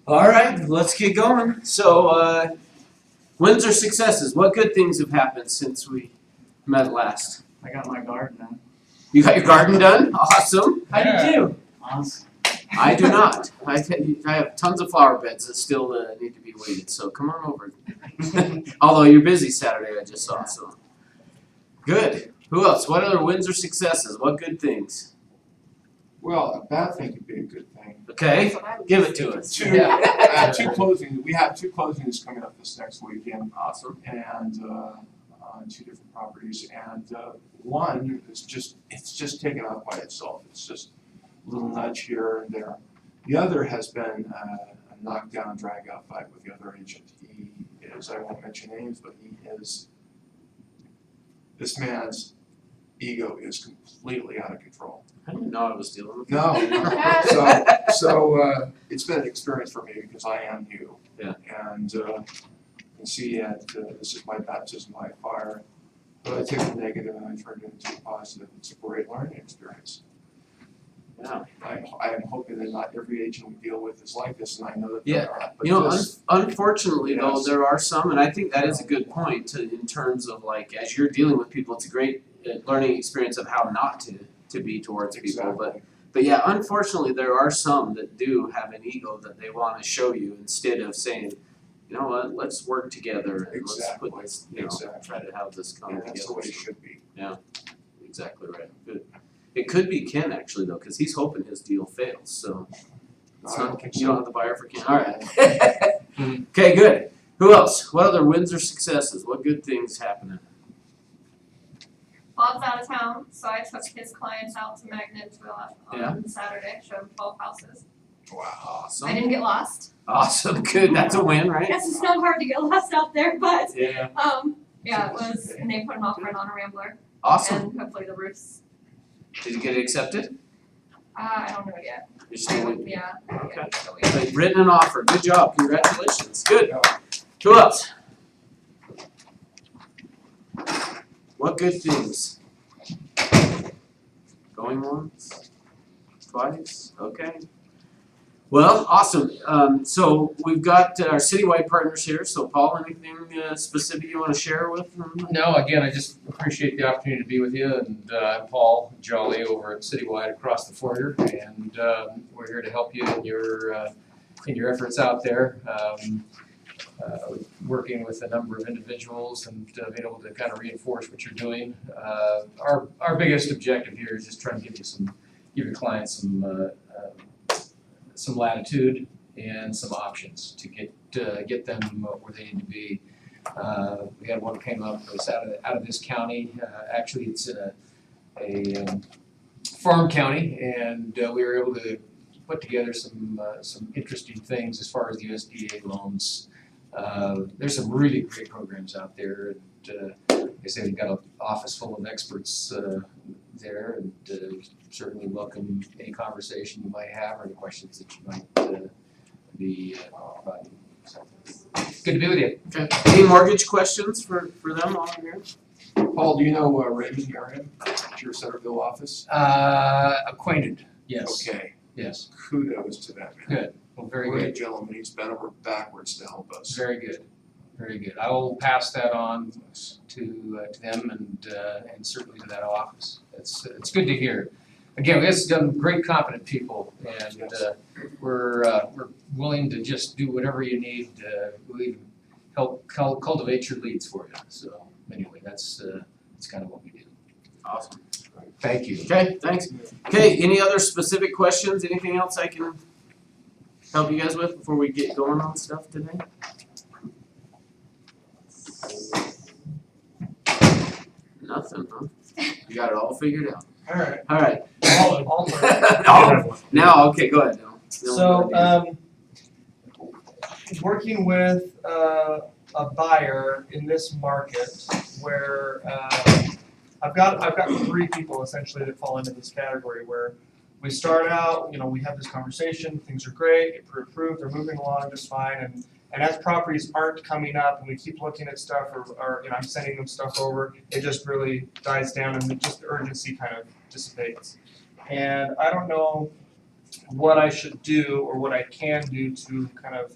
All right, let's get going. So, wins or successes? What good things have happened since we met last? I got my garden done. You got your garden done? Awesome. I did too. Awesome. I do not. I have tons of flower beds that still need to be weeded, so come on over. Although you're busy Saturday, I just saw, so. Good. Who else? What other wins or successes? What good things? Well, a bad thing could be a good thing. Okay, give it to us. Two closings. We have two closings coming up this next weekend, Awesome. and on two different properties. And one is it's just taken off by itself. It's just a little nudge here and there. The other has been a knockdown, drag out fight with the other agent. He is, I won't mention names, but this man's ego is completely out of control. I didn't know I was dealing with No, so it's been an experience for me because I am you. Yeah. And see, this is my baptism by fire. But I take the negative and I turn it into a positive. It's a great learning experience. Yeah. I am hoping that not every agent we deal with is like this, and I know that Yeah. there are. But You know, this, unfortunately though, Yes. there are some, and I think that is a good point in terms of like, as you're dealing with people, it's a great learning experience of how not to be towards people. exactly. But yeah, unfortunately, there are some that do have an ego that they want to show you instead of saying, you know what, let's work together and let's put Exactly. this, you know, Exactly. try to have this come And together. that's the way it should be. Exactly right. Good. It could be Ken actually though, because he's hoping his deal fails. So it's I don't not, think you so. don't have to buy her for Ken. All right. Okay, good. Who else? What other wins or successes? What good things happening? Bob's out of town, so I took his clients out to Magnetville on Yeah. Saturday, showed him 12 houses. Wow. Awesome. I didn't get lost. Awesome. Good. That's a win, right? Yes, it's not hard to get lost out there, but Yeah. yeah, it was, and they put an offer in on a Rambler, Awesome. and hopefully the roofs, Did you get it accepted? I don't know yet. You're still waiting. Yeah. Okay. So we- They've written an offer. Good job. Congratulations. Good. Yeah. Who else? What good things? Going once? Twice? Okay. Well, awesome. So we've got our citywide partners here. So Paul, anything specific you want to share with them? No, again, I just appreciate the opportunity to be with you, and I'm Paul Jolly over at Citywide across the foyer, and we're here to help you in your efforts out there. Working with a number of individuals and being able to kind of reinforce what you're doing. Our biggest objective here is just trying to give your clients some latitude and some options to get them where they need to be. We had one came up that was out of this county. Actually, it's in a farm county, and we were able to put together some interesting things as far as the USDA loans. There's some really great programs out there, and like I said, we've got an office full of experts there, and certainly welcome any conversation you might have or any questions that you might be providing. So, good to be with you. Okay. Any mortgage questions for them while I'm here? Paul, do you know Raymond Marion at your Centerville office? Acquainted, yes, Okay. yes, Kudos to that man. good, well, very Great good, gentleman. He's bent over backwards to help us. very good, very good. I will pass that on to them and certainly to that office. It's good to hear. Again, we have some great competent people, and we're willing to just do whatever you need. We help cultivate your leads for you. So anyway, that's kind of what we do. Awesome. Thank you. Okay, thanks. Okay, any other specific questions? Anything else I can help you guys with before we get going on stuff today? Nothing, huh? You got it all figured out. Alright, All right. I'll learn. No, now, okay, go ahead. No. So, working with a buyer in this market where I've got three people essentially that fall into this category where we start out, we have this conversation, things are great, approved, they're moving along just fine, and as properties aren't coming up and we keep looking at stuff or I'm sending them stuff over, it just really dies down and just the urgency kind of dissipates. And I don't know what I should do or what I can do to kind of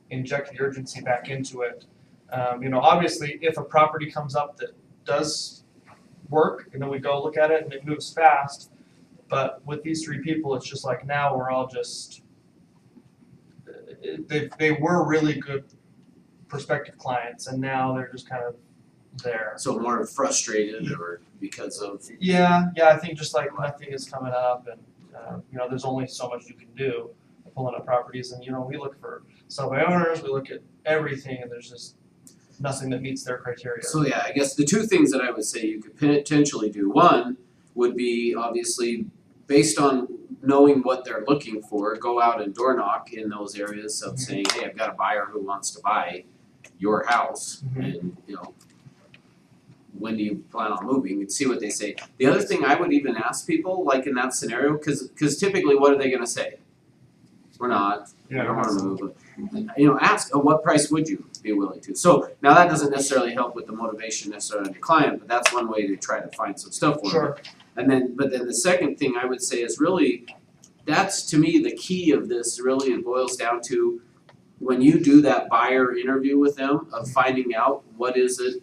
inject the urgency back into it. Obviously, if a property comes up that does work, and then we go look at it and it moves fast. But with these three people, it's just like now we're all just. They were really good prospective clients, and now they're just kind of there. So more frustrated or because of, Yeah, I think just like nothing is coming up, and there's only so much you can do pulling up properties, and we look for sell by owners, we look at everything, and there's just nothing that meets their criteria. so yeah, I guess the two things that I would say you could potentially do, one would be obviously based on knowing what they're looking for, go out and door knock in those areas of saying, hey, I've got a buyer who wants to buy your house, and when do you plan on moving, and see what they say. The other thing I would even ask people, like in that scenario, cause typically what are they gonna say? We're not, we don't wanna move, but, ask, what price would you be willing to? So, now that doesn't necessarily help with the motivation necessarily on your client, but that's one way to try to find some stuff for them. Sure. But then the second thing I would say is really, that's to me the key of this, really it boils down to when you do that buyer interview with them of finding out what is it,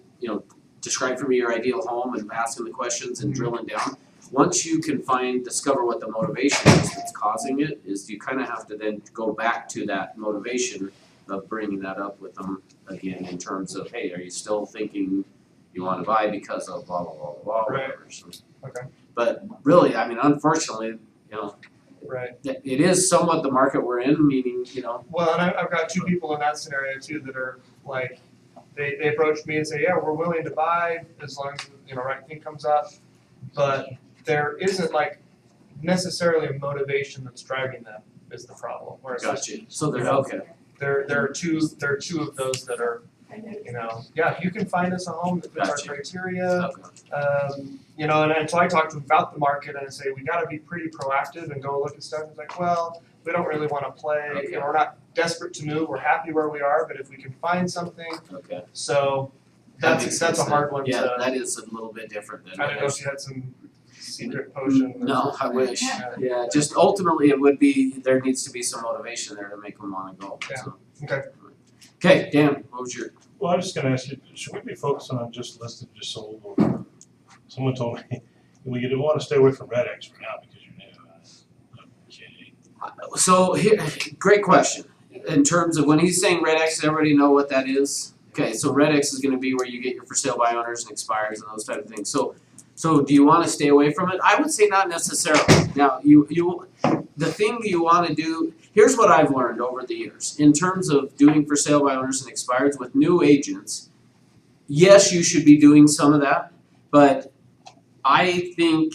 describe for me your ideal home and asking the questions and drilling down. Once you can discover what the motivation is that's causing it, is you kind of have to then go back to that motivation of bringing that up with them again in terms of, hey, are you still thinking you want to buy because of blah, blah, blah, blah, whatever. So, Okay. but really, I mean, unfortunately, Right. it is somewhat the market we're in, meaning, Well, and I've got two people in that scenario too that are like, they approached me and say, yeah, we're willing to buy as long as right thing comes up, but there isn't like necessarily a motivation that's driving them is the problem. Whereas gotcha. So they're, Yeah. okay, there are two of those that are, yeah, if you can find us a home that fits our Gotcha. criteria, okay. and so I talked to him about the market and I say, we gotta be pretty proactive and go look at stuff. He's like, well, we don't really wanna play, Okay. we're not desperate to move, we're happy where we are, but if we can find something, Okay. so That that's makes a sense hard then. one Yeah, to, that is a little bit different than I didn't know if you had some secret potion. No, I wish. Yeah. Yeah, just ultimately it would be, there needs to be some motivation there to make them wanna go, Yeah. so. Okay. Okay, Dan, what was your, Well, I was just gonna ask you, should we be focusing on just listed, just sold, or someone told me, we didn't wanna stay away from Red X for now because you're new. Okay. so here, great question. In terms of when he's saying Red X, does everybody know what that is? Okay, so Red X is gonna be where you get your for sale by owners and expires and those type of things. So do you wanna stay away from it? I would say not necessarily. Now, the thing you wanna do, here's what I've learned over the years. In terms of doing for sale by owners and expireds with new agents, yes, you should be doing some of that, but I think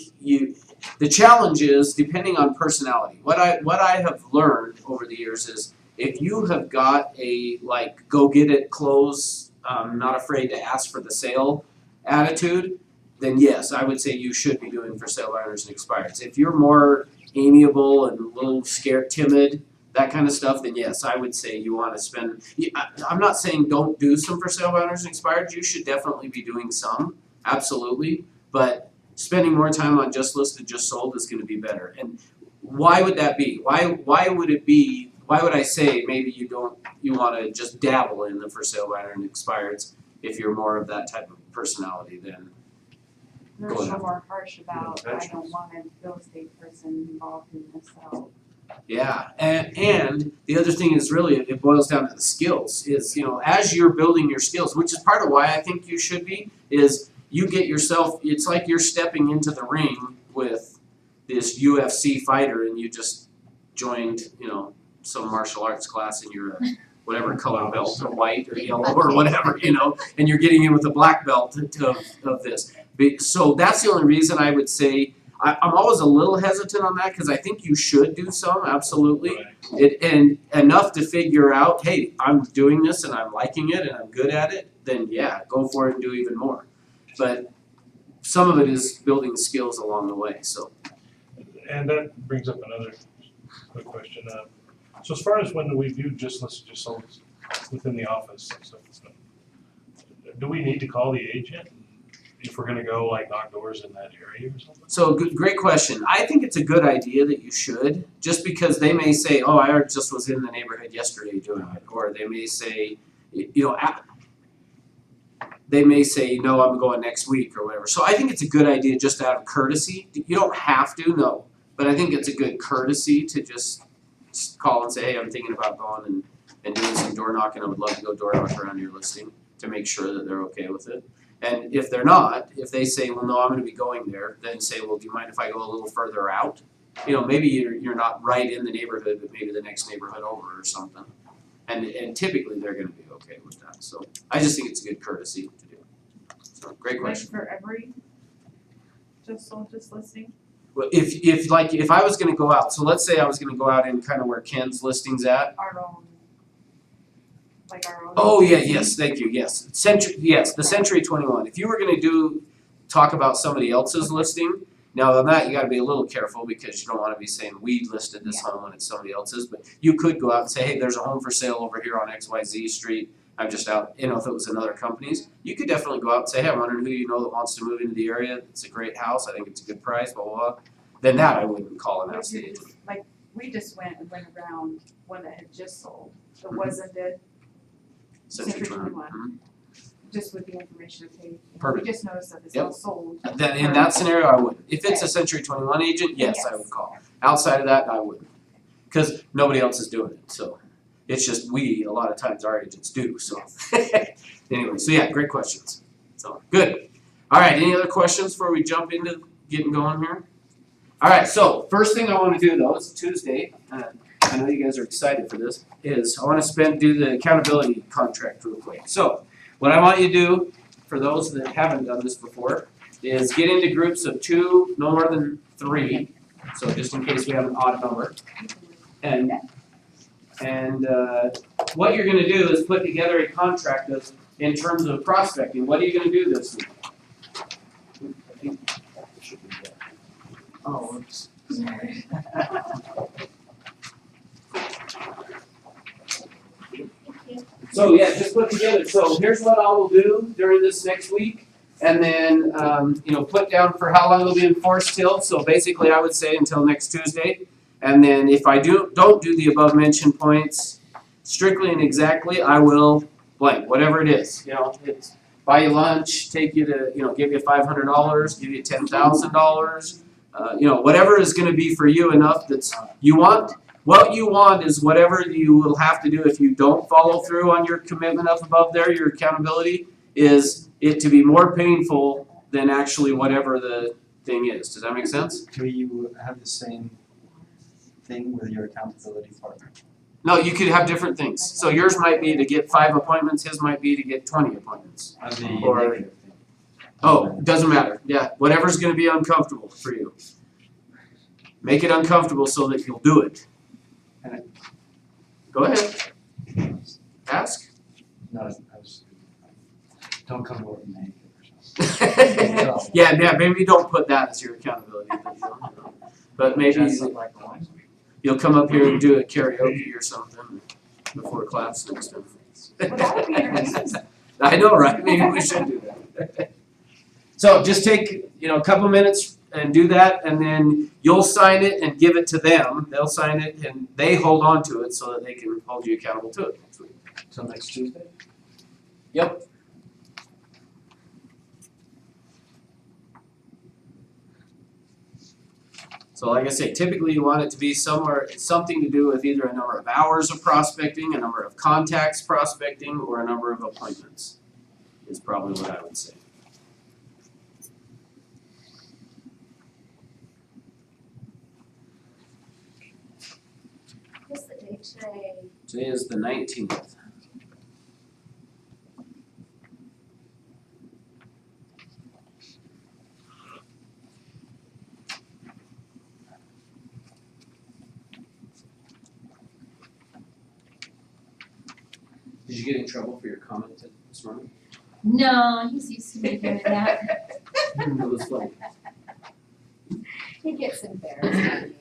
the challenge is depending on personality. What I have learned over the years is if you have got a go get it, close, not afraid to ask for the sale attitude, then yes, I would say you should be doing for sale by owners and expireds. If you're more amiable and a little scared, timid, that kind of stuff, then yes, I would say you want to spend. I'm not saying don't do some for sale by owners and expireds. You should definitely be doing some, absolutely. But spending more time on just listed, just sold is going to be better. And why would that be? Why would it be? Why would I say maybe you want to just dabble in the for sale by owners and expireds if you're more of that type of personality than. They're Go ahead. more harsh about, I don't want a real estate person involved in this, so. Yeah, and the other thing is really, it boils down to the skills, is, as you're building your skills, which is part of why I think you should be, is you get yourself, it's like you're stepping into the ring with this UFC fighter and you just joined, some martial arts class and you're a whatever color belt, or white or yellow or whatever, and you're getting in with a black belt of this. So that's the only reason I would say, I'm always a little hesitant on that because I think you should do some, absolutely. And enough to figure out, hey, I'm doing this and I'm liking it and I'm good at it, then yeah, go for it and do even more. But some of it is building skills along the way, so. And that brings up another quick question. So as far as when we do just listed, just sold within the office and stuff, do we need to call the agent? if we're gonna go like knock doors in that area or something? So great question. I think it's a good idea that you should, just because they may say, oh, I just was in the neighborhood yesterday doing it, or they may say, they may say, no, I'm going next week or whatever. So I think it's a good idea just out of courtesy. You don't have to, no, but I think it's a good courtesy to just call and say, hey, I'm thinking about going and doing some door knocking. I would love to go door knock around your listing to make sure that they're okay with it. And if they're not, if they say, well, no, I'm gonna be going there, then say, well, do you mind if I go a little further out? Maybe you're not right in the neighborhood, but maybe the next neighborhood over or something. And typically they're gonna be okay with that, so I just think it's a good courtesy to do. So, great question. Like for every just listing? Well, if I was gonna go out, so let's say I was gonna go out in kind of where Ken's listing's at. Our own. Like our own. Oh, yeah, yes, thank you, yes. The Century 21. If you were gonna talk about somebody else's listing, now on that, you gotta be a little careful because you don't wanna be saying we listed this home when it's somebody else's, but you could go out and say, hey, there's a home for sale over here on XYZ Street. I'm just out, if it was another company's, you could definitely go out and say, hey, I'm wondering who you know that wants to move into the area. It's a great house, I think it's a good price, blah, blah, blah. Then that I wouldn't call an out agent. Like, we just went around one that had just sold, it wasn't it, Century 21. Mhm. just with the information of, hey, Perfect. we just noticed that this Yep. house sold. Then in that scenario, I would. If it's a Century 21 agent, yes, I would call. Outside of that, I wouldn't. Cause nobody else is doing it, so. It's just a lot of times our agents do, so. Anyway, so yeah, great questions. So, good. Alright, any other questions before we jump into getting going here? Alright, so first thing I wanna do though, it's Tuesday, I know you guys are excited for this, is I wanna do the accountability contract real quick. So, what I want you to do, for those that haven't done this before, is get into groups of 2, no more than 3, so just in case we have an odd number. And what you're gonna do is put together a contract in terms of prospecting. What are you gonna do this week? I think it should be there. Oh, oops. So yeah, just put together, so here's what I will do during this next week. And then, put down for how long it'll be enforced till, so basically I would say until next Tuesday. And then if I don't do the above mentioned points strictly and exactly, I will blank, whatever it is, it's buy you lunch, take you to, give you $500, give you $10,000, whatever is gonna be for you enough what you want is whatever you will have to do if you don't follow through on your commitment up above there, your accountability, is it to be more painful than actually whatever the thing is. Does that make sense? Do you have the same thing with your accountability partner? No, you could have different things. So yours might be to get 5 appointments, his might be to get 20 appointments. Of the Or- negative thing? Oh, doesn't matter. Yeah, whatever's gonna be uncomfortable for you. Make it uncomfortable so that you'll do it. Go ahead. Ask. No, I was, don't come to work in naked or something. Yeah, maybe don't put that as your accountability. But maybe Dress up like a wife. you'll come up here and do a karaoke or something before class next time. Well, that would be entertaining. I know, right? Maybe we should do that. So just take, a couple minutes and do that, and then you'll sign it and give it to them. They'll sign it and they hold on to it so that they can hold you accountable to it next week. Till next Tuesday? Yep. So like I say, typically you want it to be something to do with either a number of hours of prospecting, a number of contacts prospecting, or a number of appointments, is probably what I would say. What's the date today? Today is the 19th. Did you get in trouble for your comment this morning? No, he's used to me doing that. It was funny. He gets embarrassed.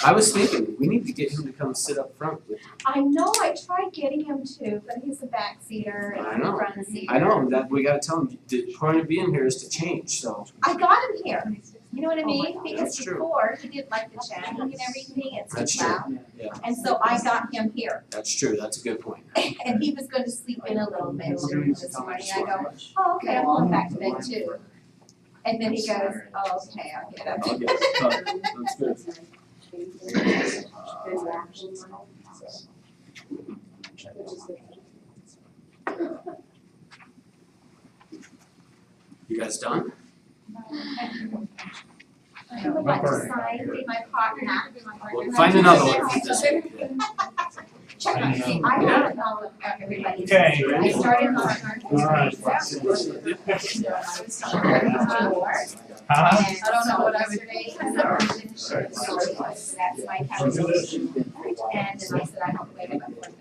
I was thinking, we need to get him to come sit up front with. I know, I tried getting him to, but he's a backseater I and know. front seater. I know, that we gotta tell him, the point of being here is to change, so. I got him here, you know what I mean? Because That's true. before, he didn't like the chatting and everything, it's That's too true. loud. Yeah. And so I got him here, That's true, that's a good point. and he was gonna sleep in a little bit during this morning, I go, oh, okay, I'm going back to bed too. And then he goes, oh, okay, I'll get up. I'll get it. That's good. You guys done? I would like to sign in my partner. Well, find another one for this week. Check on, see, I haven't known everybody. Okay. I started on our. Alright. I don't know what I would do. That's my calculation. And then I said I have to wait about 4:30.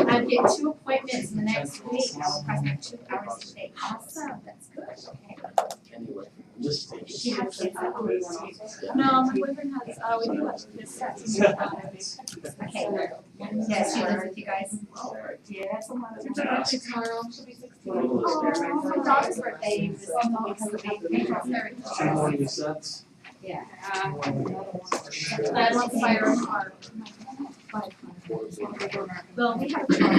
I'm getting 2 appointments in the next week. I will probably have 2 hours today. Awesome, that's good, okay. She has kids at home. No, my boyfriend has, we do have his sets. Okay, yes, she lives with you guys. Yeah, that's a lot of. Her birthday tomorrow, she'll be 16. Oh, my daughter's birthday is because of the yeah. I want to buy her a car. Well, we have a car.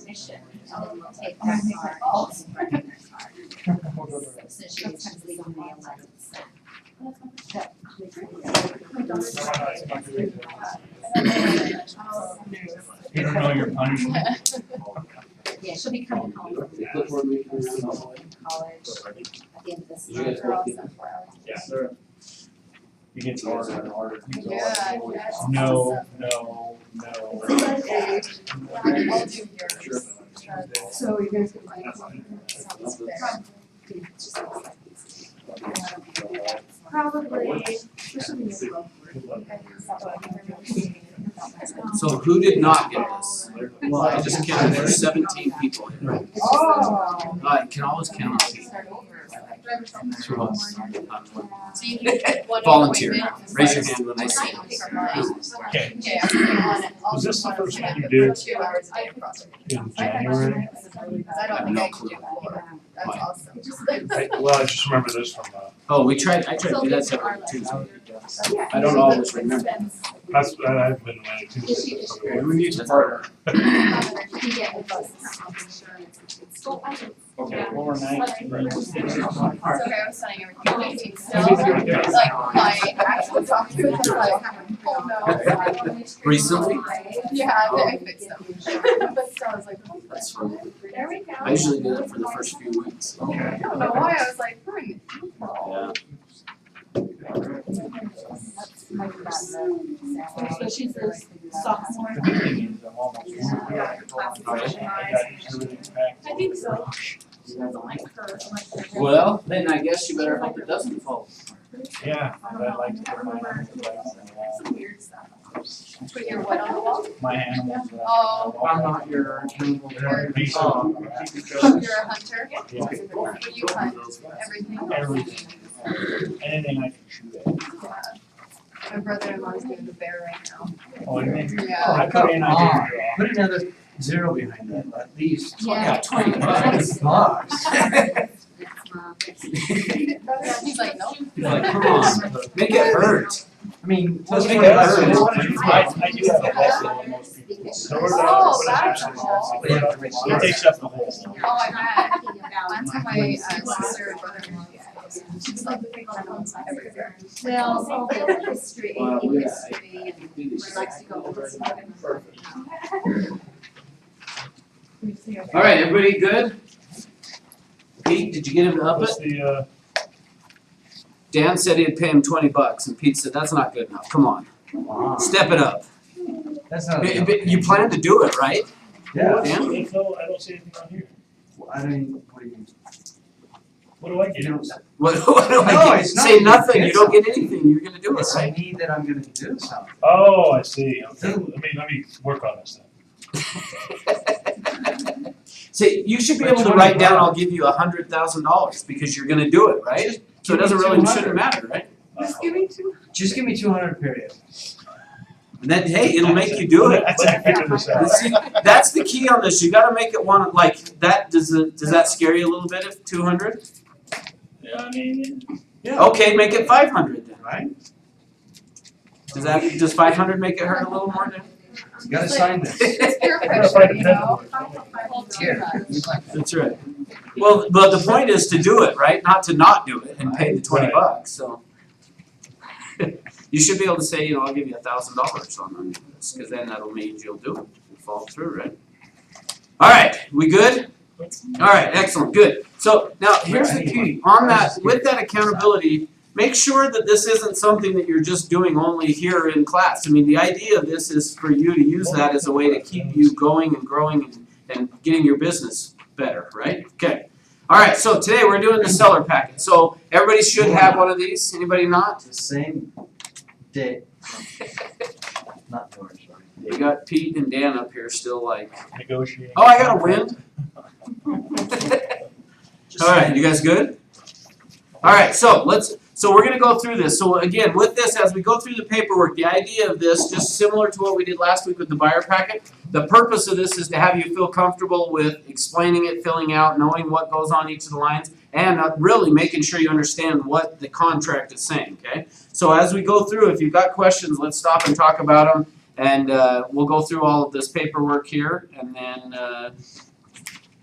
Mission. We'll take that car. So she comes leave on May 11th. You don't know your punishment? Yeah, she'll be coming home from college at the end of this month. We're also 4 hours. Yeah. You get harder and harder. Yeah. No. So you guys can Probably. So who did not get this? Well, I just counted, there's 17 people here. Oh. You can always count on people. Through us. So you can pick one Volunteer. appointment. Raise your hand when I say it. Okay. Okay, I'm gonna want it. Was this the first one you did 2 hours a day across. in January? I don't think No I can do four. That's Why? awesome. Well, I just remember this from, Oh, I tried to do that several Tuesday. I don't always remember. I've been away Tuesday. We need to partner. You get the bus insurance. Okay, well, we're nice. It's okay, I was signing everything. Still, like, my actual documents are like, oh no. Recently? Yeah, I fixed them. But still, I was like, oh, That's funny. there we go. I usually do that for the first few weeks. I don't know why, I was like, Yeah. So she's a sophomore. The good thing is I'm almost. I think so. She doesn't like her. Well, then I guess you better hope it doesn't fall. Yeah, I like to put my Some weird stuff. Put your what on the wall? my animals. Oh. I'm not your animal. They're peace. You're a hunter? Yeah. You hunt everything? Everything. Anything I can shoot at. My brother-in-law's doing the bear right now. Oh, and then, Yeah. I put in, I did. Put another zero behind that, at least. Yeah. $20. He's like, nope. Like, come on, make it hurt. I mean, Let's make I it hurt. do have a vessel in most people. So we're down to Oh, put it that's actually- cool. It takes up the whole. Oh, I bet. That's how my sister and brother-in-law. She's like, everywhere. Well, all the history, history, and we like to go over some. All right, everybody good? Pete, did you get him to up it? What's the, Dan said he'd pay him $20, and Pete said, that's not good enough, come on, step it up. That's not. You plan to do it, right? Yeah. Dan? No, I don't see anything on here. I mean, what do you mean? What do I get? What do I No, get? it's not. Say nothing, Get you don't get anything, you're gonna do it, Yes, I right? need that I'm gonna do something. Oh, I see. Okay, let me work on this then. See, you should be able to write down, I'll give you $100,000 because you're gonna do it, right? So it doesn't really, shouldn't matter, right? Just give me two. Just give me 200 period. And then, hey, it'll make you do it. That's how I figured this out. See, that's the key on this, you gotta make it one, like, that, does that scare you a little bit if 200? Yeah, I mean, Okay, make it 500 then. Right. Does 500 make it hurt a little more then? You gotta sign this. It's peer I gotta pressure, find you a know? Here. That's right. Well, but the point is to do it, right? Not to not do it and pay the $20, so. You should be able to say, you know, I'll give you $1,000 on this, cause then that'll mean you'll do it, and follow through, right? Alright, we good? Alright, excellent, good. So now, here's the key, on that, with that accountability, make sure that this isn't something that you're just doing only here in class. I mean, the idea of this is for you to use that as a way to keep you going and growing and getting your business better, right? Okay. Alright, so today we're doing the seller packet. So everybody should have one of these, anybody not? The same day. Not yours, sorry. You got Pete and Dan up here still like, negotiating. oh, I got a win. Alright, you guys good? Alright, so we're gonna go through this. So again, with this, as we go through the paperwork, the idea of this, just similar to what we did last week with the buyer packet, the purpose of this is to have you feel comfortable with explaining it, filling out, knowing what goes on each of the lines, and really making sure you understand what the contract is saying, okay? So as we go through, if you've got questions, let's stop and talk about them, and we'll go through all of this paperwork here, and then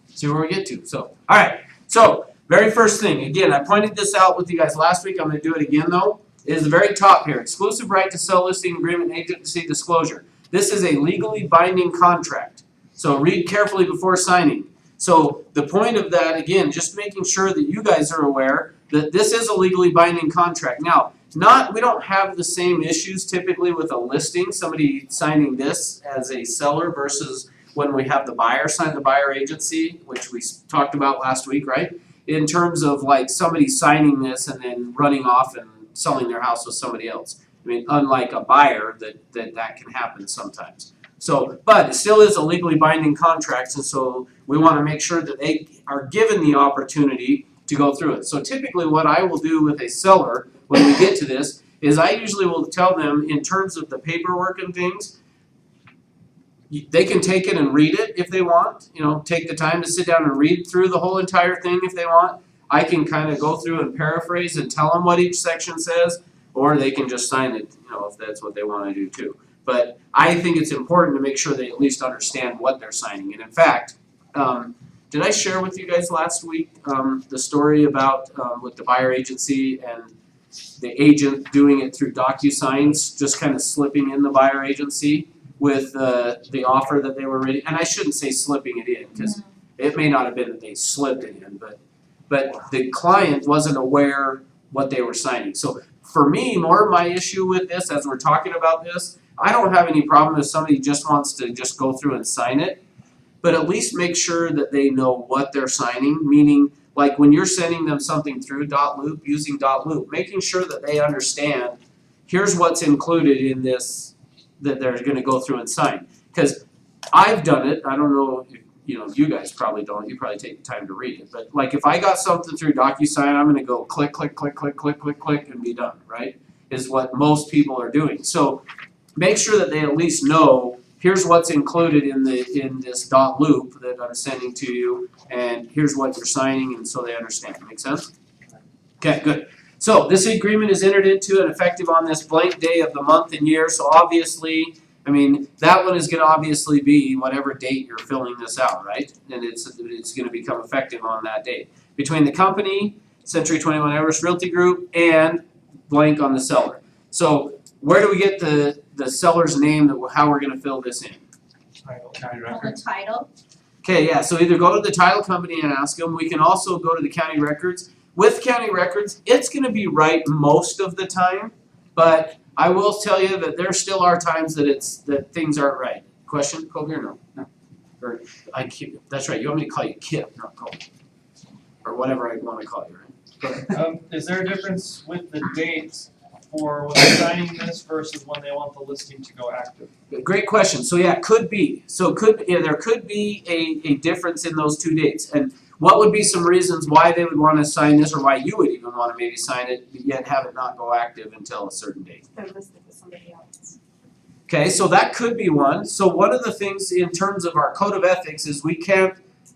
see where we get to. So, alright, so very first thing, again, I pointed this out with you guys last week, I'm gonna do it again though, is the very top here, exclusive right to sell listing agreement and agency disclosure. This is a legally binding contract, so read carefully before signing. So the point of that, again, just making sure that you guys are aware that this is a legally binding contract. Now, we don't have the same issues typically with a listing, somebody signing this as a seller versus when we have the buyer sign the buyer agency, which we talked about last week, right? In terms of like somebody signing this and then running off and selling their house with somebody else. I mean, unlike a buyer, that can happen sometimes. So, but it still is a legally binding contract, and so we wanna make sure that they are given the opportunity to go through it. So typically what I will do with a seller when we get to this is I usually will tell them in terms of the paperwork and things, they can take it and read it if they want, you know, take the time to sit down and read through the whole entire thing if they want. I can kind of go through and paraphrase and tell them what each section says, or they can just sign it, you know, if that's what they want to do too. But I think it's important to make sure they at least understand what they're signing. And in fact, did I share with you guys last week the story about with the buyer agency and the agent doing it through DocuSigns, just kind of slipping in the buyer agency with the offer that they were ready, and I shouldn't say slipping it in, because it may not have been that they slipped it in, but the client wasn't aware what they were signing. So for me, more of my issue with this, as we're talking about this, I don't have any problem if somebody just wants to just go through and sign it, but at least make sure that they know what they're signing, meaning like when you're sending them something through .loop, using .loop, making sure that they understand, here's what's included in this that they're gonna go through and sign. Cause I've done it, I don't know if, you know, you guys probably don't, you probably take the time to read it, but like if I got something through DocuSign, I'm gonna go click, click, click, click, click, click, click, and be done, right? Is what most people are doing. So make sure that they at least know, here's what's included in this .loop that I'm sending to you, and here's what you're signing, and so they understand. Make sense? Okay, good. So this agreement is entered into and effective on this blank day of the month and year, so obviously, I mean, that one is gonna obviously be whatever date you're filling this out, right? And it's gonna become effective on that date. Between the company, Century 21 Everest Realty Group, and blank on the seller. So where do we get the seller's name, how we're gonna fill this in? County On record. the title, Okay, yeah, so either go to the title company and ask them, we can also go to the county records. With county records, it's gonna be right most of the time, but I will tell you that there still are times that things aren't right. Question, Colby, or no? No. Or that's right, you want me to call you Kip, not Colby. Or whatever I wanna call you, right? Is there a difference with the dates for when they're signing this versus when they want the listing to go active? Great question. So yeah, could be. So there could be a difference in those two dates. And what would be some reasons why they would want to sign this, or why you would even want to maybe sign it, yet have it not go active until a certain date? They're listed with somebody else. Okay, so that could be one. So one of the things in terms of our code of ethics is we can't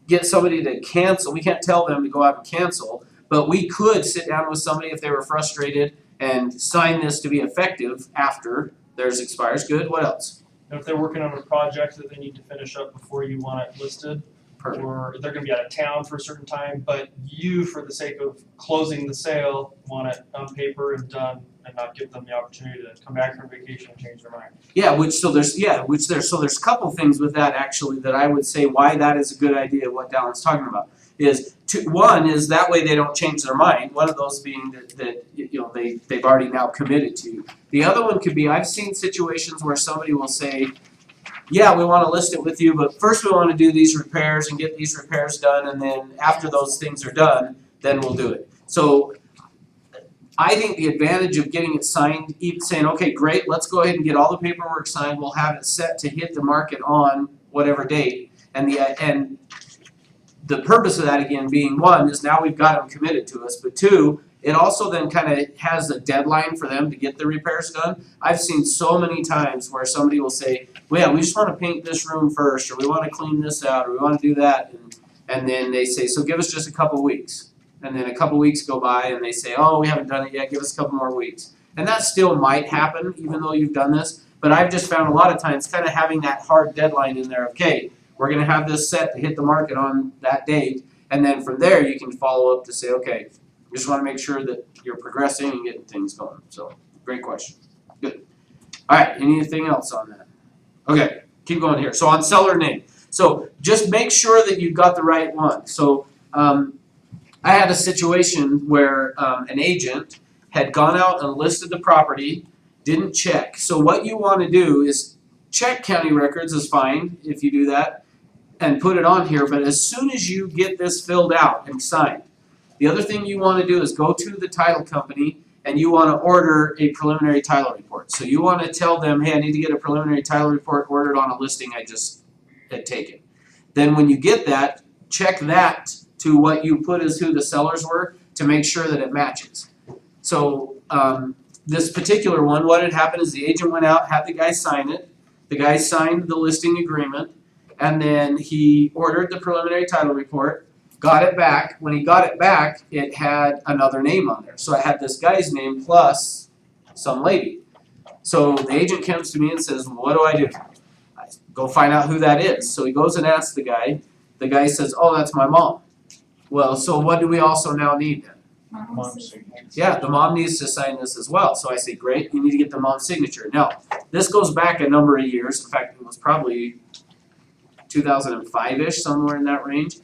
get somebody to cancel. We can't tell them to go out and cancel, but we could sit down with somebody if they were frustrated and sign this to be effective after theirs expires. Good. What else? And if they're working on a project that they need to finish up before you want it listed, Perfect. or they're gonna be out of town for a certain time, but you, for the sake of closing the sale, want it on paper and done, and not give them the opportunity to come back from vacation and change their mind. Yeah, so there's a couple things with that actually that I would say why that is a good idea, what Dallin's talking about. One is that way they don't change their mind, one of those being that they've already now committed to. The other one could be, I've seen situations where somebody will say, yeah, we wanna list it with you, but first we wanna do these repairs and get these repairs done, and then after those things are done, then we'll do it. So I think the advantage of getting it signed, even saying, okay, great, let's go ahead and get all the paperwork signed, we'll have it set to hit the market on whatever date. And the purpose of that again being, one, is now we've got them committed to us, but two, it also then kind of has a deadline for them to get the repairs done. I've seen so many times where somebody will say, well, yeah, we just want to paint this room first, or we want to clean this out, or we want to do that, and then they say, so give us just a couple weeks. And then a couple weeks go by and they say, oh, we haven't done it yet, give us a couple more weeks. And that still might happen even though you've done this, but I've just found a lot of times kind of having that hard deadline in there, okay, we're gonna have this set to hit the market on that date, and then from there you can follow up to say, okay, we just wanna make sure that you're progressing and getting things going. So, great question. Good. Alright, anything else on that? Okay, keep going here. So on seller name. So just make sure that you've got the right one. So I had a situation where an agent had gone out and listed the property, didn't check. So what you want to do is check county records is fine if you do that and put it on here, but as soon as you get this filled out and signed, the other thing you want to do is go to the title company and you want to order a preliminary title report. So you want to tell them, hey, I need to get a preliminary title report ordered on a listing I just had taken. Then when you get that, check that to what you put as who the sellers were to make sure that it matches. So this particular one, what had happened is the agent went out, had the guy sign it, the guy signed the listing agreement, and then he ordered the preliminary title report, got it back. When he got it back, it had another name on there. So it had this guy's name plus some lady. So the agent comes to me and says, what do I do? I go find out who that is. So he goes and asks the guy. The guy says, oh, that's my mom. Well, so what do we also now need then? Mom's signature. Yeah, the mom needs to sign this as well. So I say, great, you need to get the mom's signature. Now, this goes back a number of years. In fact, it was probably 2005-ish, somewhere in that range.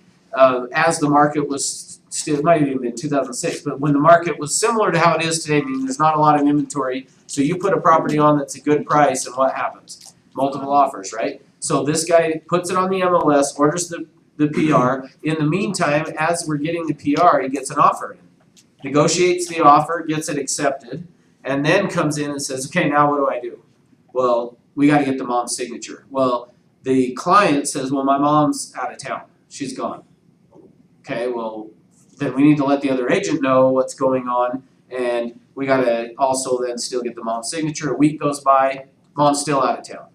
As the market was still, it might have even been 2006, but when the market was similar to how it is today, meaning there's not a lot of inventory, so you put a property on that's a good price, and what happens? Multiple offers, right? So this guy puts it on the MLS, orders the PR. In the meantime, as we're getting the PR, he gets an offer in. Negotiates the offer, gets it accepted, and then comes in and says, okay, now what do I do? Well, we gotta get the mom's signature. Well, the client says, well, my mom's out of town. She's gone. Okay, well, then we need to let the other agent know what's going on, and we gotta also then still get the mom's signature. A week goes by, mom's still out of town.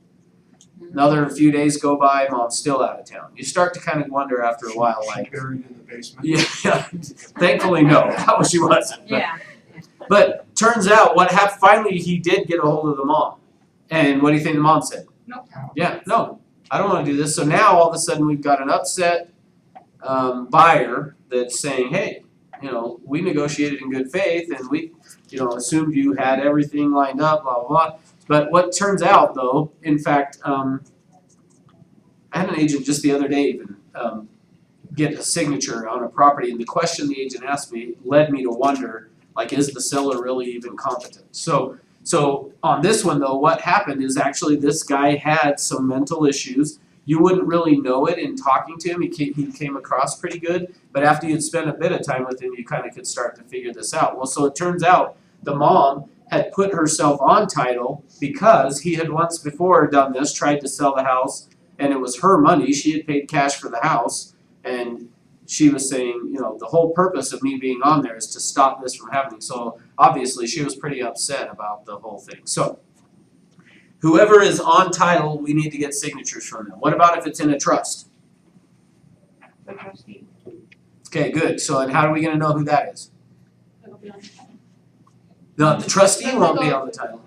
Another few days go by, mom's still out of town. You start to kind of wonder after a while, She like, buried in the basement. yeah, thankfully no, how she wasn't. But- Yeah. But turns out what happened, finally he did get a hold of the mom. And what do you think the mom said? Nope. Yeah, no, I don't wanna do this. So now all of a sudden we've got an upset buyer that's saying, hey, we negotiated in good faith and we, assumed you had everything lined up, blah, blah, blah. But what turns out though, in fact, I had an agent just the other day even get a signature on a property, and the question the agent asked me led me to wonder, like, is the seller really even competent? So on this one though, what happened is actually this guy had some mental issues. You wouldn't really know it in talking to him. He came across pretty good, but after you'd spent a bit of time with him, you kind of could start to figure this out. Well, so it turns out the mom had put herself on title because he had once before done this, tried to sell the house, and it was her money, she had paid cash for the house, and she was saying, you know, the whole purpose of me being on there is to stop this from happening. So obviously she was pretty upset about the whole thing. So whoever is on title, we need to get signatures from them. What about if it's in a trust? The trustee. Okay, good. So and how are we gonna know who that is? It'll be on the title. No, the trustee won't be on the title.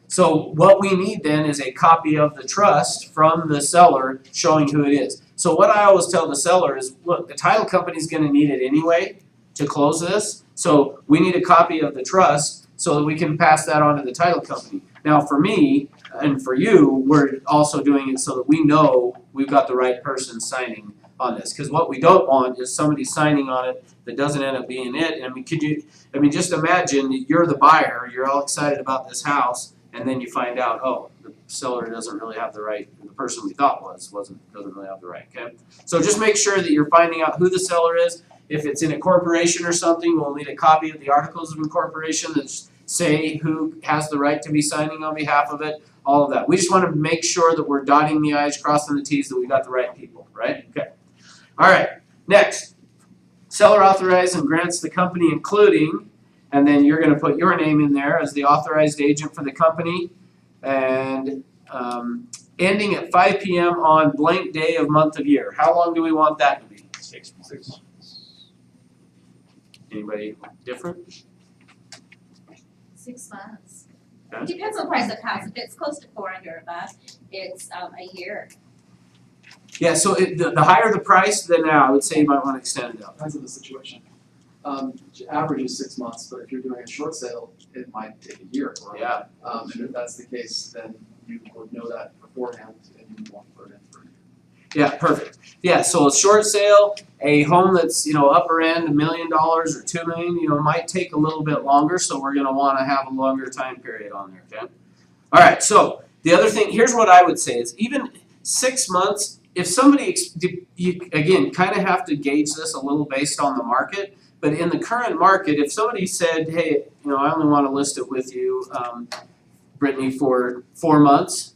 So what we need then is a copy of the trust from the seller showing who it is. So what I always tell the seller is, look, the title company's gonna need it anyway to close this. So we need a copy of the trust so that we can pass that on to the title company. Now for me and for you, we're also doing it so that we know we've got the right person signing on this. Cause what we don't want is somebody signing on it that doesn't end up being it. And just imagine that you're the buyer, you're all excited about this house, and then you find out, oh, the seller doesn't really have the right, the person we thought doesn't really have the right, okay? So just make sure that you're finding out who the seller is. If it's in a corporation or something, we'll need a copy of the articles of incorporation that say who has the right to be signing on behalf of it, all of that. We just wanna make sure that we're dotting the i's, crossing the t's, that we got the right people, right? Okay. All right, next. Seller authorizes and grants the company including, and then you're gonna put your name in there as the authorized agent for the company, and ending at 5 p.m. on blank day of month of year. How long do we want that to be? 6 months. Anybody different? 6 months. Okay. Depends on the price of the house. If it's close to 400 or above, it's a year. Yeah, so the higher the price, then I would say you might want to extend it out. Depends on the situation. Average is 6 months, but if you're doing a short sale, it might take a year. Or, Yeah. And if that's the case, then you would know that beforehand and you won't put it in for a year. Yeah, perfect. Yeah, so a short sale, a home that's, upper end, $1 million or $2 million, might take a little bit longer, so we're gonna wanna have a longer time period on there, okay? All right, so the other thing, here's what I would say is even 6 months, if somebody, you again, kinda have to gauge this a little based on the market, but in the current market, if somebody said, hey, I only wanna list it with you, Brittany, for 4 months,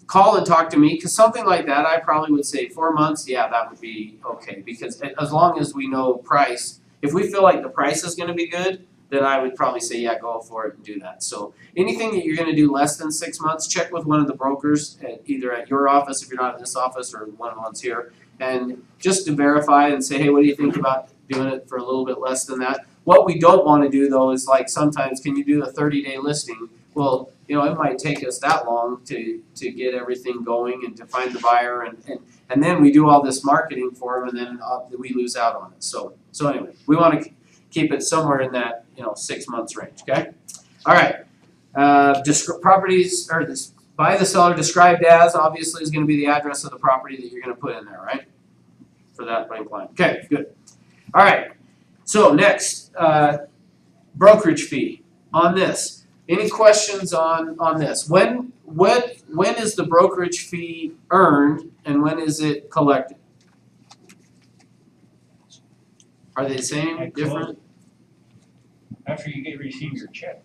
call and talk to me, cause something like that, I probably would say 4 months, yeah, that would be okay, because as long as we know price, if we feel like the price is gonna be good, then I would probably say, yeah, go for it and do that. So anything that you're gonna do less than 6 months, check with one of the brokers either at your office, if you're not at this office, or one of the ones here, and just to verify and say, hey, what do you think about doing it for a little bit less than that? What we don't wanna do though is like sometimes, can you do a 30-day listing? Well, it might take us that long to get everything going and to find the buyer and then we do all this marketing for them and then we lose out on it. So anyway, we wanna keep it somewhere in that, 6 months range, okay? All right, properties, or this, by the seller described as, obviously is gonna be the address of the property that you're gonna put in there, right? For that blank line, okay, good. All right, so next, brokerage fee on this. Any questions on this? When is the brokerage fee earned and when is it collected? Are they the same, different? After you receive your check.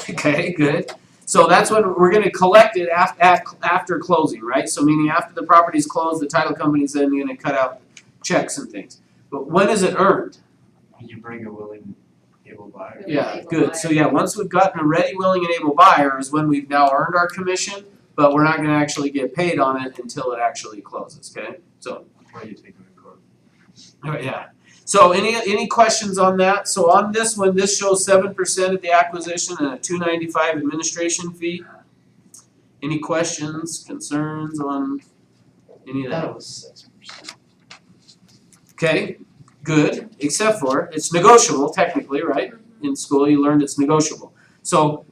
Okay, good. So that's when we're gonna collect it after closing, right? So meaning after the property's closed, the title company's then gonna cut out checks and things. But when is it earned? You bring a willing, able buyer. Yeah, good. So yeah, once we've gotten a ready, willing, and able buyer is when we've now earned our commission, but we're not gonna actually get paid on it until it actually closes, okay? So, Where you take them in court. all right, yeah. So any questions on that? So on this one, this shows 7% of the acquisition and a $295 administration fee. Any questions, concerns on any of that? That was 6%. Okay, good, except for it's negotiable technically, right? In school you learned it's negotiable. So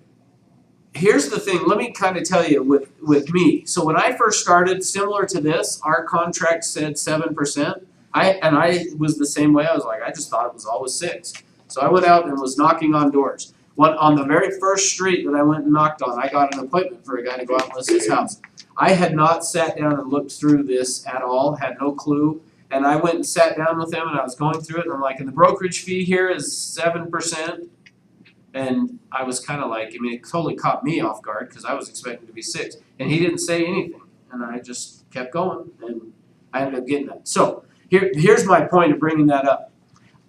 here's the thing, let me kind of tell you with me. So when I first started, similar to this, our contract said 7%. I was the same way. I was like, I just thought it was always 6. So I went out and was knocking on doors. On the very first street that I went and knocked on, I got an appointment for a guy to go out and list his house. I had not sat down and looked through this at all, had no clue. And I went and sat down with him and I was going through it and I'm like, and the brokerage fee here is 7%. And I was kinda like, I mean, it totally caught me off guard, cause I was expecting to be 6, and he didn't say anything, and I just kept going, and I ended up getting that. So, here's my point of bringing that up.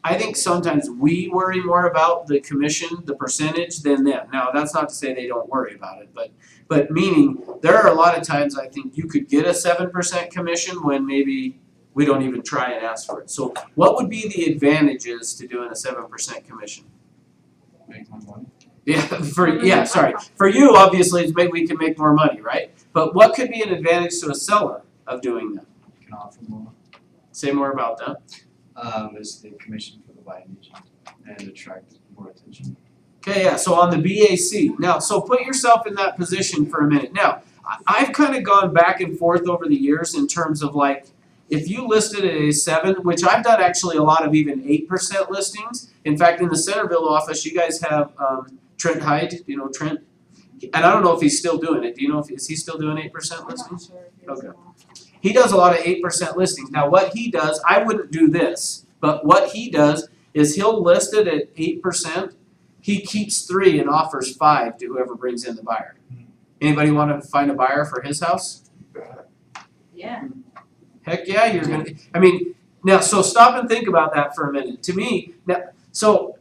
I think sometimes we worry more about the commission, the percentage, than them. Now, that's not to say they don't worry about it, but meaning, there are a lot of times I think you could get a 7% commission when maybe we don't even try and ask for it. So what would be the advantages to doing a 7% commission? Make more money. Yeah, sorry. For you, obviously, it's maybe we can make more money, right? But what could be an advantage to a seller of doing that? You can offer more. Say more about that. Is the commission for the buying agent and attract more attention. Okay, yeah, so on the BAC. Now, so put yourself in that position for a minute. Now, I've kind of gone back and forth over the years in terms of like, if you listed at a 7, which I've done actually a lot of even 8% listings. In fact, in the Centerville office, you guys have Trent Hyde. Do you know Trent? And I don't know if he's still doing it. Do you know if is he still doing 8% listings? Okay. He does a lot of 8% listings. Now, what he does, I wouldn't do this, but what he does is he'll list it at 8%. He keeps 3 and offers 5 to whoever brings in the buyer. Anybody want to find a buyer for his house? Yeah. Heck yeah, you're gonna. I mean, now, so stop and think about that for a minute. To me, now, so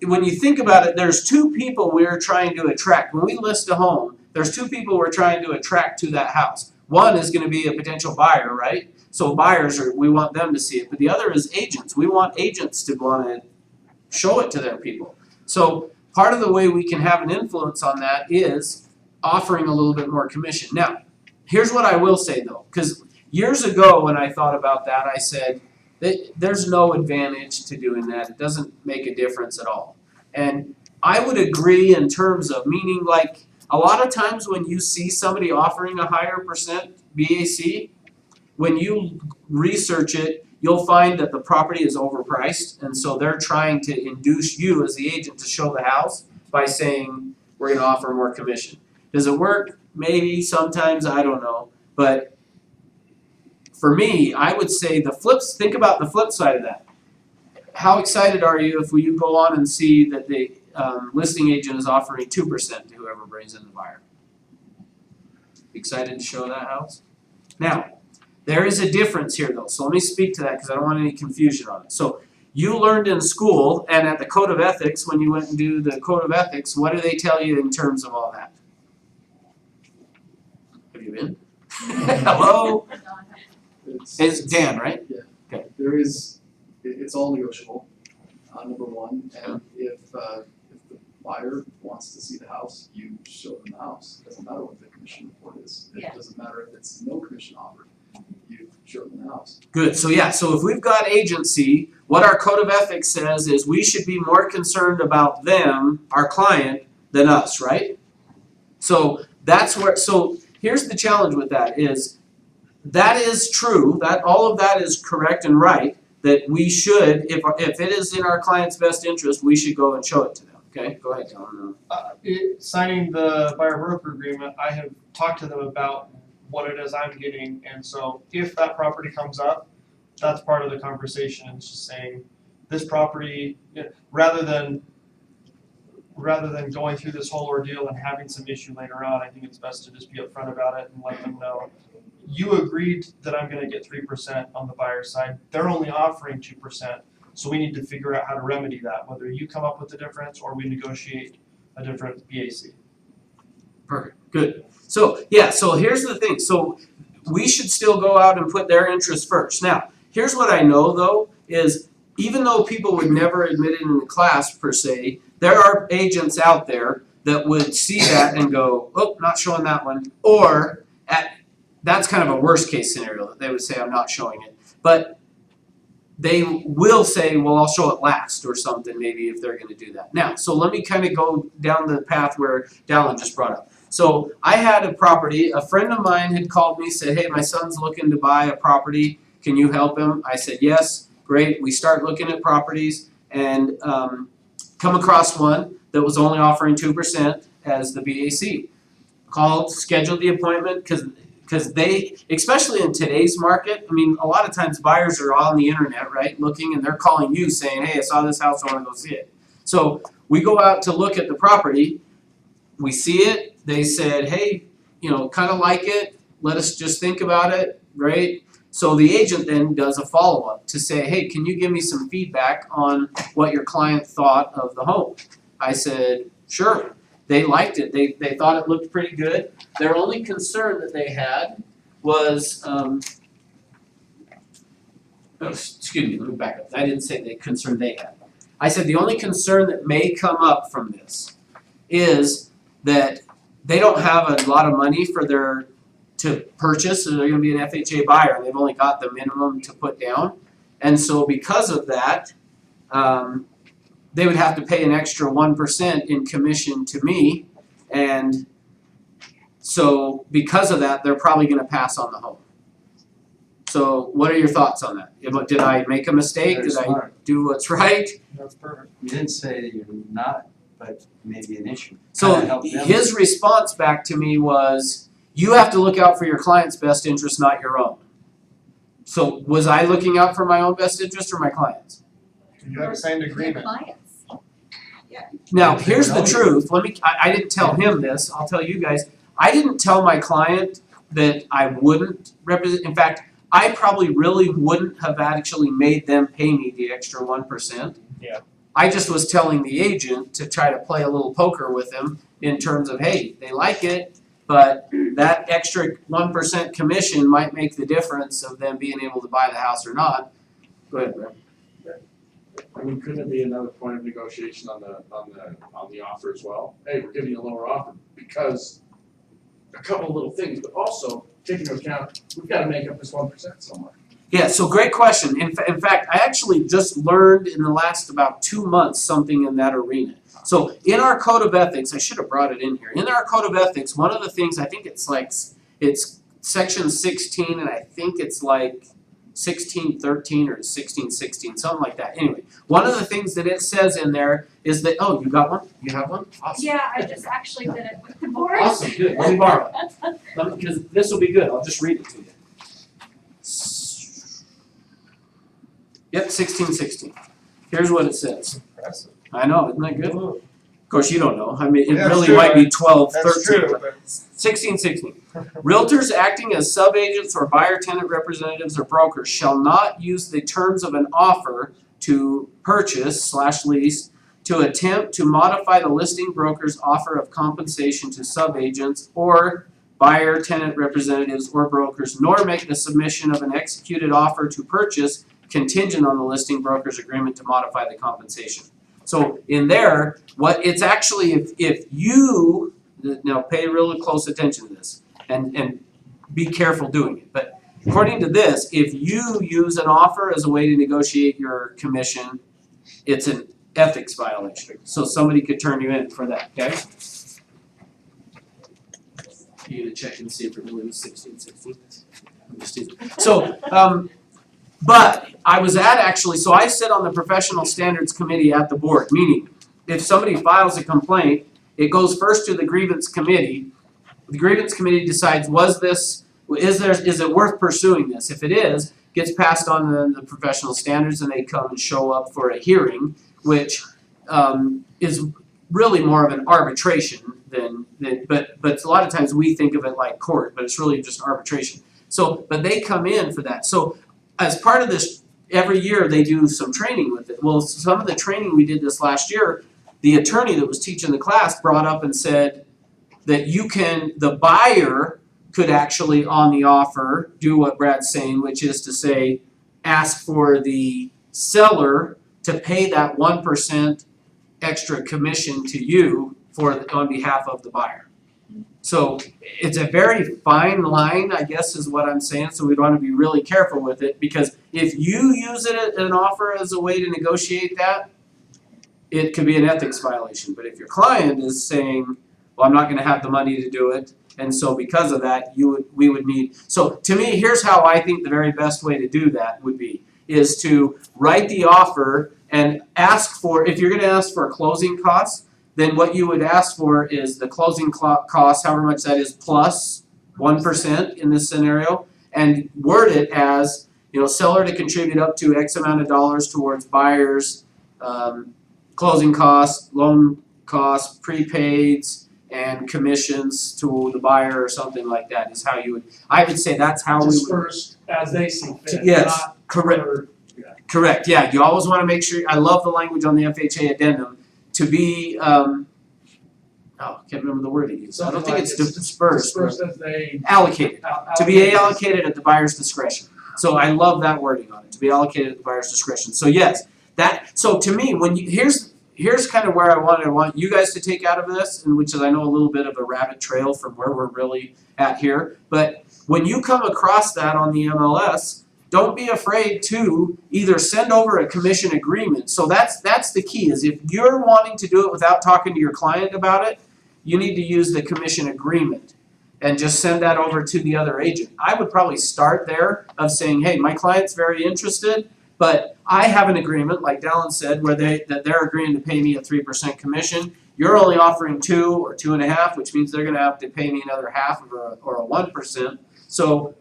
when you think about it, there's 2 people we're trying to attract. When we list a home, there's 2 people we're trying to attract to that house. One is going to be a potential buyer, right? So buyers we want them to see it, but the other is agents. We want agents to want to show it to their people. So part of the way we can have an influence on that is offering a little bit more commission. Now, here's what I will say though, because years ago when I thought about that, I said that there's no advantage to doing that. It doesn't make a difference at all. And I would agree in terms of meaning like a lot of times when you see somebody offering a higher percent BAC, when you research it, you'll find that the property is overpriced, and so they're trying to induce you as the agent to show the house by saying, we're gonna offer more commission. Does it work? Maybe, sometimes, I don't know. But for me, I would say think about the flip side of that. How excited are you if you go on and see that the listing agent is offering 2% to whoever brings in the buyer? Excited to show that house? Now, there is a difference here though, so let me speak to that because I don't want any confusion on it. So you learned in school and at the Code of Ethics, when you went and do the Code of Ethics, what do they tell you in terms of all that? Have you been? Hello? It's Dan, right? There is, it's all negotiable, number one, and if the buyer wants to see the house, you show them the house. It doesn't matter what the commission report is. It doesn't matter if it's no commission offered, you show them the house. Good, so yeah, so if we've got agency, what our Code of Ethics says is we should be more concerned about them, our client, than us, right? So that's where, so here's the challenge with that is, that is true, that all of that is correct and right, that we should, if it is in our client's best interest, we should go and show it to them, okay? Go ahead, John. Signing the buyer broker agreement, I have talked to them about what it is I'm getting, and so if that property comes up, that's part of the conversation. It's just saying this property, rather than going through this whole ordeal and having some issue later on, I think it's best to just be upfront about it and let them know. You agreed that I'm gonna get 3% on the buyer side. They're only offering 2%, so we need to figure out how to remedy that, whether you come up with the difference or we negotiate a different BAC. Perfect, good. So, yeah, so here's the thing, so we should still go out and put their interests first. Now, here's what I know though, is even though people would never admit it in the class per se, there are agents out there that would see that and go, oh, not showing that one, or that's kind of a worst case scenario, that they would say, I'm not showing it. But they will say, well, I'll show it last or something maybe if they're gonna do that. Now, so let me kind of go down the path where Dallin just brought up. So I had a property, a friend of mine had called me, said, hey, my son's looking to buy a property, can you help him? I said, yes, great. We start looking at properties and come across one that was only offering 2% as the BAC. Called, scheduled the appointment, because they, especially in today's market, I mean, a lot of times buyers are on the internet, right, looking, and they're calling you saying, hey, I saw this house, I want to go see it. So we go out to look at the property, we see it, they said, hey, kinda like it, let us just think about it, right? So the agent then does a follow-up to say, hey, can you give me some feedback on what your client thought of the home? I said, sure, they liked it, they thought it looked pretty good. Their only concern that they had was, excuse me, let me back up, I didn't say the concern they had. I said the only concern that may come up from this is that they don't have a lot of money to purchase, so they're gonna be an FHA buyer, and they've only got the minimum to put down. And so because of that, they would have to pay an extra 1% in commission to me, and so because of that, they're probably gonna pass on the home. So what are your thoughts on that? Did I make a mistake? Very Did I smart. do what's right? That's perfect. You didn't say that you're not, but maybe an issue. So Kinda help them. his response back to me was, you have to look out for your client's best interest, not your own. So was I looking out for my own best interest or my client's? You have a signed agreement. Clients. Now, here's the truth, I didn't tell him this, I'll tell you guys, I didn't tell my client that I wouldn't represent, in fact, I probably really wouldn't have actually made them pay me the extra 1%. Yeah. I just was telling the agent to try to play a little poker with him in terms of, hey, they like it, but that extra 1% commission might make the difference of them being able to buy the house or not. Go ahead, Brett. I mean, couldn't it be another point of negotiation on the offer as well? Hey, we're giving you a lower offer because a couple of little things, but also take into account, we've gotta make up this 1% somewhere. Yeah, so great question. In fact, I actually just learned in the last about 2 months something in that arena. So in our code of ethics, I should have brought it in here. In our code of ethics, one of the things, I think it's section 16, and I think it's like 1613 or 1616, something like that. Anyway, one of the things that it says in there is that, oh, you got one? You have one? Awesome. Yeah, I just actually did it with the board. Awesome, good. Let me borrow it. Because this will be good. I'll just read it to you. Yep, 1616. Here's what it says. Impressive. I know, isn't that good? Of course, you don't know. I mean, it Yeah, really true. might be 12, 13. That's true, but 1616. Realtors acting as subagents or buyer tenant representatives or brokers shall not use the terms of an offer to purchase / lease to attempt to modify the listing broker's offer of compensation to subagents or buyer tenant representatives or brokers, nor make the submission of an executed offer to purchase contingent on the listing broker's agreement to modify the compensation. So in there, what it's actually, if you, now pay really close attention to this and be careful doing it, but according to this, if you use an offer as a way to negotiate your commission, it's an ethics violation. So somebody could turn you in for that, okay? You gonna check and see if it really was 1616? I'm just teasing. So, but I was so I sit on the professional standards committee at the board, meaning if somebody files a complaint, it goes first to the grievance committee. The grievance committee decides, is it worth pursuing this? If it is, gets passed on to the professional standards and they come and show up for a hearing, which is really more of an arbitration but a lot of times we think of it like court, but it's really just arbitration. So, but they come in for that. So as part of this, every year they do some training with it. Well, some of the training we did this last year, the attorney that was teaching the class brought up and said that the buyer could actually on the offer do what Brad's saying, which is to say, ask for the seller to pay that 1% extra commission to you on behalf of the buyer. So it's a very fine line, I guess is what I'm saying, so we'd want to be really careful with it, because if you use it as an offer as a way to negotiate that, it could be an ethics violation. But if your client is saying, well, I'm not gonna have the money to do it, and so because of that, we would need, so to me, here's how I think the very best way to do that would be, is to write the offer and ask for, if you're gonna ask for closing costs, then what you would ask for is the closing cost, however much that is, plus 1% in this scenario, and word it as, seller to contribute up to X amount of dollars towards buyer's closing costs, loan costs, prepaids, and commissions to the buyer or something like that is how you would, I would say that's how we would. Dispersed as they see fit, Yes, not correct. for- Correct, yeah, you always wanna make sure, I love the language on the FHA addendum, to be, I can't remember the word he used, I don't Something think like it's dispersed, but Dispersed as they. allocated, to be allocate. allocated at the buyer's discretion. So I love that wording on it, to be allocated at the buyer's discretion, so yes, so to me, when you, here's kind of where I want you guys to take out of this, and which is I know a little bit of a rabbit trail from where we're really at here, but when you come across that on the MLS, don't be afraid to either send over a commission agreement. So that's the key, is if you're wanting to do it without talking to your client about it, you need to use the commission agreement and just send that over to the other agent. I would probably start there of saying, hey, my client's very interested, but I have an agreement, like Dallin said, where they're agreeing to pay me a 3% commission. You're only offering 2 or 2.5, which means they're gonna have to pay me another half or a 1%. So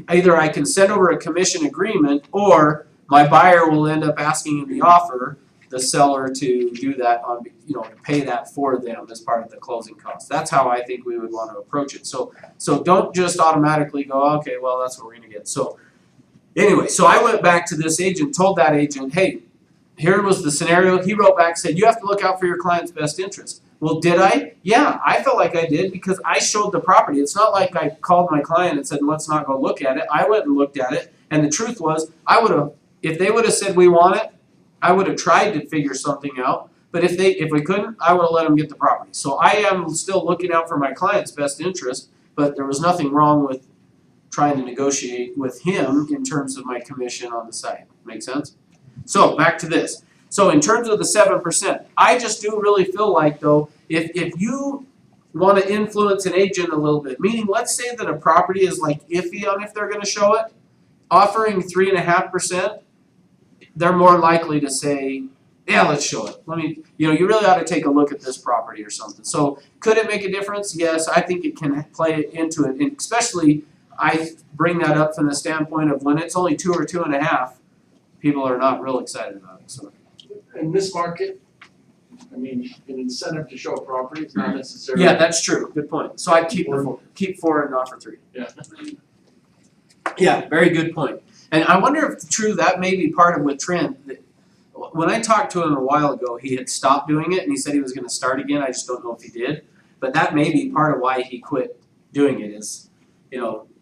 either I can send over a commission agreement, or my buyer will end up asking in the offer the seller to do that on, to pay that for them as part of the closing costs. That's how I think we would want to approach it. So don't just automatically go, okay, well, that's what we're gonna get. So anyway, so I went back to this agent, told that agent, hey, here was the scenario. He wrote back, said, you have to look out for your client's best interest. Well, did I? Yeah, I felt like I did because I showed the property. It's not like I called my client and said, let's not go look at it. I went and looked at it, and the truth was, if they would have said we want it, I would have tried to figure something out. But if we couldn't, I would have let them get the property. So I am still looking out for my client's best interest, but there was nothing wrong with trying to negotiate with him in terms of my commission on the site. Make sense? So back to this. So in terms of the 7%, I just do really feel like though, if you want to influence an agent a little bit, meaning let's say that a property is like iffy on if they're going to show it, offering 3.5%, they're more likely to say, yeah, let's show it. You really ought to take a look at this property or something. So could it make a difference? Yes, I think it can play into it, and especially I bring that up from the standpoint of when it's only 2 or 2.5, people are not real excited about it. So. In this market, I mean, an incentive to show a property is not necessarily. Yeah, that's true. Good point. So I'd keep 4 and offer 3. Yeah. Yeah, very good point. And I wonder if true that may be part of what Trent. When I talked to him a while ago, he had stopped doing it, and he said he was going to start again. I just don't know if he did. But that may be part of why he quit doing it. Is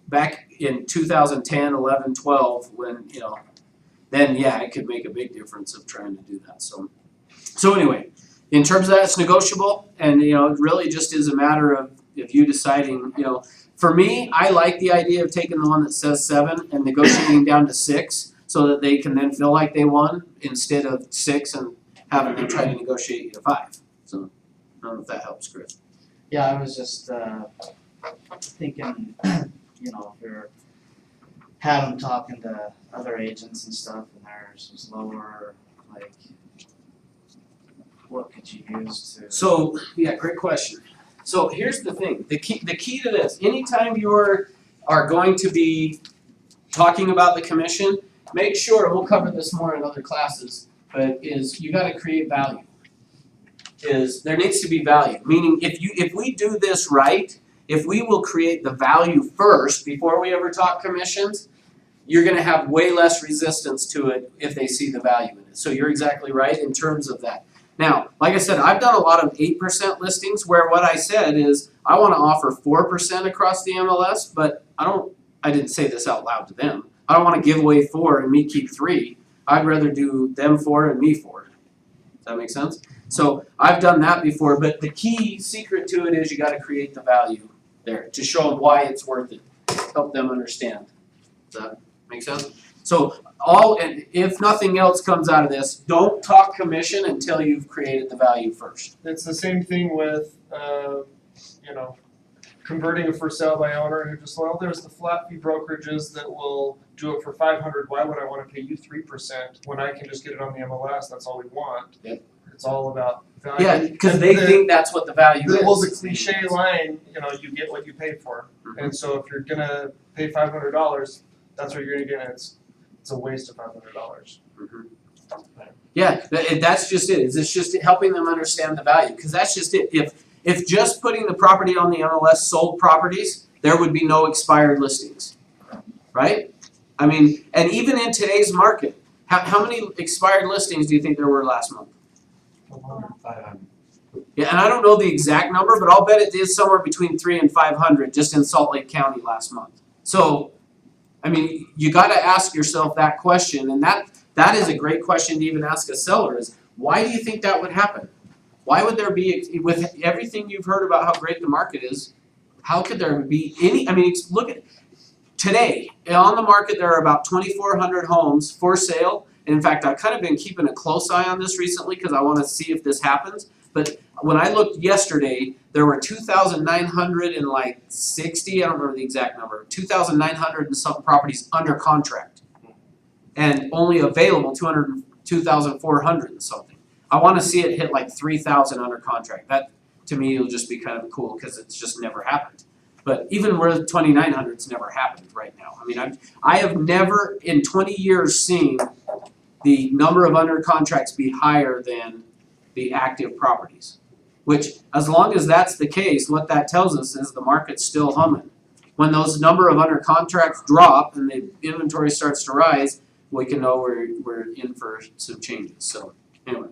back in 2010, 11, 12, when then yeah, it could make a big difference of trying to do that. So anyway, in terms of that, it's negotiable, and it really just is a matter of you deciding. For me, I like the idea of taking the one that says 7 and negotiating down to 6, so that they can then feel like they won instead of 6 and having them try to negotiate you to 5. So I don't know if that helps, Chris. Yeah, I was just thinking, if you're having talking to other agents and stuff, and theirs was lower, like, what could you use to? So yeah, great question. So here's the thing. The key to this. Anytime you are going to be talking about the commission, make sure, we'll cover this more in other classes, but is you got to create value. There needs to be value. Meaning if we do this right, if we will create the value first before we ever talk commissions, you're going to have way less resistance to it if they see the value in it. So you're exactly right in terms of that. Now, like I said, I've done a lot of 8% listings where what I said is I want to offer 4% across the MLS, but I didn't say this out loud to them. I don't want to give away 4 and me keep 3. I'd rather do them 4 and me 4. Does that make sense? So I've done that before, but the key secret to it is you got to create the value there to show them why it's worth it. Help them understand. Does that make sense? So and if nothing else comes out of this, don't talk commission until you've created the value first. It's the same thing with, converting a for sale by owner who just, there's the flat fee brokerages that will do it for $500. Why would I want to pay you 3% when I can just get it on the MLS? That's all we want. Yep. It's all about value. Yeah, because they think that's what the value is. Well, the cliche line, you get what you pay for. Mm-hmm. And so if you're gonna pay $500, that's what you're gonna get. It's a waste of $500. Mm-hmm. Yeah, that's just it. It's just helping them understand the value, because that's just it. If just putting the property on the MLS sold properties, there would be no expired listings, right? I mean, and even in today's market, how many expired listings do you think there were last month? 500. Yeah, and I don't know the exact number, but I'll bet it is somewhere between 300 and 500 just in Salt Lake County last month. So, I mean, you got to ask yourself that question, and that is a great question to even ask a seller: is why do you think that would happen? Why would there be, with everything you've heard about how great the market is, how could there be any? I mean, look at today on the market. There are about 2,400 homes for sale. And in fact, I've kind of been keeping a close eye on this recently because I want to see if this happens. But when I looked yesterday, there were 2,960, I don't remember the exact number, 2,900 and some properties under contract. And only available 2,400 and something. I want to see it hit like 3,000 under contract. That, to me, will just be kind of cool because it's just never happened. But even where 2,900, it's never happened right now. I mean, I have never in 20 years seen the number of under contracts be higher than the active properties. Which, as long as that's the case, what that tells us is the market's still humming. When those number of under contracts drop and the inventory starts to rise, we can know we're in for some changes. So anyway,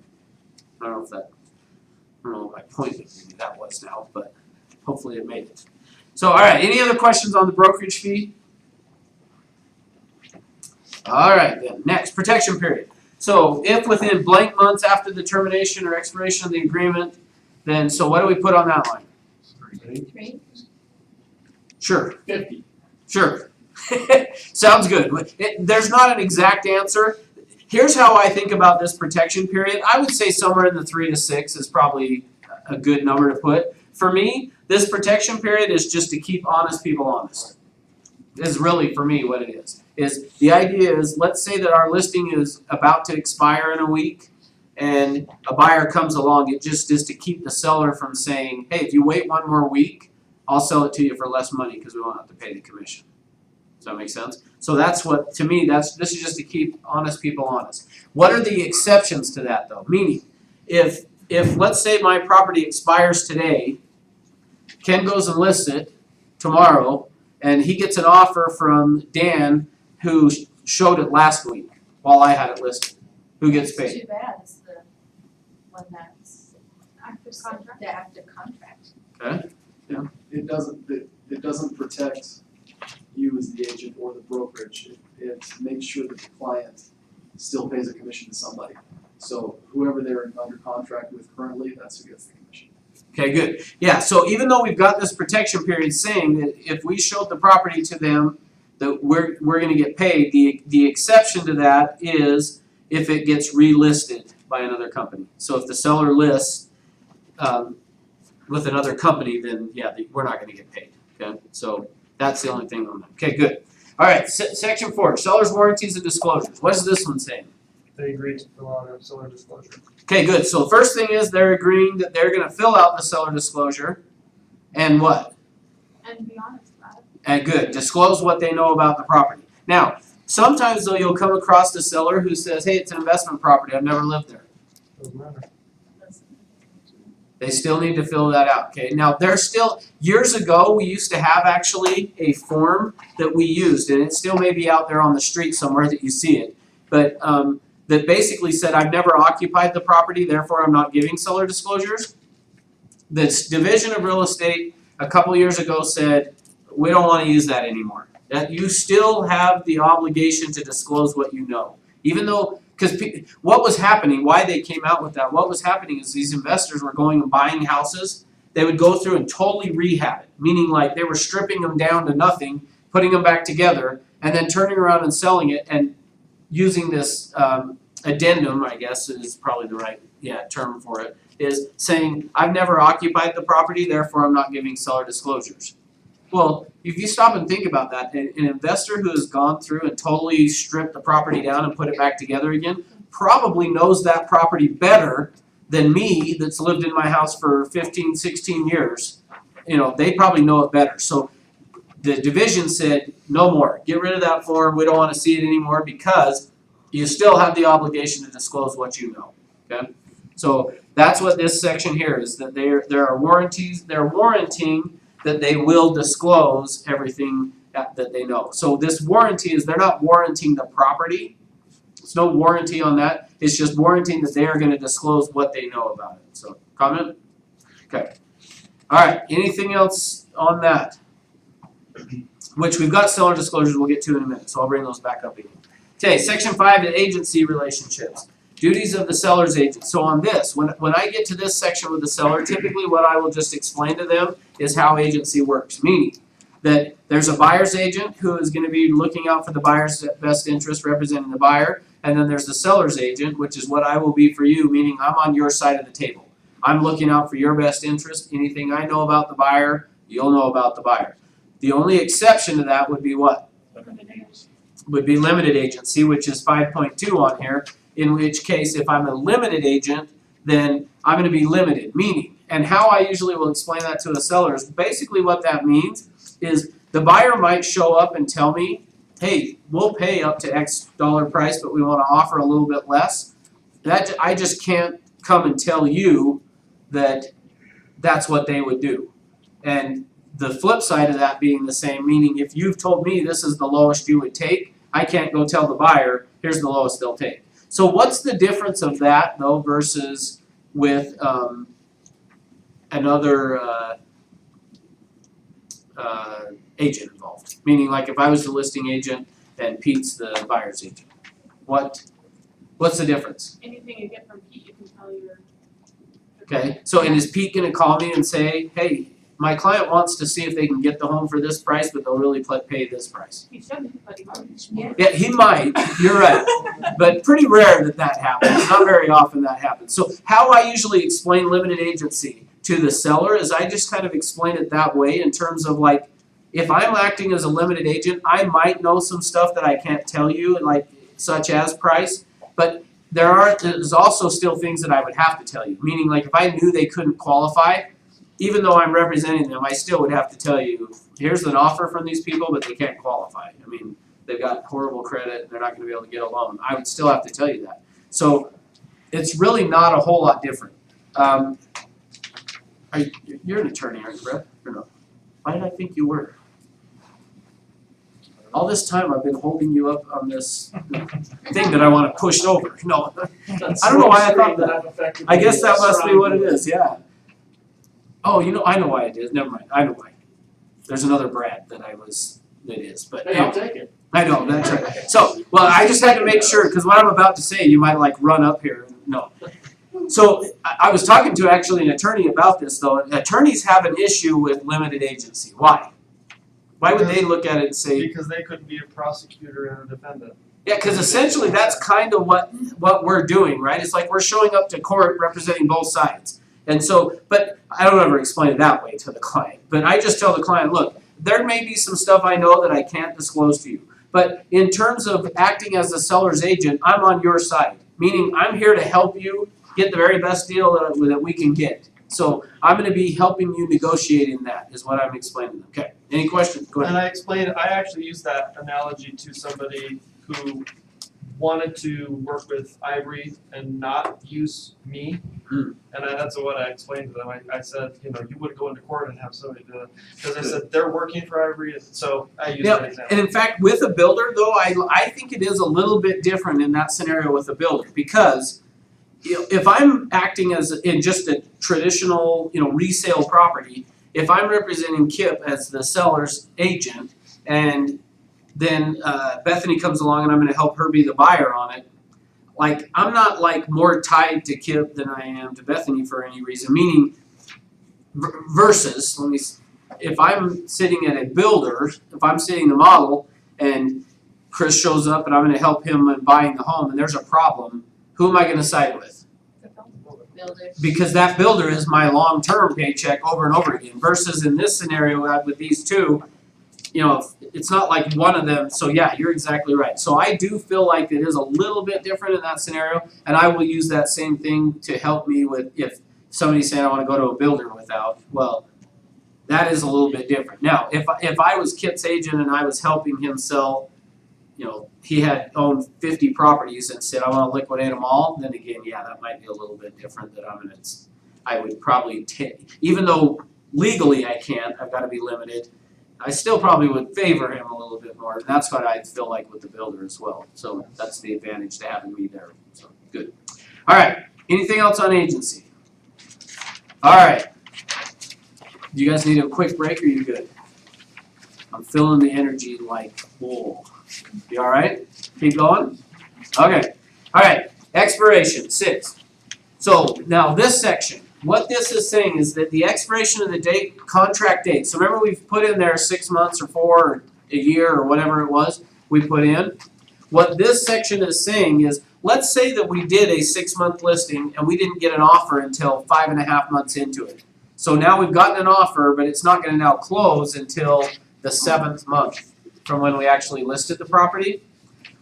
I don't know what my point maybe that was now, but hopefully it made it. So all right, any other questions on the brokerage fee? All right then, next, protection period. So if within blank months after the termination or expiration of the agreement, then so what do we put on that line? 3. Sure. 50. Sure. Sounds good. There's not an exact answer. Here's how I think about this protection period. I would say somewhere in the 3 to 6 is probably a good number to put. For me, this protection period is just to keep honest people honest. Is really for me what it is. Is the idea is, let's say that our listing is about to expire in a week and a buyer comes along, it just is to keep the seller from saying, hey, if you wait one more week, I'll sell it to you for less money because we won't have to pay the commission. Does that make sense? So that's what, to me, this is just to keep honest people honest. What are the exceptions to that though? Meaning, if let's say my property expires today, Ken goes and lists it tomorrow, and he gets an offer from Dan who showed it last week while I had it listed. Who gets paid? Too bad, it's the one that's Active contract. the active contract. Okay. It doesn't protect you as the agent or the brokerage. It makes sure that the client still pays a commission to somebody. So whoever they're under contract with currently, that's who gets the commission. Okay, good. Yeah, so even though we've got this protection period saying that if we showed the property to them, that we're gonna get paid, the exception to that is if it gets relisted by another company. So if the seller lists with another company, then yeah, we're not gonna get paid, okay? So that's the only thing on that. Okay, good. All right, section 4, seller's warranties and disclosures. What is this one saying? They agreed to fill out a seller disclosure. Okay, good. So the first thing is they're agreeing that they're gonna fill out the seller disclosure and what? And be honest about it. And good, disclose what they know about the property. Now, sometimes though you'll come across the seller who says, hey, it's an investment property, I've never lived there. Doesn't matter. They still need to fill that out, okay? Now, there's still, years ago, we used to have actually a form that we used, and it still may be out there on the street somewhere that you see it, but that basically said, I've never occupied the property, therefore I'm not giving seller disclosures. This Division of Real Estate a couple years ago said, we don't want to use that anymore. That you still have the obligation to disclose what you know. Even though, because what was happening, why they came out with that, what was happening is these investors were going and buying houses, they would go through and totally rehab it, meaning like they were stripping them down to nothing, putting them back together, and then turning around and selling it and using this addendum, I guess is probably the right term for it, is saying, I've never occupied the property, therefore I'm not giving seller disclosures. Well, if you stop and think about that, an investor who has gone through and totally stripped the property down and put it back together again probably knows that property better than me that's lived in my house for 15, 16 years. You know, they probably know it better. So the division said, no more. Get rid of that form. We don't want to see it anymore because you still have the obligation to disclose what you know, okay? So that's what this section here is, that there are warranties, they're warranting that they will disclose everything that they know. So this warranty is, they're not warranting the property, there's no warranty on that, it's just warranting that they are gonna disclose what they know about it. So, comment? Okay. Alright, anything else on that? Which we've got seller disclosures we'll get to in a minute, so I'll bring those back up again. Okay, section 5, the agency relationships. Duties of the seller's agent. So on this, when I get to this section with the seller, typically what I will just explain to them is how agency works. Meaning that there's a buyer's agent who is going to be looking out for the buyer's best interest, representing the buyer, and then there's the seller's agent, which is what I will be for you, meaning I'm on your side of the table. I'm looking out for your best interest. Anything I know about the buyer, you'll know about the buyer. The only exception to that would be what? Would be limited agency, which is 5.2 on here. In which case, if I'm a limited agent, then I'm going to be limited. Meaning, and how I usually will explain that to a seller is basically what that means is the buyer might show up and tell me, hey, we'll pay up to X dollar price, but we want to offer a little bit less. That I just can't come and tell you that that's what they would do. And the flip side of that being the same, meaning if you've told me this is the lowest you would take, I can't go tell the buyer, here's the lowest they'll take. So what's the difference of that though versus with another agent involved? Meaning like if I was the listing agent and Pete's the buyer's agent. What's the difference? Anything you get from Pete, you can tell your. Okay, so and is Pete gonna call me and say, hey, my client wants to see if they can get the home for this price, but they'll really pay this price? He shouldn't, but he might. Yeah, he might, you're right, but pretty rare that happens, not very often that happens. So how I usually explain limited agency to the seller is I just kind of explain it that way in terms of like, if I'm acting as a limited agent, I might know some stuff that I can't tell you, like such as price, but there's also still things that I would have to tell you, meaning like if I knew they couldn't qualify, even though I'm representing them, I still would have to tell you, here's an offer from these people, but they can't qualify. I mean, they've got horrible credit, they're not gonna be able to get a loan. I would still have to tell you that. So it's really not a whole lot different. You're an attorney, aren't you, Brett, or no? Why did I think you were? All this time I've been holding you up on this thing that I wanna push over. No, I don't know why I thought that. I guess that must be what it is, yeah. Oh, I know why it is, never mind, I know why. There's another Brad that is, but Hey, I'll take it. I know, that's right. So, well, I just had to make sure, cause what I'm about to say, you might like run up here, no. So, I was talking to actually an attorney about this though, and attorneys have an issue with limited agency, why? Why would they look at it and say? Because they could be a prosecutor and a defendant. Yeah, cause essentially that's kind of what we're doing, right? It's like we're showing up to court representing both sides. And so, but I don't ever explain it that way to the client. But I just tell the client, look, there may be some stuff I know that I can't disclose to you. But in terms of acting as the seller's agent, I'm on your side. Meaning I'm here to help you get the very best deal that we can get. So I'm gonna be helping you negotiating that, is what I'm explaining. Okay, any questions? Go ahead. And I actually used that analogy to somebody who wanted to work with Ivory and not use me. And that's what I explained to them. I said, you would go into court and have somebody do it. Because I said, they're working for Ivory, so I used that example. And in fact, with a builder though, I think it is a little bit different in that scenario with a builder. Because if I'm acting in just a traditional, resale property, if I'm representing Kip as the seller's agent, and then Bethany comes along and I'm gonna help her be the buyer on it, like I'm not like more tied to Kip than I am to Bethany for any reason. Meaning, versus, if I'm sitting at a builder, if I'm sitting the model, and Chris shows up and I'm gonna help him in buying the home, and there's a problem, who am I gonna side with? Builder. Because that builder is my long-term paycheck over and over again. Versus in this scenario with these two, it's not like one of them. So yeah, you're exactly right. So I do feel like it is a little bit different in that scenario, and I will use that same thing to help me with if somebody's saying I want to go to a builder without. Well, that is a little bit different. Now, if I was Kip's agent and I was helping him sell, he had owned 50 properties and said, I wanna liquidate them all, then again, yeah, that might be a little bit different that I would probably even though legally I can't, I've gotta be limited, I still probably would favor him a little bit more, and that's what I feel like with the builder as well, so that's the advantage to having me there, so, good. Alright, anything else on agency? Alright. Do you guys need a quick break or you good? I'm feeling the energy like, whoa. You alright? Keep going? Okay. Alright, expiration, 6. So now this section, what this is saying is that the expiration of the date, contract date. So remember we've put in there 6 months or 4 or a year or whatever it was we put in. What this section is saying is, let's say that we did a 6-month listing and we didn't get an offer until 5.5 months into it. So now we've gotten an offer, but it's not gonna now close until the 7th month from when we actually listed the property.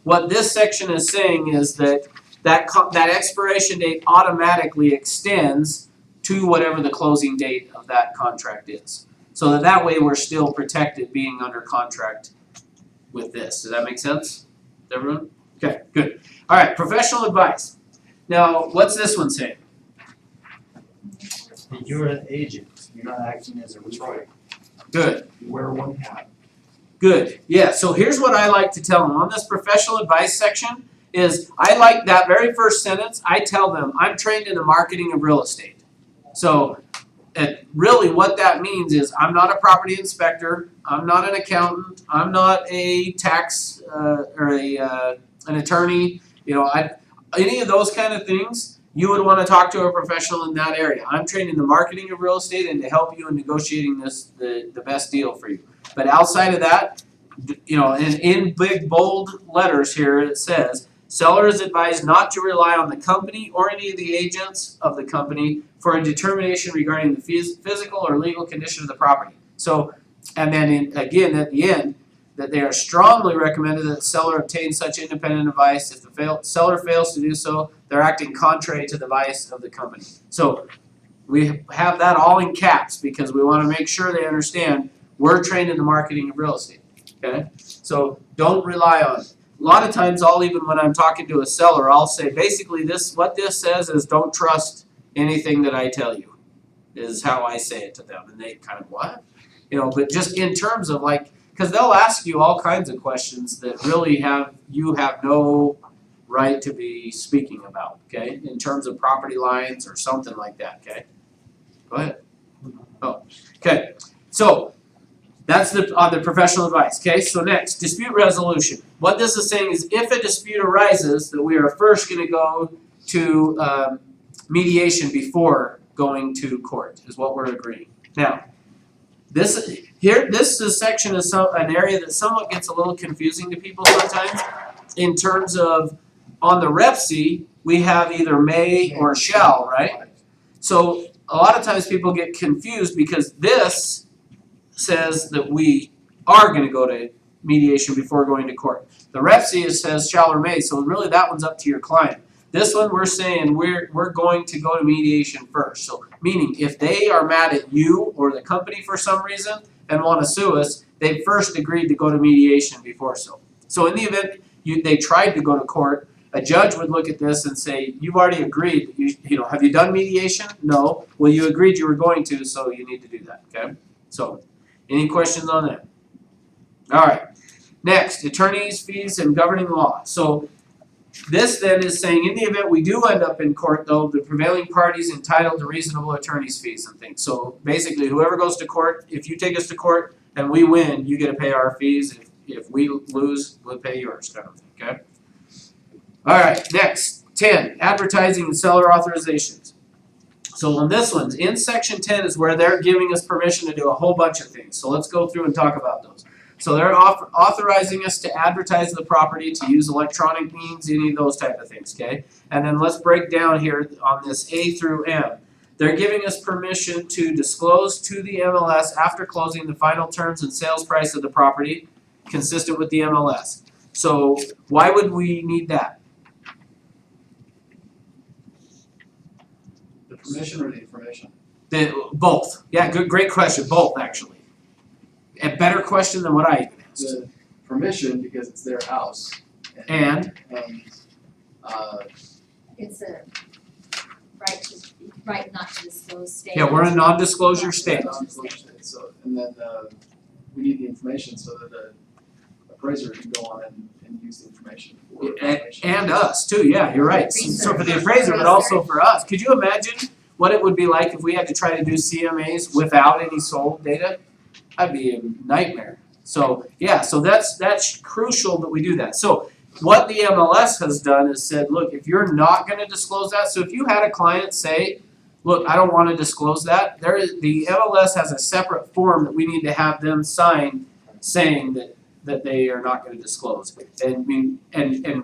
What this section is saying is that expiration date automatically extends to whatever the closing date of that contract is. So that way we're still protected being under contract with this. Does that make sense? Everyone? Okay, good. Alright, professional advice. Now, what's this one saying? You're an agent, you're not acting as a roofer. Good. You wear one hat. Good. Yeah, so here's what I like to tell them on this professional advice section is I like that very first sentence, I tell them I'm trained in the marketing of real estate. So really what that means is I'm not a property inspector, I'm not an accountant, I'm not a tax or an attorney, any of those kind of things. You would want to talk to a professional in that area. I'm trained in the marketing of real estate and to help you in negotiating the best deal for you. But outside of that, and in big bold letters here it says, seller is advised not to rely on the company or any of the agents of the company for a determination regarding the physical or legal condition of the property. So, and then again at the end, that they are strongly recommended that the seller obtain such independent advice. If the seller fails to do so, they're acting contrary to the advice of the company. So we have that all in caps because we want to make sure they understand we're trained in the marketing of real estate. Okay? So don't rely on it. A lot of times even when I'm talking to a seller, I'll say basically what this says is don't trust anything that I tell you, is how I say it to them. And they kind of, what? But just in terms of because they'll ask you all kinds of questions that really you have no right to be speaking about, okay? In terms of property lines or something like that, okay? Go ahead. Oh, okay. So that's on the professional advice, okay? So next, dispute resolution. What this is saying is if a dispute arises, that we are first going to go to mediation before going to court, is what we're agreeing. Now, this section is an area that somewhat gets a little confusing to people sometimes in terms of on the REPC, we have either may or shall, right? So a lot of times people get confused because this says that we are going to go to mediation before going to court. The REPC says shall or may, so really that one's up to your client. This one we're saying we're going to go to mediation first. So meaning if they are mad at you or the company for some reason and want to sue us, they first agreed to go to mediation before so. So in the event they tried to go to court, a judge would look at this and say, you've already agreed, have you done mediation? No. Well, you agreed you were going to, so you need to do that, okay? So, any questions on that? All right. Next, attorneys, fees, and governing law. So, this then is saying in the event we do end up in court, though, the prevailing party is entitled to reasonable attorney's fees and things. So, basically, whoever goes to court, if you take us to court and we win, you get to pay our fees. If we lose, we'll pay yours, kind of thing, okay? All right, next, 10, advertising and seller authorizations. So on this one, in section 10 is where they're giving us permission to do a whole bunch of things. So let's go through and talk about those. So they're authorizing us to advertise the property, to use electronic means, any of those type of things, okay? And then let's break down here on this A through M. They're giving us permission to disclose to the MLS after closing the final terms and sales price of the property consistent with the MLS. So why would we need that? The permission or the information? Both. Yeah, great question. Both, actually. A better question than what I even asked. The permission because it's their house. And It's a right not to disclose state. yeah, we're in non-disclosure state. non-disclosure state, so, and then, we need the information so that the appraiser can go on and use the information for evaluation. And us too, yeah, you're right. So for the appraiser, but also for us. Could you imagine what it would be like if we had to try to do CMAs without any sold data? That'd be a nightmare. So, yeah, so that's crucial that we do that. So what the MLS has done is said, look, if you're not gonna disclose that, so if you had a client say, look, I don't wanna disclose that, the MLS has a separate form that we need to have them sign saying that they are not gonna disclose. And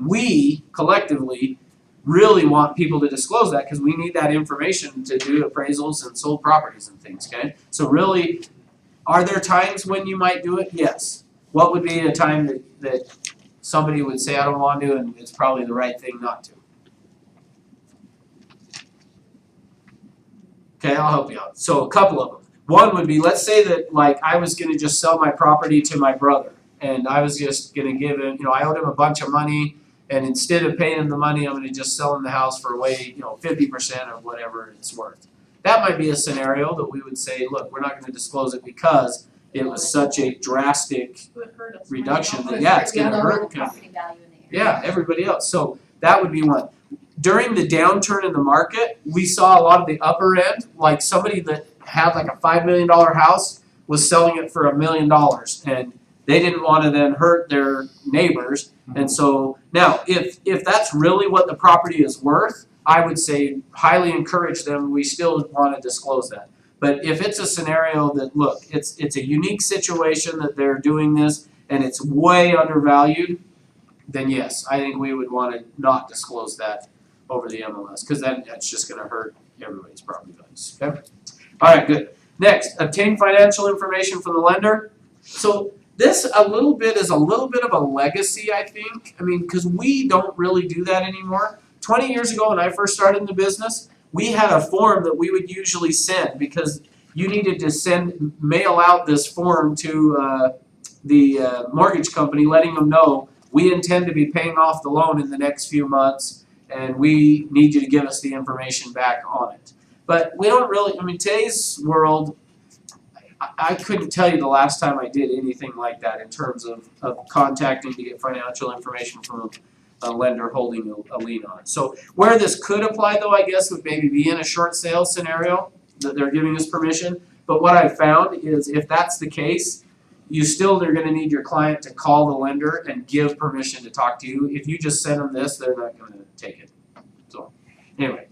we collectively really want people to disclose that because we need that information to do appraisals and sold properties and things, okay? So really, are there times when you might do it? Yes. What would be a time that somebody would say, I don't want to, and it's probably the right thing not to? Okay, I'll help you out. So a couple of them. One would be, let's say that like I was gonna just sell my property to my brother, and I was just gonna give him, I owed him a bunch of money, and instead of paying him the money, I'm gonna just sell him the house for 50% of whatever it's worth. That might be a scenario that we would say, look, we're not gonna disclose it because it was such a drastic Would hurt us. reduction that, yeah, it's gonna hurt. Property value in the area. Yeah, everybody else. So that would be one. During the downturn in the market, we saw a lot of the upper end, like somebody that had like a $5 million house was selling it for $1 million, and they didn't want to then hurt their neighbors. And so now, if that's really what the property is worth, I would say highly encourage them. We still want to disclose that. But if it's a scenario that, look, it's a unique situation that they're doing this and it's way undervalued, then yes, I think we would want to not disclose that over the MLS because then that's just going to hurt everybody's property values. Okay? All right, good. Next, obtain financial information from the lender. So this a little bit is a little bit of a legacy, I think. I mean, because we don't really do that anymore. 20 years ago when I first started in the business, we had a form that we would usually send because you needed to mail out this form to the mortgage company letting them know we intend to be paying off the loan in the next few months and we need you to give us the information back on it. But we don't really, today's world, I couldn't tell you the last time I did anything like that in terms of contacting to get financial information from a lender holding a lien on it. So where this could apply though, I guess, would maybe be in a short sale scenario that they're giving us permission. But what I found is if that's the case, they're gonna need your client to call the lender and give permission to talk to you. If you just send them this, they're not gonna take it. So anyway.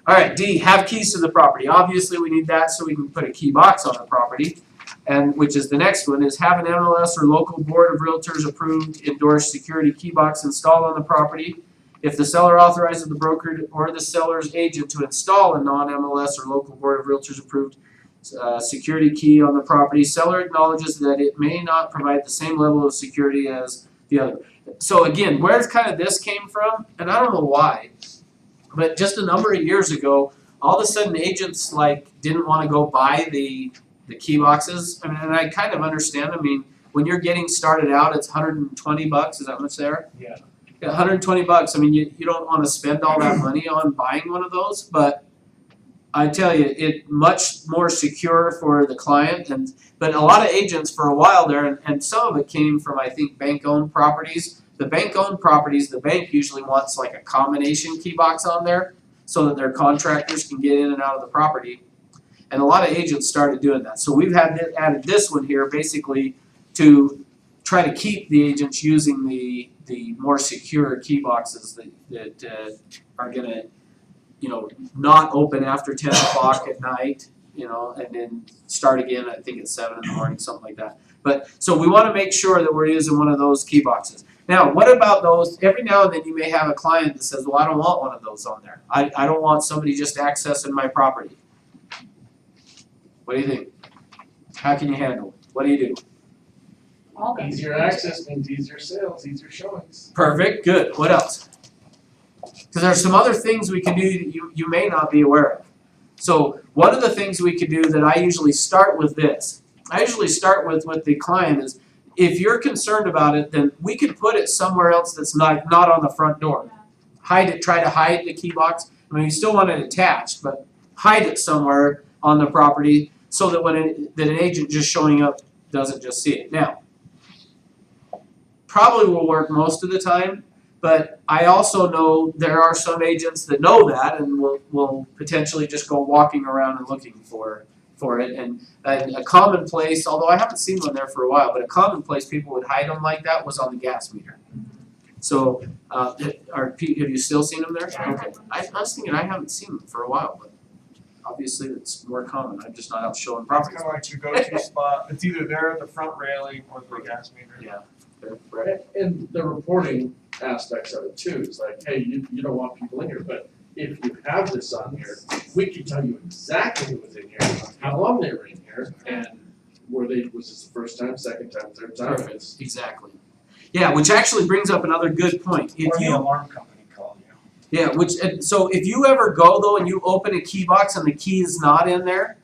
All right, D, have keys to the property. Obviously we need that so we can put a key box on the property. And which is the next one, is have an MLS or local board of realtors approved endorsed security key box installed on the property. If the seller authorizes the broker or the seller's agent to install a non-MLS or local board of realtors approved security key on the property, seller acknowledges that it may not provide the same level of security as the other. So again, where kind of this came from, and I don't know why, but just a number of years ago, all of a sudden agents didn't want to go buy the key boxes. And I kind of understand. When you're getting started out, it's $120. Is that much there? Yeah. $120. You don't want to spend all that money on buying one of those, but I tell you, it's much more secure for the client. But a lot of agents for a while there, and some of it came from, I think, bank-owned properties. The bank-owned properties, the bank usually wants like a combination key box on there so that their contractors can get in and out of the property. And a lot of agents started doing that. So we've added this one here basically to try to keep the agents using the more secure key boxes that are gonna, not open after 10 o'clock at night, and then start again, I think it's 7 in the morning, something like that. But, so we wanna make sure that we're using one of those key boxes. Now, what about those, every now and then you may have a client that says, well, I don't want one of those on there. I don't want somebody just accessing my property. What do you think? How can you handle it? What do you do? All the- Easier access means easier sales, easier showings. Perfect, good. What else? Because there's some other things we can do that you may not be aware of. So one of the things we could do that I usually start with this. I usually start with the client is, if you're concerned about it, then we could put it somewhere else that's not on the front door. Hide it, try to hide the key box. I mean, you still want it attached, but hide it somewhere on the property so that that an agent just showing up doesn't just see it. Now, probably will work most of the time, but I also know there are some agents that know that and will potentially just go walking around and looking for it. And a common place, although I haven't seen one there for a while, but a common place people would hide them like that was on the gas meter. So, have you still seen them there? Yeah. Okay. I was thinking I haven't seen them for a while, but obviously it's more common. I'm just not out showing It's properties. kind of like your go-to spot. It's either there at the front railing or the gas meter. Yeah. Right. And the reporting aspects of it too, is like, hey, you don't want people in here, but if you have this on here, we can tell you exactly who was in here, how long they were in here, and was this the first time, second time, third time? Perfect. Exactly. Yeah, which actually brings up another good point. If Or the you alarm company call you. Yeah, so if you ever go though and you open a key box and the key is not in there,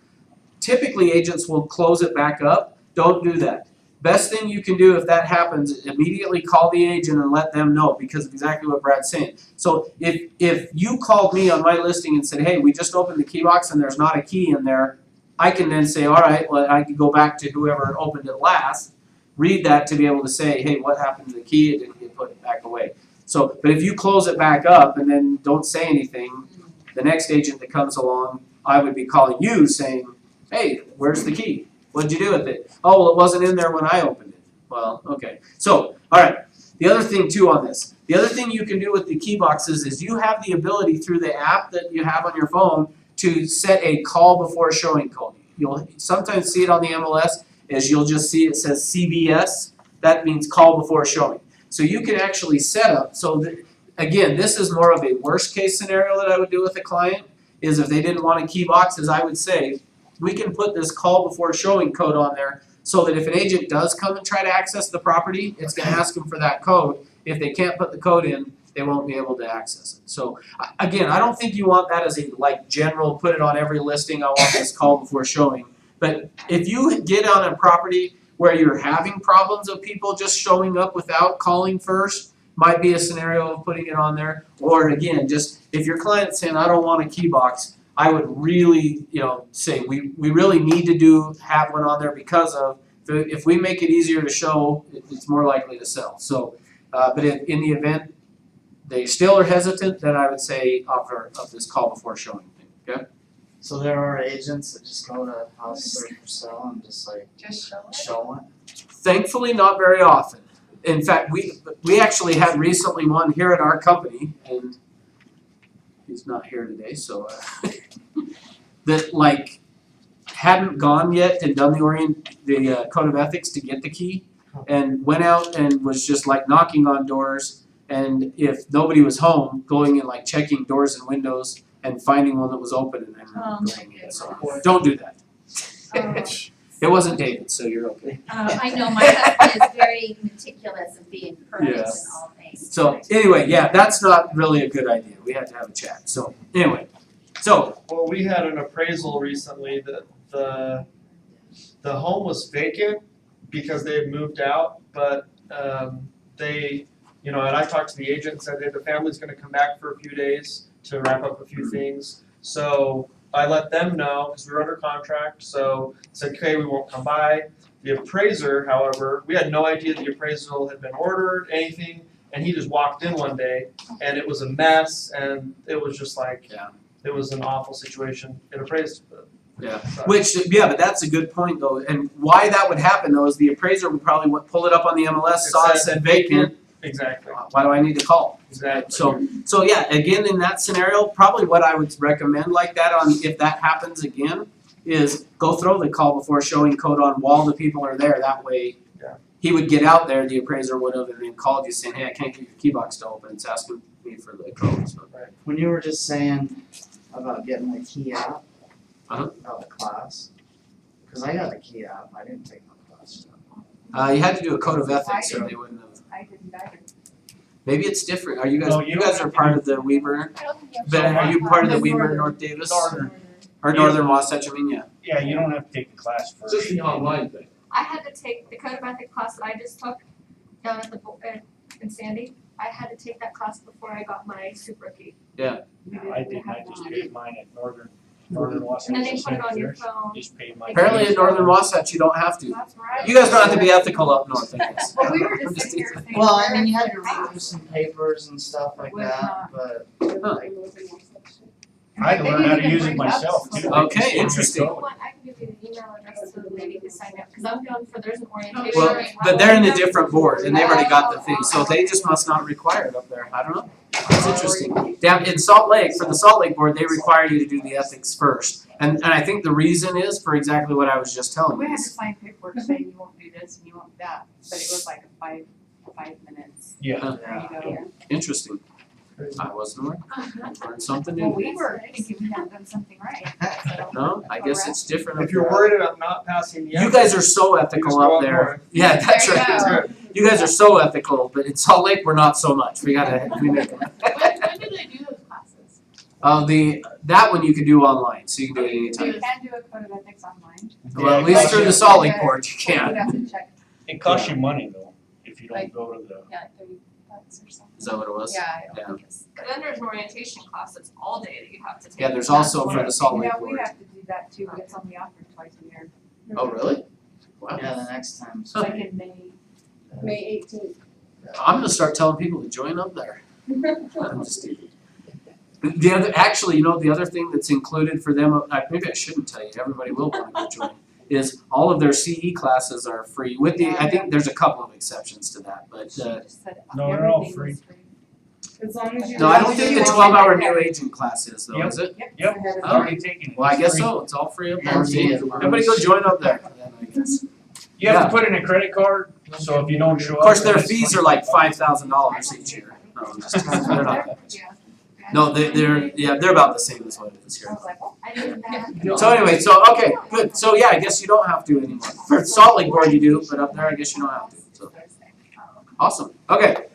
typically agents will close it back up. Don't do that. Best thing you can do if that happens, immediately call the agent and let them know, because of exactly what Brad's saying. So if you called me on my listing and said, hey, we just opened the key box and there's not a key in there, I can then say, all right, well, I can go back to whoever opened it last, read that to be able to say, hey, what happened to the key? It didn't get put back away. So, but if you close it back up and then don't say anything, the next agent that comes along, I would be calling you saying, hey, where's the key? What'd you do with it? Oh, well, it wasn't in there when I opened it. Well, okay. So, all right. The other thing too on this, the other thing you can do with the key boxes is you have the ability through the app that you have on your phone to set a call before showing code. You'll sometimes see it on the MLS as you'll just see it says CBS. That means call before showing. So you can actually set up, so that, again, this is more of a worst case scenario that I would do with a client, is if they didn't want a key box, as I would say, we can put this call before showing code on there so that if an agent does come and try to access the property, it's gonna ask them for that code. If they can't put the code in, they won't be able to access it. So again, I don't think you want that as a general, put it on every listing, I want this call before showing. But if you get on a property where you're having problems of people just showing up without calling first, might be a scenario of putting it on there. Or again, just if your client's saying, I don't want a key box, I would really, say we really need to have one on there because of, if we make it easier to show, it's more likely to sell. So, but in the event they still are hesitant, then I would say offer of this call before showing thing, okay? So there are agents that just go to houses that are for sale and just show it? Thankfully, not very often. In fact, we actually had recently one here at our company, and he's not here today, so that hadn't gone yet and done the code of ethics to get the key, and went out and was just knocking on doors, and if nobody was home, going and checking doors and windows and finding one that was open and then going in. So don't do that. It wasn't David, so you're okay. I know my husband is very meticulous and being perfect in all things. So anyway, yeah, that's not really a good idea. We had to have a chat. So anyway, Well, we had an appraisal recently that the home was vacant because they had moved out, but they, and I talked to the agent and said, hey, the family's gonna come back for a few days to wrap up a few things. So I let them know, because we were under contract, so said, okay, we won't come by. The appraiser, however, we had no idea the appraisal had been ordered, anything, and he just walked in one day, and it was a mess, and it was just it was an awful situation. It appraised. yeah. But that's a good point though. And why that would happen though is the appraiser would probably pull it up on the MLS, saw it said vacant. Exactly. Why do I need to call? Exactly. So yeah, again, in that scenario, probably what I would recommend like that if that happens again, is go throw the call before showing code on while the people are there. That way, he would get out there, the appraiser would have, and then called you saying, hey, I can't get your key box to open. It's asking me for the code. So. When you were just saying about getting the key app, Uh-huh. about the class, because I got the key app, I didn't take no class. You had to do a code of ethics, or they wouldn't have. I didn't either. Maybe it's different. Are you guys? No, you guys are part of the Weber. But are you part of the Weber North Davis? Northern. Or Northern Wasatch? I mean, yeah. Yeah, you don't have to take the class It's first. just the online thing. I had to take the code of ethics class that I just took down at the, in Sandy. I had to take that class before I got my super key. I didn't, I just paid mine at Northern Wasatch. And then they put it on your phone. Just paid my. Apparently in Northern Wasatch, you don't have to. That's right. You guys don't have to be ethical up north, I guess. Well, we were just sitting here saying. Well, I mean, you had to read through some papers and stuff like With, that, but I had to learn how to use it myself too. Okay, interesting. You know what, I can give you the email address so that maybe you can sign up, cause I'm doing for, there's an orientation. Well, but they're in a different board and they've already got the thing, so they just must not require it up there. I don't know. It's interesting. Down in Salt Lake, for the Salt Lake board, they require you to do the ethics first. And I think the reason is for exactly what I was just telling We you. had to sign paperwork saying you won't do this and you won't do that, but it was like five minutes. Yeah. There you go. Interesting. I wasn't aware. Learned something Well, new. we were thinking we hadn't done something right, so. No, I guess it's different up If you're there. worried about not passing the You guys are so ethical up there. Yeah, that's There you right. go. You guys are so ethical, but in Salt Lake, we're not so much. We make them. When do they do those classes? That one you can do online, so you can do it anytime. You can do a code of ethics online. Well, at least through the Salt Lake board, you We'd can. have to check, It costs you money though, if you don't Like- go to the. yeah, like $30 or something. Is that what it was? Yeah, I Yeah. don't think it's. But then there's an orientation class that's all day that you have to take. Yeah, there's also for the Salt Lake Yeah, we board. have to do that too, but it's only offered twice a year. Oh, really? Wow. yeah, the next time. It's like in May. May 18th. I'm gonna start telling people to join up there. I'm just teasing. The other, actually, you know, the other thing that's included for them, maybe I shouldn't tell you, everybody will wanna go join, is all of their CE classes are free, with the, I think there's a couple of exceptions to that, but, She just said No, they're all everything was free. As long as you. no, I don't think the 12-hour new agent class is though, is it? Yep, Oh. I've already taken it. Well, I guess It's free. so, it's all free up there. And me as well. Everybody go join up there, then, I guess. You have to put in a credit card, so if you don't show up. Of course, their it's fees are like $5,000 each year. No, I'm just kidding. They're not that much. No, they're about the same as what it is I here. was like, oh, I did that. So anyway, okay, good. So yeah, I guess you don't have to anymore. For Salt Lake board you do, but up there I guess you don't have to. So awesome. Okay.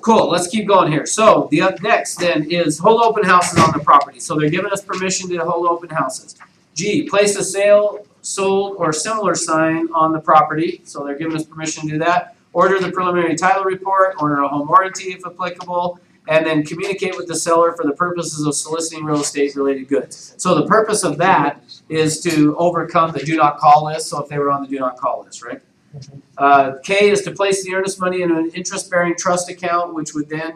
Cool. Let's keep going here. So the next then is hold open houses on the property. So they're giving us permission to hold open houses. G, place a sale, sold, or similar sign on the property. So they're giving us permission to do that. Order the preliminary title report, order a home warranty if applicable, and then communicate with the seller for the purposes of soliciting real estate related goods. So the purpose of that is to overcome the do not call list, so if they were on the do not call list, right? K is to place the earnest money in an interest bearing trust account, which would then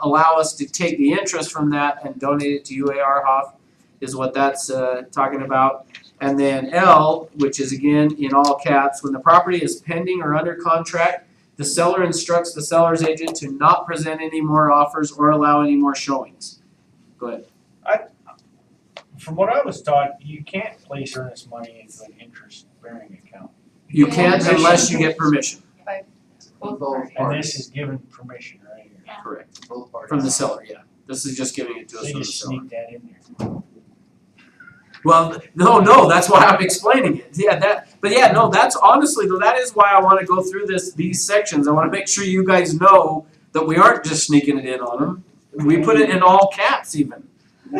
allow us to take the interest from that and donate it to UAR Hoff, is what that's talking about. And then L, which is again in all caps, when the property is pending or under contract, the seller instructs the seller's agent to not present any more offers or allow any more showings. Go ahead. From what I was taught, you can't place earnest money into an interest bearing account. You can't unless you get permission. both Both parties. And this is given permission right here. Correct. Both parties. From the seller, yeah. This is just giving it to us They from the just seller. sneak that in there. Well, no, that's why I'm explaining it. Yeah, that's honestly, though, that is why I wanna go through these sections. I wanna make sure you guys know that we aren't just sneaking it in on them. We put it in all caps even.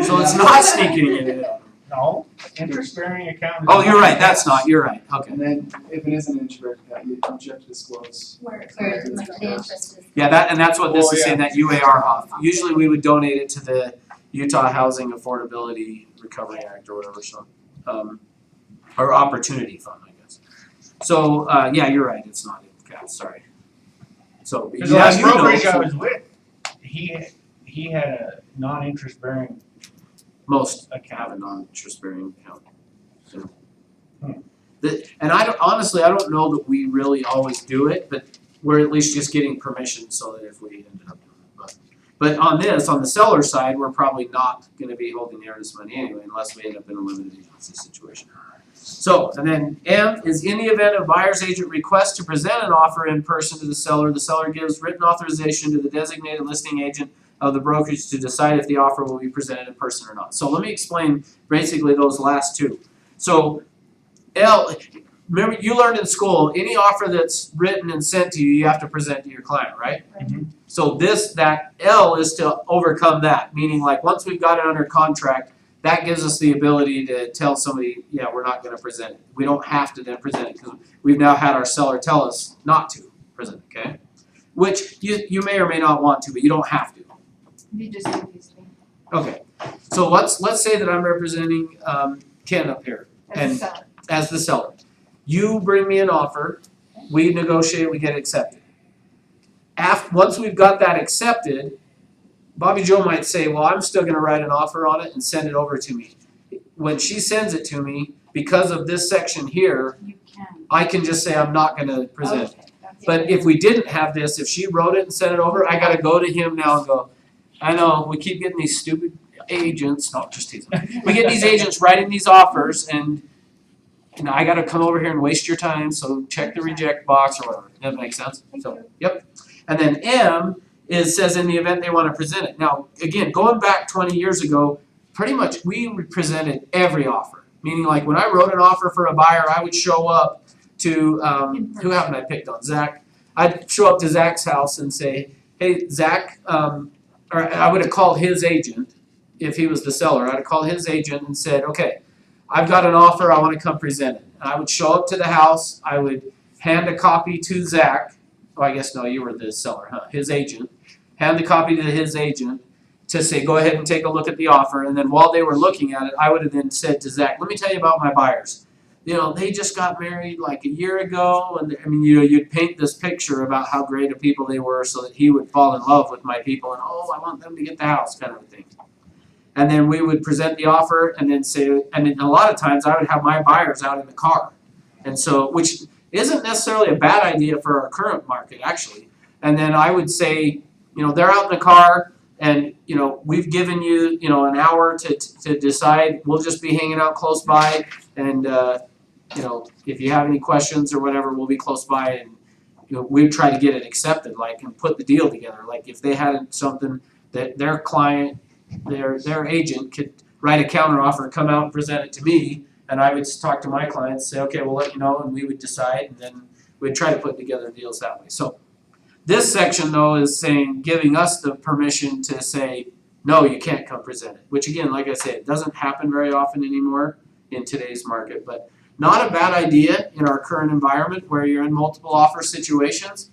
So it's not sneaking it in. No, interest bearing account. is Oh, you're right, not- that's not, you're right, okay. And then if it is an interest account, you have to disclose. Where like the interest is. Yeah, that's what this Oh, is yeah. saying, that UAR Hoff. Usually we would donate it to the Utah Housing Affordability Recovery Act or whatever, so, or Opportunity Fund, I guess. So, yeah, you're right, it's not in caps, sorry. So, Cause the yeah, last you know, brokerage I so was with, he had a non-interest bearing most account. have a non-interest bearing account. So. Hmm. And I don't know that we really always do it, but we're at least just getting permission so that if we ended up doing it. But on this, on the seller side, we're probably not gonna be holding the earnest money anyway, unless we end up in a limited agency situation. So, and then M is in the event a buyer's agent requests to present an offer in person to the seller gives written authorization to the designated listing agent of the brokerage to decide if the offer will be presented in person or not. So let me explain basically those last two. So L, remember you learned in school, any offer that's written and sent to you, you have to present to your client, right? Mhm. So that L is to overcome that, meaning like once we've got it under contract, that gives us the ability to tell somebody, yeah, we're not gonna present it. We don't have to then present it, because we've now had our seller tell us not to present it, okay? Which you may or may not want to, but you don't have to. You just confused me. Okay, so let's say that I'm representing Ken up here As a and seller. as the seller. You bring me an offer, we negotiate, we get accepted. Once we've got that accepted, Bobby Joe might say, well, I'm still gonna write an offer on it and send it over to me. When she sends it to me, because of this section here, You can. I can just say I'm not gonna present it. Okay, that's But if we didn't have this, if she wrote it and sent it over, I gotta go to him now and go, I know, we keep getting these stupid agents, no, just teasing. We get these agents writing these offers and I gotta come over here and waste your time, so check the reject box or whatever. That makes sense? So, yep. And then M says in the event they wanna present it. Now, again, going back 20 years ago, pretty much we presented every offer. Meaning like when I wrote an offer for a buyer, I would show up to, who haven't I picked on? Zach. I'd show up to Zach's house and say, hey, Zach, or I would have called his agent if he was the seller. I'd have called his agent and said, okay, I've got an offer, I wanna come present it. And I would show up to the house, I would hand a copy to Zach. Oh, I guess no, you were the seller, huh? His agent. Hand the copy to his agent to say, go ahead and take a look at the offer. And then while they were looking at it, I would have then said to Zach, let me tell you about my buyers. You know, they just got married like a year ago, and I mean, you know, you'd paint this picture about how great of people they were so that he would fall in love with my people and, oh, I want them to get the house, kind of a thing. And then we would present the offer and then say, and then a lot of times I would have my buyers out in the car. And so, which isn't necessarily a bad idea for our current market, actually. And then I would say, you know, they're out in the car and, you know, we've given you, you know, an hour to decide. We'll just be hanging out close by and, you know, if you have any questions or whatever, we'll be close by and, you know, we'd try to get it accepted, like, and put the deal together. Like, if they had something that their client, their agent could write a counter offer, come out and present it to me, and I would talk to my clients, say, okay, we'll let you know, and we would decide, and then we'd try to put together deals that way. So this section though is saying, giving us the permission to say, no, you can't come present it. Which again, like I said, it doesn't happen very often anymore in today's market, but not a bad idea in our current environment where you're in multiple offer situations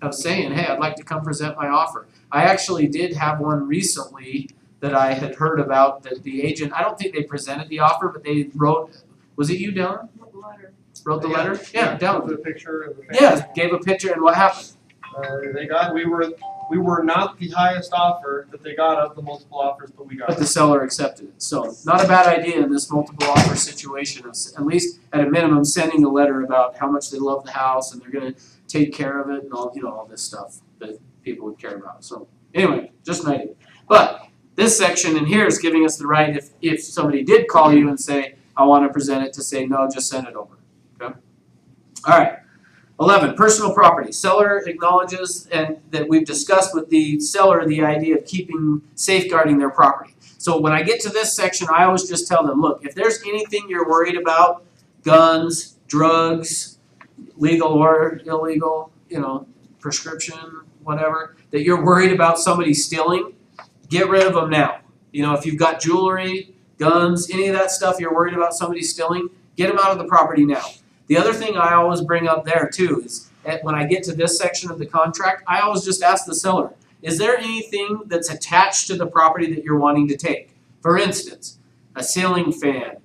of saying, hey, I'd like to come present my offer. I actually did have one recently that I had heard about that the agent, I don't think they presented the offer, but they wrote, was it you, Dylan? Wrote the letter? Yeah, Dylan. With a picture of the family. Yeah, gave a picture and what happened? We were not the highest offer that they got of the multiple offers, but we got But the seller accepted it. So not a bad idea in this multiple offer situation of at least at a minimum sending a letter about how much they love the house and they're gonna take care of it and all, you know, all this stuff that people would care about. So anyway, just an idea. But this section in here is giving us the right if somebody did call you and say, I wanna present it, to say, no, just send it over, okay? All right. 11, personal property. Seller acknowledges and that we've discussed with the seller the idea of safeguarding their property. So when I get to this section, I always just tell them, look, if there's anything you're worried about, guns, drugs, legal or illegal, you know, prescription, whatever, that you're worried about somebody stealing, get rid of them now. You know, if you've got jewelry, guns, any of that stuff you're worried about somebody stealing, get them out of the property now. The other thing I always bring up there too is when I get to this section of the contract, I always just ask the seller, is there anything that's attached to the property that you're wanting to take? For instance, a ceiling fan.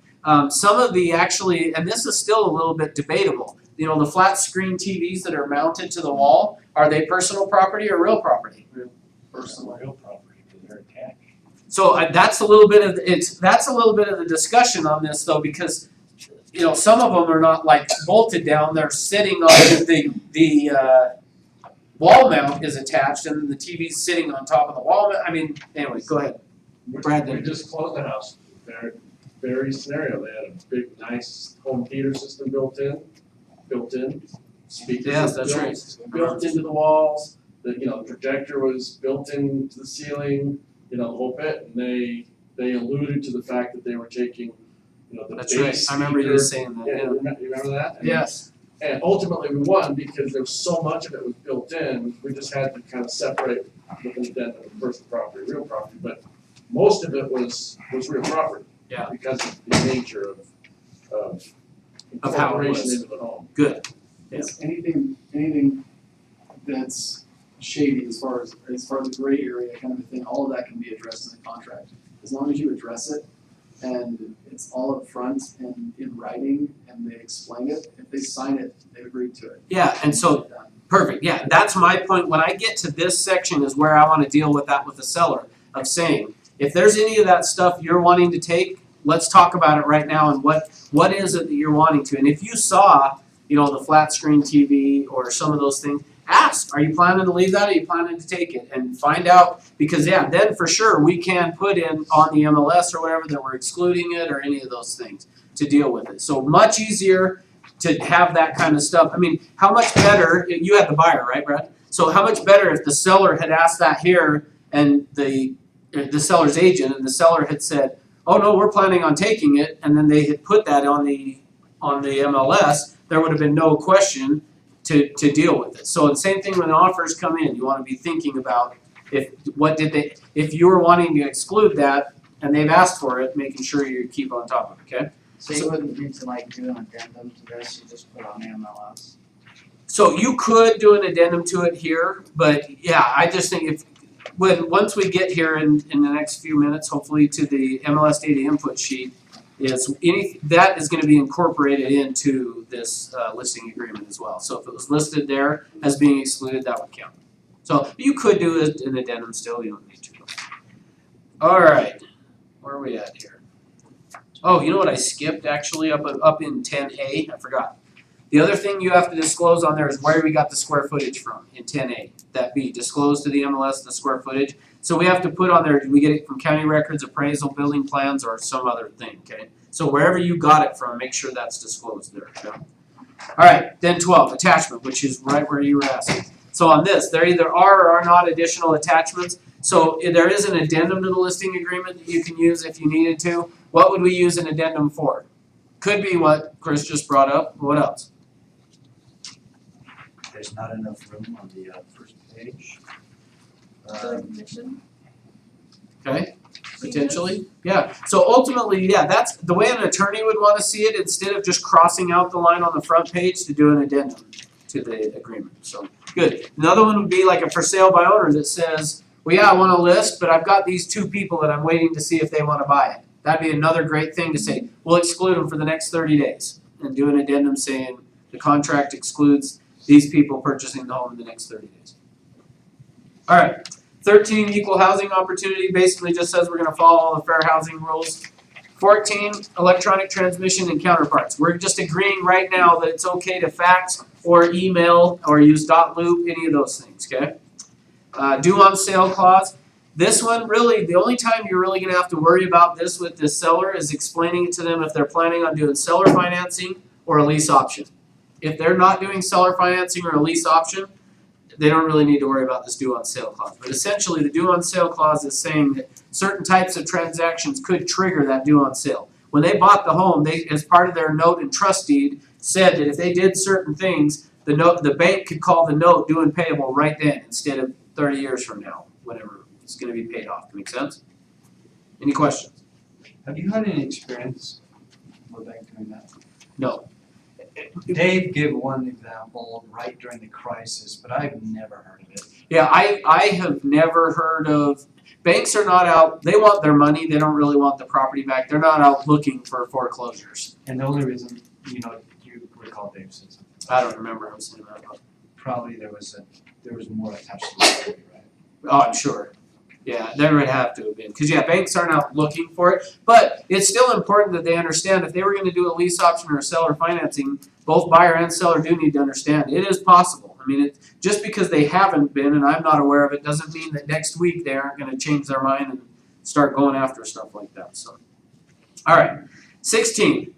Some of the actually, and this is still a little bit debatable, you know, the flat screen TVs that are mounted to the wall, are they personal property or real property? Personal real property, because they're attached. So that's a little bit of the discussion on this though, because you know, some of them are not like bolted down, they're sitting on the wall mount is attached and the TV's sitting on top of the wall mount. I mean, anyway, go ahead. Brandon. We just closed the house, very scenario, they had a big, nice home theater system built in, speakers Yes, that's right. built into the walls, the, you know, projector was built into the ceiling, you know, the whole bit, and they alluded to the fact that they were taking, you know, the That's bass right, I remember you speaker. saying that, Yeah, yeah. you remember that? And- Yes. And ultimately we won because there was so much of it was built in, we just had to kind of separate with an addendum of personal property, real property, but most of it was real property. Yeah. Because of the nature of Of how it incorporation was. into the home. Good. It's anything that's shady as far as the gray area kind of a thing, all of that can be addressed in the contract. As long as you address it and it's all up front and in writing and they explain it, if they sign it, they've agreed to it. Yeah, and so, perfect, yeah, that's my point. When I get to this section is where I wanna deal with that with the seller of saying, if there's any of that stuff you're wanting to take, let's talk about it right now and what is it that you're wanting to? And if you saw, the flat screen TV or some of those things, ask, are you planning to leave that, or are you planning to take it? And find out, because then for sure, we can put in on the MLS or whatever that we're excluding it or any of those things to deal with it. So much easier to have that kind of stuff. I mean, how much better, you had the buyer, right, Brad? So how much better if the seller had asked that here and the seller's agent and the seller had said, oh no, we're planning on taking it, and then they had put that on the MLS, there would have been no question to deal with it. So the same thing when offers come in, you wanna be thinking about if you were wanting to exclude that and they've asked for it, making sure you keep on top of it, okay? So you wouldn't need to do an addendum to this, you just put on the MLS? So you could do an addendum to it here, but yeah, I just think once we get here in the next few minutes, hopefully to the MLS data input sheet, that is gonna be incorporated into this listing agreement as well. So if it was listed there as being excluded, that would count. So you could do an addendum still, you don't need to. Alright, where are we at here? Oh, you know what I skipped actually up in 10A? I forgot. The other thing you have to disclose on there is where we got the square footage from in 10A. That be disclosed to the MLS, the square footage. So we have to put on there, did we get it from county records, appraisal, building plans, or some other thing, okay? So wherever you got it from, make sure that's disclosed there, okay? Alright, then 12, attachment, which is right where you were asking. So on this, there either are or are not additional attachments. So if there is an addendum to the listing agreement that you can use if you needed to. What would we use an addendum for? Could be what Chris just brought up. What else? There's not enough room on the first page. Okay, potentially, yeah. So ultimately, yeah, that's the way an attorney would want to see it, instead of just crossing out the line on the front page to do an addendum to the agreement. So, good. Another one would be like a for sale by owner that says, well, yeah, I want to list, but I've got these two people that I'm waiting to see if they want to buy it. That'd be another great thing to say, we'll exclude them for the next 30 days. And do an addendum saying the contract excludes these people purchasing the home in the next 30 days. All right. 13, equal housing opportunity, basically just says we're gonna follow all the fair housing rules. 14, electronic transmission and counterparts. We're just agreeing right now that it's okay to fax or email or use dot loop, any of those things, okay? Due on sale clause. This one, really, the only time you're really gonna have to worry about this with this seller is explaining it to them if they're planning on doing seller financing or a lease option. If they're not doing seller financing or a lease option, they don't really need to worry about this due on sale clause. But essentially, the due on sale clause is saying that certain types of transactions could trigger that due on sale. When they bought the home, they, as part of their note and trust deed, said that if they did certain things, the bank could call the note due and payable right then instead of 30 years from now, whenever it's going to be paid off. Make sense? Any questions? Have you had any experience with a bank doing that? No. Dave gave one example right during the crisis, but I've never heard of it. Yeah, I have never heard of, banks are not out, they want their money, they don't really want the property back, they're not out looking for foreclosures. And the only reason, you recall Dave said something. I don't remember him saying that, but Probably there was more attached to the story, right? oh, I'm sure. Yeah, there would have to have been, because yeah, banks aren't out looking for it, but it's still important that they understand if they were gonna do a lease option or seller financing, both buyer and seller do need to understand, it is possible. I mean, just because they haven't been, and I'm not aware of it, doesn't mean that next week they aren't gonna change their mind and start going after stuff like that, so. Alright, 16.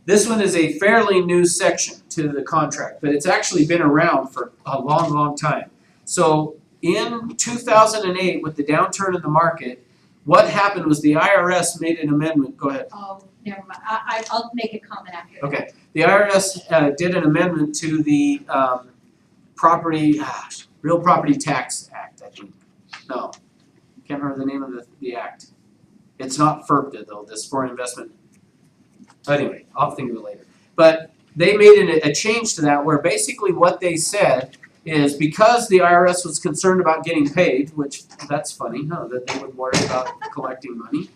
This one is a fairly new section to the contract, but it's actually been around for a long, long time. So, in 2008, with the downturn in the market, what happened was the IRS made an amendment, go ahead. Oh, never mind, I'll make a comment after that. Okay, the IRS did an amendment to the Real Property Tax Act, I think. No, can't remember the name of the act. It's not FERPA though, this foreign investment. Anyway, I'll think of it later. But they made a change to that where basically what they said is because the IRS was concerned about getting paid, which that's funny, huh, that they would worry about collecting money.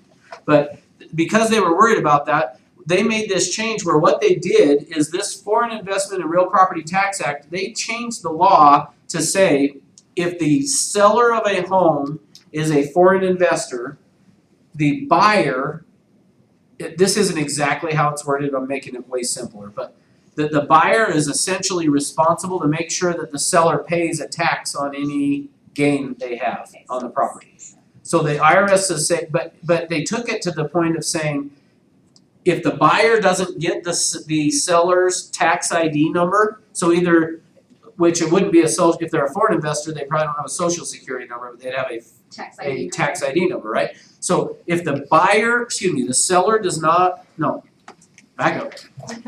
But because they were worried about that, they made this change where what they did is this Foreign Investment and Real Property Tax Act, they changed the law to say if the seller of a home is a foreign investor, the buyer, this isn't exactly how it's worded, I'm making it way simpler, but the buyer is essentially responsible to make sure that the seller pays a tax on any gain they have on the property. So the IRS is saying, but they took it to the point of saying, if the buyer doesn't get the seller's tax ID number, so either, which it wouldn't be a social, if they're a foreign investor, they probably don't have a social security number, but they'd have a tax ID number, right? So if the buyer, the seller does not, back up.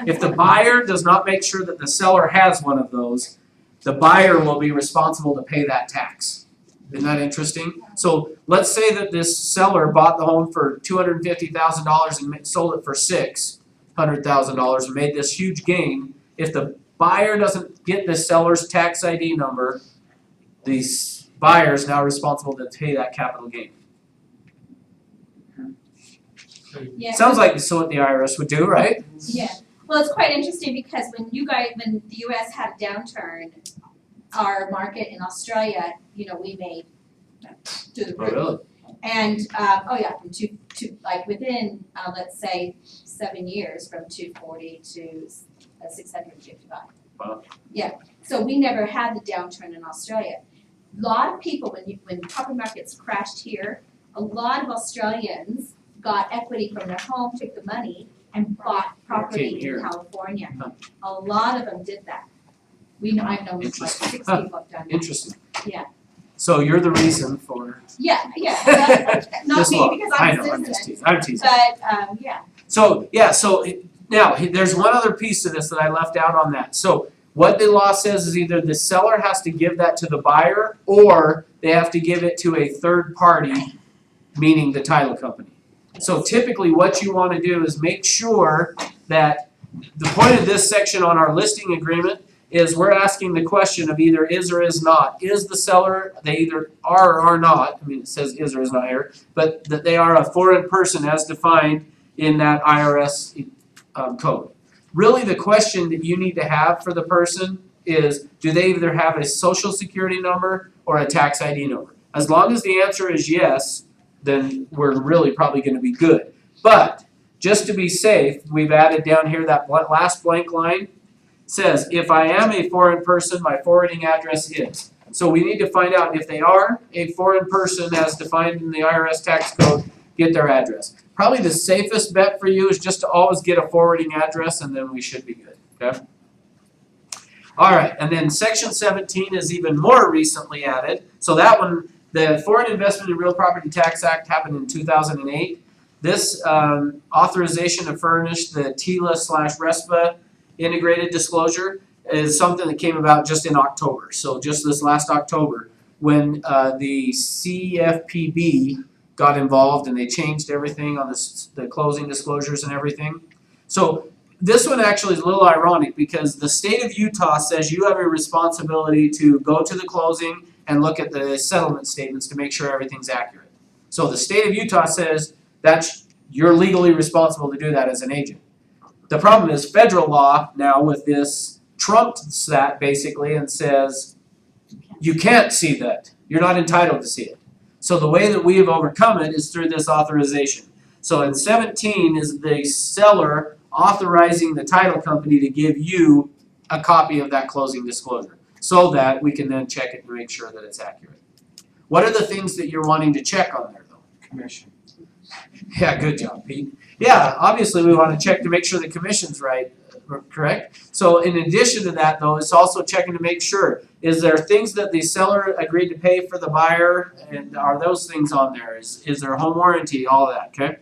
If the buyer does not make sure that the seller has one of those, the buyer will be responsible to pay that tax. Isn't that interesting? So let's say that this seller bought the home for $250,000 and sold it for $600,000 and made this huge gain. If the buyer doesn't get the seller's tax ID number, the buyer is now responsible to pay that capital gain. Yeah. Sounds like what the IRS would do, right? Yeah, well, it's quite interesting because when the US had a downturn, our market in Australia, we made through the roof. Really? And, from like within, let's say 7 years, from 240 to 655. Wow. Yeah, so we never had the downturn in Australia. A lot of people, when property markets crashed here, a lot of Australians got equity from their home, took the money, and bought property in California. Huh. A lot of them did that. I've known like 6 people have done that. Interesting. Yeah. So you're the reason for Yeah, not this me, law. because I I'm know, a I'm just citizen, teasing. I'm teasing. but, yeah. So now there's one other piece to this that I left out on that. So what the law says is either the seller has to give that to the buyer or they have to give it to a third party, meaning the title company. So typically what you want to do is make sure that the point of this section on our listing agreement is we're asking the question of either is or is not. Is the seller, they either are or are not, I mean it says is or is not here, but that they are a foreign person as defined in that IRS code. Really the question that you need to have for the person is, do they either have a social security number or a tax ID number? As long as the answer is yes, then we're really probably going to be good. But just to be safe, we've added down here that last blank line says, if I am a foreign person, my forwarding address is. So we need to find out if they are a foreign person as defined in the IRS tax code, get their address. Probably the safest bet for you is just to always get a forwarding address and then we should be good, okay? All right, and then section 17 is even more recently added. So that one, the Foreign Investment and Real Property Tax Act happened in 2008. This authorization to furnish the TILA/RESPA integrated disclosure is something that came about just in October. So just this last October when the CFPB got involved and they changed everything on the closing disclosures and everything. So this one actually is a little ironic because the state of Utah says you have a responsibility to go to the closing and look at the settlement statements to make sure everything's accurate. So the state of Utah says that you're legally responsible to do that as an agent. The problem is federal law now with this trumps that basically and says you can't see that. You're not entitled to see it. So the way that we have overcome it is through this authorization. So in 17 is the seller authorizing the title company to give you a copy of that closing disclosure so that we can then check it and make sure that it's accurate. What are the things that you're wanting to check on there though? Commission. Yeah, good job, Pete. Yeah, obviously we want to check to make sure the commission's right, correct? So in addition to that though, it's also checking to make sure, is there things that the seller agreed to pay for the buyer and are those things on there? Is there home warranty, all of that, okay?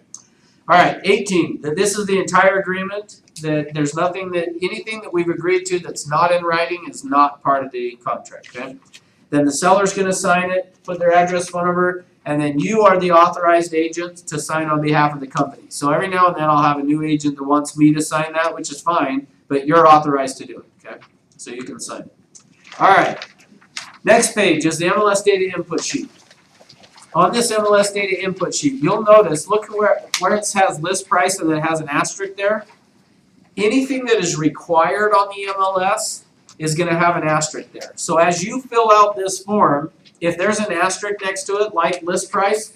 All right, 18, that this is the entire agreement, that there's nothing that, anything that we've agreed to that's not in writing is not part of the contract, okay? Then the seller's gonna sign it, put their address, phone number, and then you are the authorized agent to sign on behalf of the company. So every now and then I'll have a new agent that wants me to sign that, which is fine, but you're authorized to do it, okay? So you can sign it. Alright, next page is the MLS data input sheet. On this MLS data input sheet, you'll notice, look where it has list price and it has an asterisk there. Anything that is required on the MLS is gonna have an asterisk there. So as you fill out this form, if there's an asterisk next to it, like list price,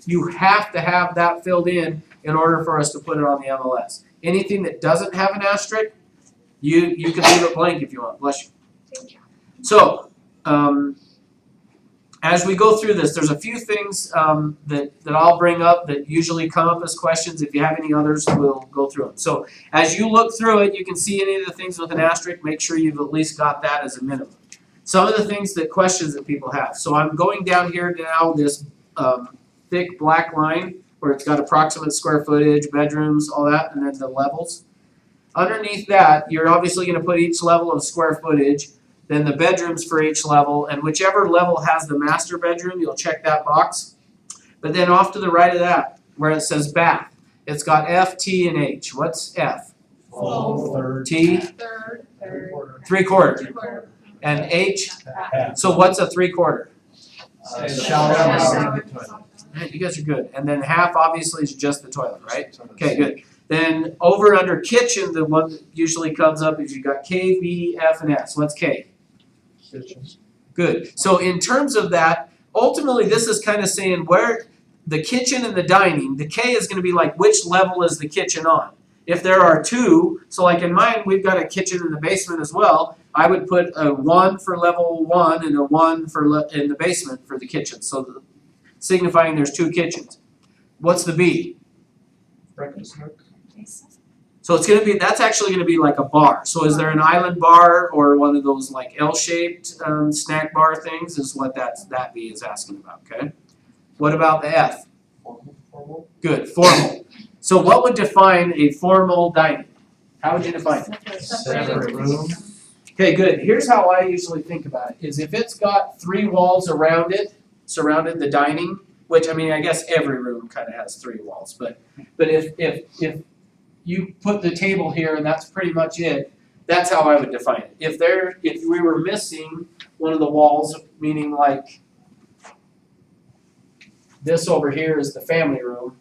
you have to have that filled in order for us to put it on the MLS. Anything that doesn't have an asterisk, you can leave it blank if you want. Bless you. So, as we go through this, there's a few things that I'll bring up that usually come up as questions. If you have any others, we'll go through them. So, as you look through it, you can see any of the things with an asterisk. Make sure you've at least got that as a minimum. Some of the things questions that people have. So I'm going down here now, this thick black line where it's got approximate square footage, bedrooms, all that, and then the levels. Underneath that, you're obviously going to put each level of square footage, then the bedrooms for each level, and whichever level has the master bedroom, you'll check that box. But then off to the right of that, where it says bath, it's got F, T, and H. What's F? Full, third, T? Third. Three-quarter. And H? half. So what's a three-quarter? Shower. Alright, you guys are good. And then half obviously is just the toilet, right? Okay, good. Then over under kitchen, the one that usually comes up is you got K, B, F, and S. What's K? Good. So in terms of that, ultimately this is kind of saying where the kitchen and the dining, the K is going to be like which level is the kitchen on. If there are two, so like in mine we've got a kitchen in the basement as well, I would put a 1 for level 1 and a 1 for in the basement for the kitchen. So signifying there's two kitchens. What's the B? Breakfast nook. So it's gonna be, that's actually gonna be like a bar. So is there an island bar or one of those like L-shaped snack bar things is what that B is asking about, okay? What about the F? Formal. Good, formal. So what would define a formal dining? How would you define it? Separate room. Okay, good. Here's how I usually think about it, is if it's got 3 walls around it, surrounded the dining, which I mean, I guess every room kind of has 3 walls, but if you put the table here and that's pretty much it, that's how I would define it. If we were missing one of the walls, meaning like this over here is the family room,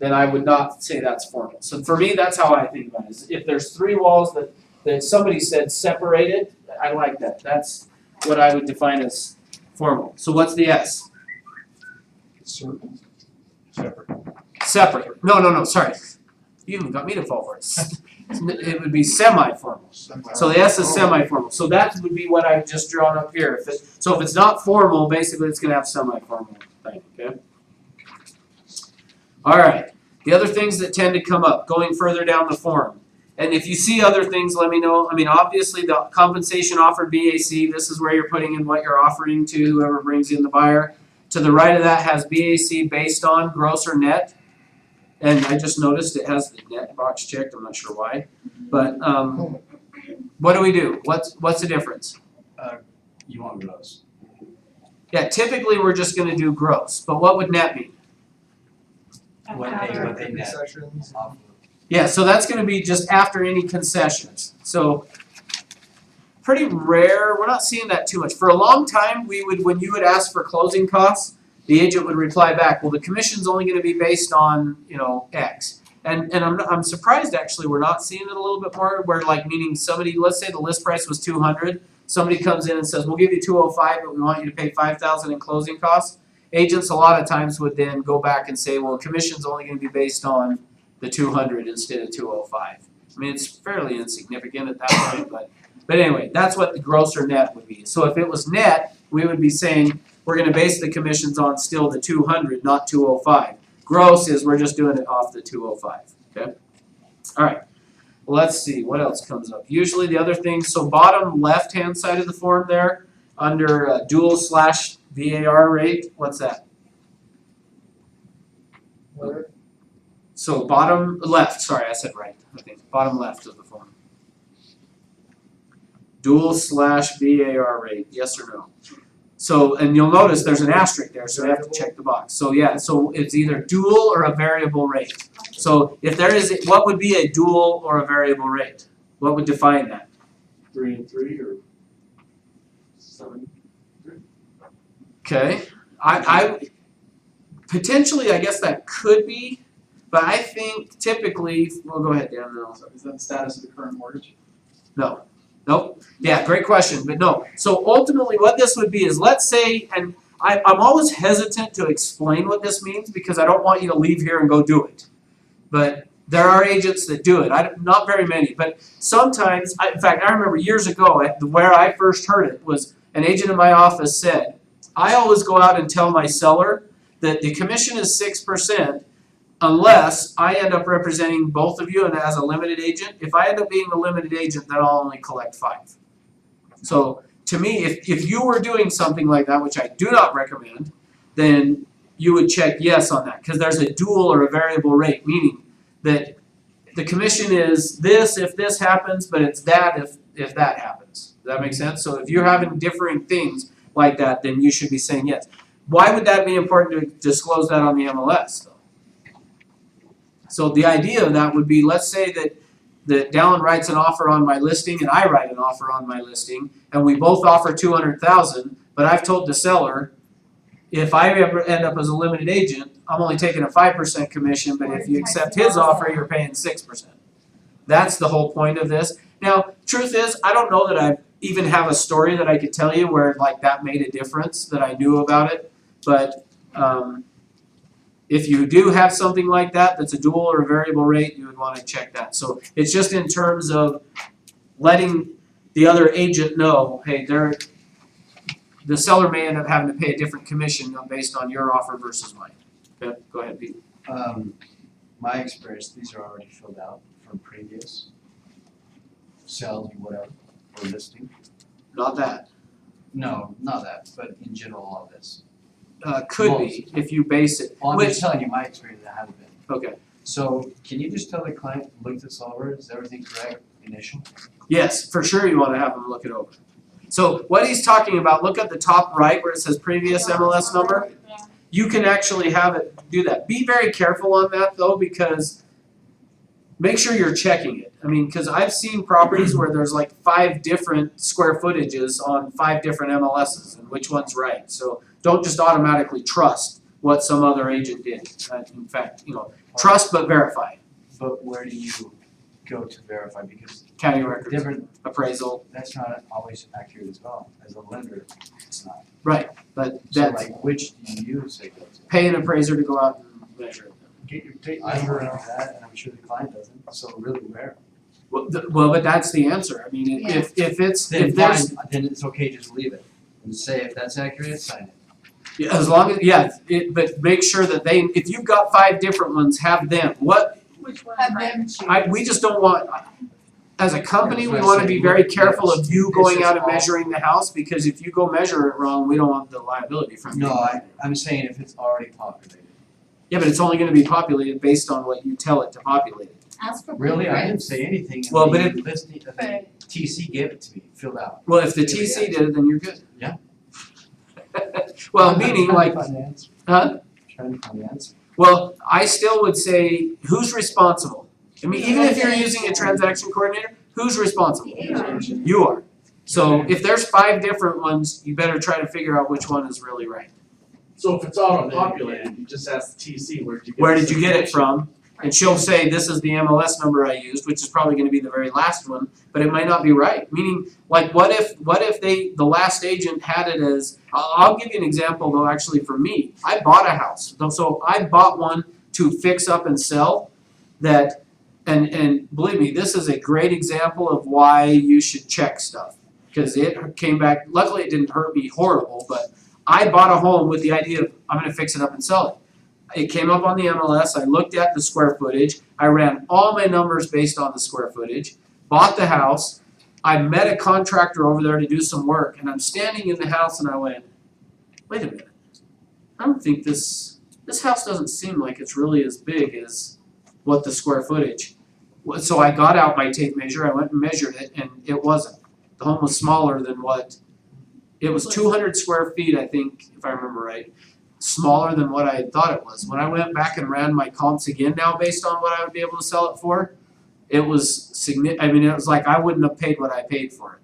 then I would not say that's formal. So for me, that's how I think about it. Is if there's 3 walls that somebody said separated, I like that. That's what I would define as formal. So what's the S? Certain. Separate. No, sorry. You even got me to fall for it. It would be semi-formal. So the S is semi-formal. So that would be what I've just drawn up here. So if it's not formal, basically it's going to have semi-formal thing, okay? All right. The other things that tend to come up, going further down the form. And if you see other things, let me know. I mean, obviously the compensation offered BAC, this is where you're putting in what you're offering to whoever brings in the buyer. To the right of that has BAC based on gross or net. And I just noticed it has the net box checked, I'm not sure why. But what do? What's the difference? You want gross. Yeah, typically we're just gonna do gross, but what would net mean? What they net. Concessions. Yeah, so that's gonna be just after any concessions. So pretty rare, we're not seeing that too much. For a long time, when you would ask for closing costs, the agent would reply back, well, the commission's only gonna be based on, X. And I'm surprised actually we're not seeing it a little bit more, where like meaning somebody, let's say the list price was 200, somebody comes in and says, we'll give you 205, but we want you to pay 5,000 in closing costs. Agents a lot of times would then go back and say, well, commission's only gonna be based on the 200 instead of 205. I mean, it's fairly insignificant at that point, but anyway, that's what the gross or net would be. So if it was net, we would be saying, we're gonna base the commissions on still the 200, not 205. Gross is we're just doing it off the 205, okay? All right, let's see, what else comes up? Usually the other things, so bottom left-hand side of the form there, under dual/VAR rate, what's that? Where? So bottom left, sorry, I said right, I think, bottom left of the form. Dual/VAR rate, yes or no? So, and you'll notice there's an asterisk there, so you have to check the box. So yeah, so it's either dual or a variable rate. So if there is, what would be a dual or a variable rate? What would define that? 3 and 3 or 7. Okay, I potentially, I guess that could be, but I think typically, well, go ahead, Dan, no. So is that the status of the current mortgage? No, nope, yeah, great question, but no. So ultimately what this would be is, let's say, and I'm always hesitant to explain what this means because I don't want you to leave here and go do it. But there are agents that do it, not very many, but sometimes, in fact, I remember years ago, where I first heard it was an agent in my office said, I always go out and tell my seller that the commission is 6% unless I end up representing both of you and as a limited agent. If I end up being the limited agent, then I'll only collect 5. So to me, if you were doing something like that, which I do not recommend, then you would check yes on that, because there's a dual or a variable rate, meaning that the commission is this if this happens, but it's that if that happens. Does that make sense? So if you're having differing things like that, then you should be saying yes. Why would that be important to disclose that on the MLS, though? So the idea of that would be, let's say that Dallin writes an offer on my listing and I write an offer on my listing, and we both offer $200,000, but I've told the seller, if I ever end up as a limited agent, I'm only taking a 5% commission, but if you accept his offer, you're paying 6%. That's the whole point of this. Now, truth is, I don't know that I even have a story that I could tell you where like that made a difference, that I knew about it, but if you do have something like that that's a dual or a variable rate, you would want to check that. So it's just in terms of letting the other agent know, hey, the seller may end up having to pay a different commission based on your offer versus mine. Okay, go ahead, Pete. My experience, these are already filled out from previous sales or whatever, or listing. Not that. No, not that, but in general, all this. Could be, if you base it. Well, I'm Which- just telling you my experience, that hasn't been. Okay. So can you just tell the client, look this over, is everything correct initial? Yes, for sure you want to have them look it over. So what he's talking about, look at the top right where it says previous MLS number. You can actually have it do that. Be very careful on that though, because make sure you're checking it. I mean, because I've seen properties where there's like 5 different square footages on 5 different MLSs and which one's right. So don't just automatically trust what some other agent did. In fact, trust but verify. But where do you go to verify? Because County records, different, appraisal. that's not always accurate as well. As a lender, it's not. Right, but So that's, like, which do you use to go to? pay an appraiser to go out and measure it. Get your tape I don't measure know out. that, and I'm sure the client doesn't, so really where? Well, but that's the answer. I mean, if it's, Then if there's, fine, then it's okay, just leave it. And say if that's accurate, sign it. yeah, as long as, yeah, but make sure that if you've got 5 different ones, have them. Which one? Have them choose. We just don't want, as a company, we Yeah, wanna be very yes, careful of you it's going just out and all- measuring the house, because if you go measure it wrong, we don't want the liability from you. No, I'm saying if it's already populated. Yeah, but it's only gonna be populated based on what you tell it to populate it. Ask for Really, I didn't blueprints. say anything, Well, and but the listing, the TC gave it to me, filled out. Well, if the TC did it, then you're good. Yeah. Well, meaning like, Trying to find the answer. huh? Trying to find the answer. Well, I still would say, who's responsible? I mean, even if you're using a transaction coordinator, who's responsible? The agent. You are. So if there's 5 different ones, you better try to figure out which one is really right. So if it's auto-populated, you just ask the TC, where did you get Where this did you get it information? from? And she'll say, this is the MLS number I used, which is probably gonna be the very last one, but it might not be right. Meaning, like, what if the last agent had it as, I'll give you an example though, actually for me. I bought a house, so I bought one to fix up and sell that, and believe me, this is a great example of why you should check stuff. Cause it came back, luckily it didn't hurt me horrible, but I bought a home with the idea of, I'm gonna fix it up and sell it. It came up on the MLS, I looked at the square footage, I ran all my numbers based on the square footage, bought the house, I met a contractor over there to do some work, and I'm standing in the house and I went, wait a minute, I don't think this house doesn't seem like it's really as big as what the square footage. So I got out my tape measure, I went and measured it, and it wasn't. The home was smaller than what It was 200 square feet, I think, if I remember right, smaller than what I had thought it was. When I went back and ran my comps again now based on what I would be able to sell it for, it was it was like I wouldn't have paid what I paid for it.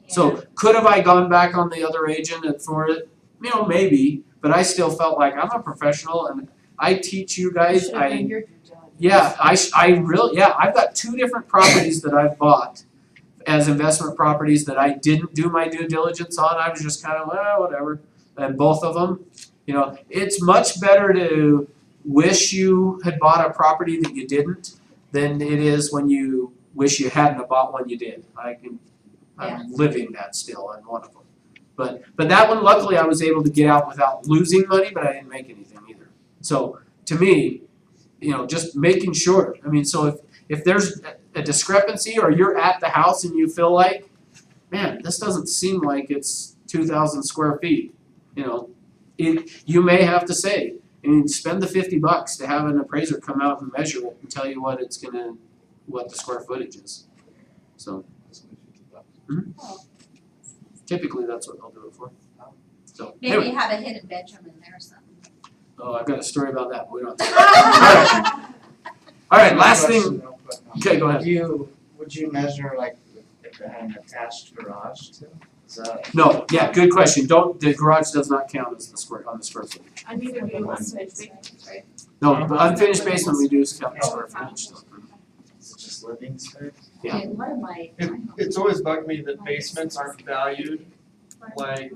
So could have I gone back on the other agent for it? You know, maybe, but I still felt like I'm a professional and I teach you guys, I've got 2 different properties that I've bought as investment properties that I didn't do my due diligence on. I was just kind of, well, whatever. And both of them, you know, it's much better to wish you had bought a property that you didn't than it is when you wish you hadn't have bought one you did. I'm living that still on one of them. But that one, luckily, I was able to get out without losing money, but I didn't make anything either. So to me, you know, just making sure. I mean, so if there's a discrepancy or you're at the house and you feel like, man, this doesn't seem like it's 2,000 square feet, you know, you may have to say, I mean, spend the $50 to have an appraiser come out and measure it and tell you what the square footage is. So typically that's what they'll do it for. So Maybe anyway. you have a hidden bedroom in there or something. Oh, I've got a story about that, but we don't. All right, last thing. Okay, go ahead. Would you measure like if it had an attached garage too? Is that? No, yeah, good question. The garage does not count as on the square footage. I neither do unfinished basement, right? No, the unfinished basement we do count the square footage. Is it just living space? Yeah. Okay, one of my. It's always bugged me that basements aren't valued, but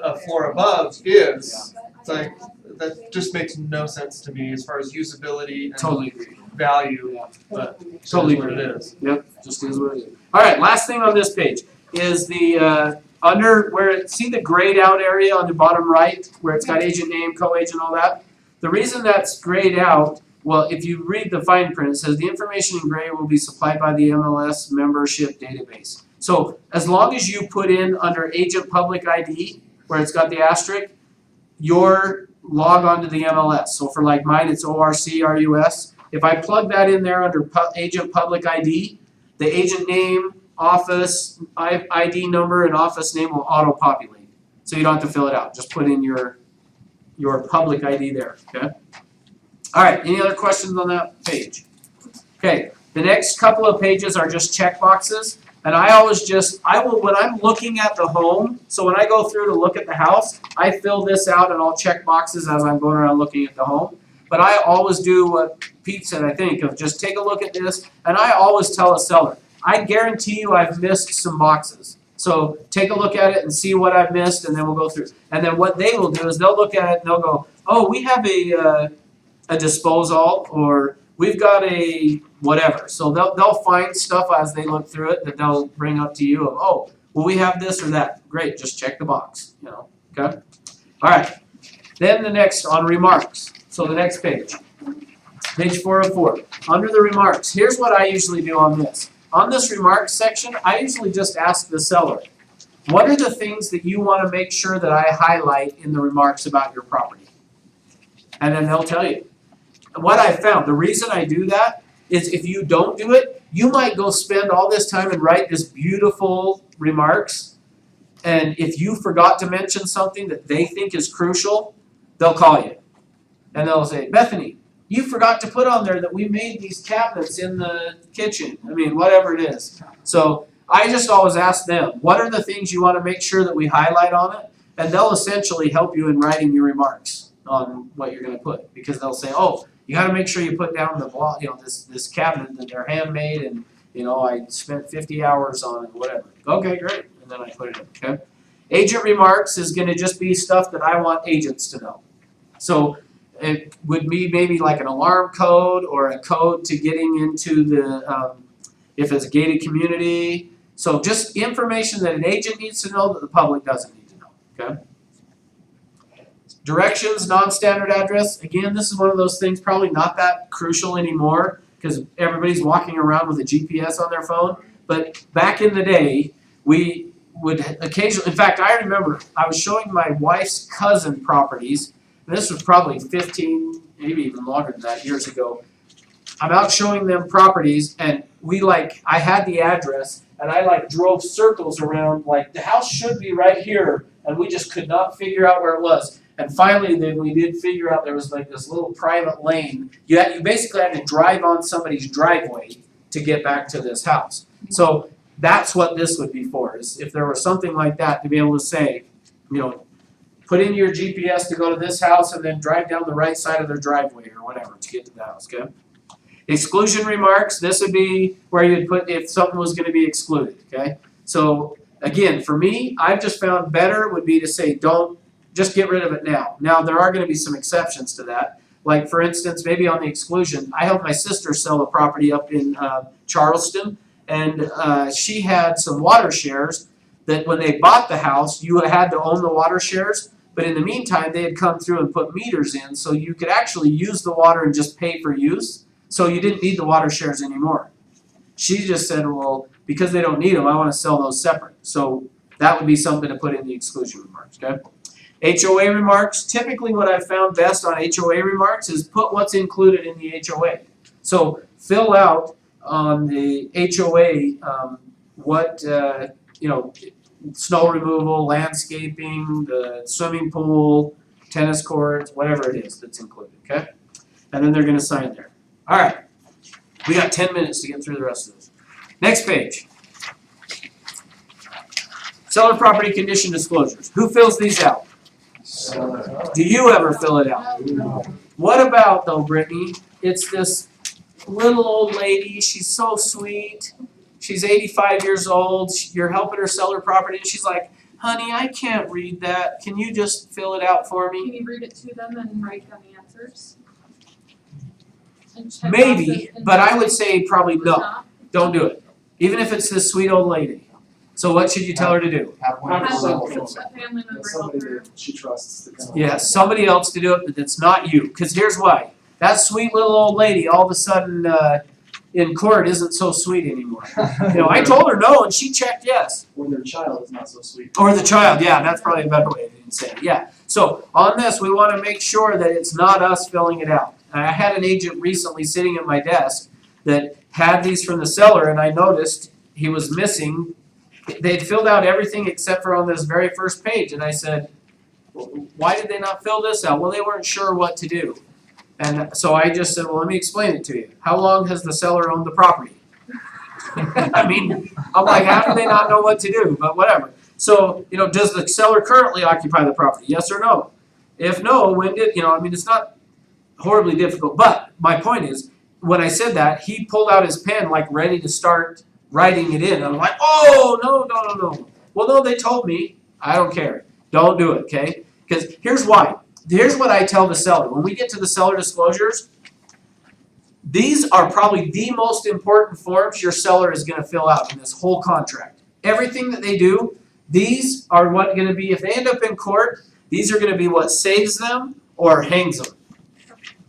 a floor above is. It's like, that just makes no sense to me as far as usability and Totally agree. value, Yeah. but Totally it is what agree. it is. Yep, just is what it is. All right, last thing on this page is the under where see the grayed out area on the bottom right where it's got agent name, co-agent, all that. The reason that's grayed out, well, if you read the fine print, it says the information in gray will be supplied by the MLS membership database. So as long as you put in under agent public ID where it's got the asterisk, your log onto the MLS. So for like mine, it's ORCRUS. If I plug that in there under agent public ID, the agent name, office, ID number, and office name will auto-populate. So you don't have to fill it out. Just put in your public ID there, okay? All right, any other questions on that page? Okay, the next couple of pages are just check boxes. And when I'm looking at the home, so when I go through to look at the house, I fill this out and I'll check boxes as I'm going around looking at the home. But I always do what Pete said, I think, of just take a look at this, and I always tell a seller, I guarantee you I've missed some boxes. So take a look at it and see what I've missed, and then we'll go through. And then what they will do is they'll look at it and they'll go, oh, we have a disposal, or we've got a whatever. So they'll find stuff as they look through it that they'll bring up to you of, oh, well, we have this or that. Great, just check the box, you know, okay? All right, then the next on remarks. So the next page, page 404. Under the remarks, here's what I usually do on this. On this remarks section, I usually just ask the seller, what are the things that you want to make sure that I highlight in the remarks about your property? And then they'll tell you. What I found, the reason I do that is if you don't do it, you might go spend all this time and write this beautiful remarks, and if you forgot to mention something that they think is crucial, they'll call you. And they'll say, Bethany, you forgot to put on there that we made these cabinets in the kitchen. I mean, whatever it is. So I just always ask them, what are the things you want to make sure that we highlight on it? And they'll essentially help you in writing your remarks on what you're going to put. Because they'll say, oh, you got to make sure you put down the block, this cabinet that they're handmade, and I spent 50 hours on it, whatever. Okay, great, and then I put it in. Okay. Agent remarks is going to just be stuff that I want agents to know. So it would be maybe like an alarm code or a code to getting into the if it's a gated community. So just information that an agent needs to know that the public doesn't need to know. Okay. Directions, non-standard address. Again, this is one of those things probably not that crucial anymore because everybody's walking around with a GPS on their phone. But back in the day, we would occasionally, in fact, I remember I was showing my wife's cousin properties, and this was probably 15, maybe even longer than that, years ago. I'm out showing them properties, and I had the address and I like drove circles around, like the house should be right here, and we just could not figure out where it was. And finally, then we did figure out there was like this little private lane. You basically had to drive on somebody's driveway to get back to this house. So that's what this would be for, is if there was something like that, to be able to say, put in your GPS to go to this house and then drive down the right side of their driveway or whatever to get to the house, okay? Exclusion remarks, this would be where you'd put if something was gonna be excluded, okay? So again, for me, I've just found better would be to say don't, just get rid of it now. Now, there are gonna be some exceptions to that. Like for instance, maybe on the exclusion, I helped my sister sell a property up in Charleston, and she had some water shares that when they bought the house, you had to own the water shares, but in the meantime, they had come through and put meters in, so you could actually use the water and just pay for use, so you didn't need the water shares anymore. She just said, well, because they don't need them, I wanna sell those separate. So that would be something to put in the exclusion remarks, okay? HOA remarks, typically what I've found best on HOA remarks is put what's included in the HOA. So fill out on the HOA what, snow removal, landscaping, the swimming pool, tennis courts, whatever it is that's included, okay? And then they're gonna sign there. All right, we got 10 minutes to get through the rest of this. Next page. Seller property condition disclosures. Who fills these out? Do you ever fill it out? What about though, Brittany? It's this little old lady, she's so sweet. She's 85 years old, you're helping her sell her property, and she's like, honey, I can't read that. Can you just fill it out for me? Can you read it to them and write down the answers? And check Maybe, boxes but I and would say probably no. not? Don't do it. Even if it's this sweet old lady. So what should you tell her to do? Have one Have for a family member help somebody her. that she trusts to come. Yeah, somebody else to do it, but it's not you. Because here's why. That sweet little old lady all of a sudden in court isn't so sweet anymore. I told her no and she checked yes. Or their child is not so sweet. Or the child, yeah, that's probably a better way to say it, yeah. So on this, we want to make sure that it's not us filling it out. I had an agent recently sitting at my desk that had these from the seller, and I noticed he was missing. They'd filled out everything except for on this very first page, and I said, why did they not fill this out? Well, they weren't sure what to do. And so I just said, well, let me explain it to you. How long has the seller owned the property? I mean, I'm like, how do they not know what to do? But whatever. So, does the seller currently occupy the property? Yes or no? If no, when did, it's not horribly difficult. But my point is, when I said that, he pulled out his pen like ready to start writing it in. I'm like, oh, no. Well, no, they told me. I don't care. Don't do it, okay? Because here's why. Here's what I tell the seller. When we get to the seller disclosures, these are probably the most important forms your seller is going to fill out in this whole contract. Everything that they do, these are what going to be, if they end up in court, these are going to be what saves them or hangs them.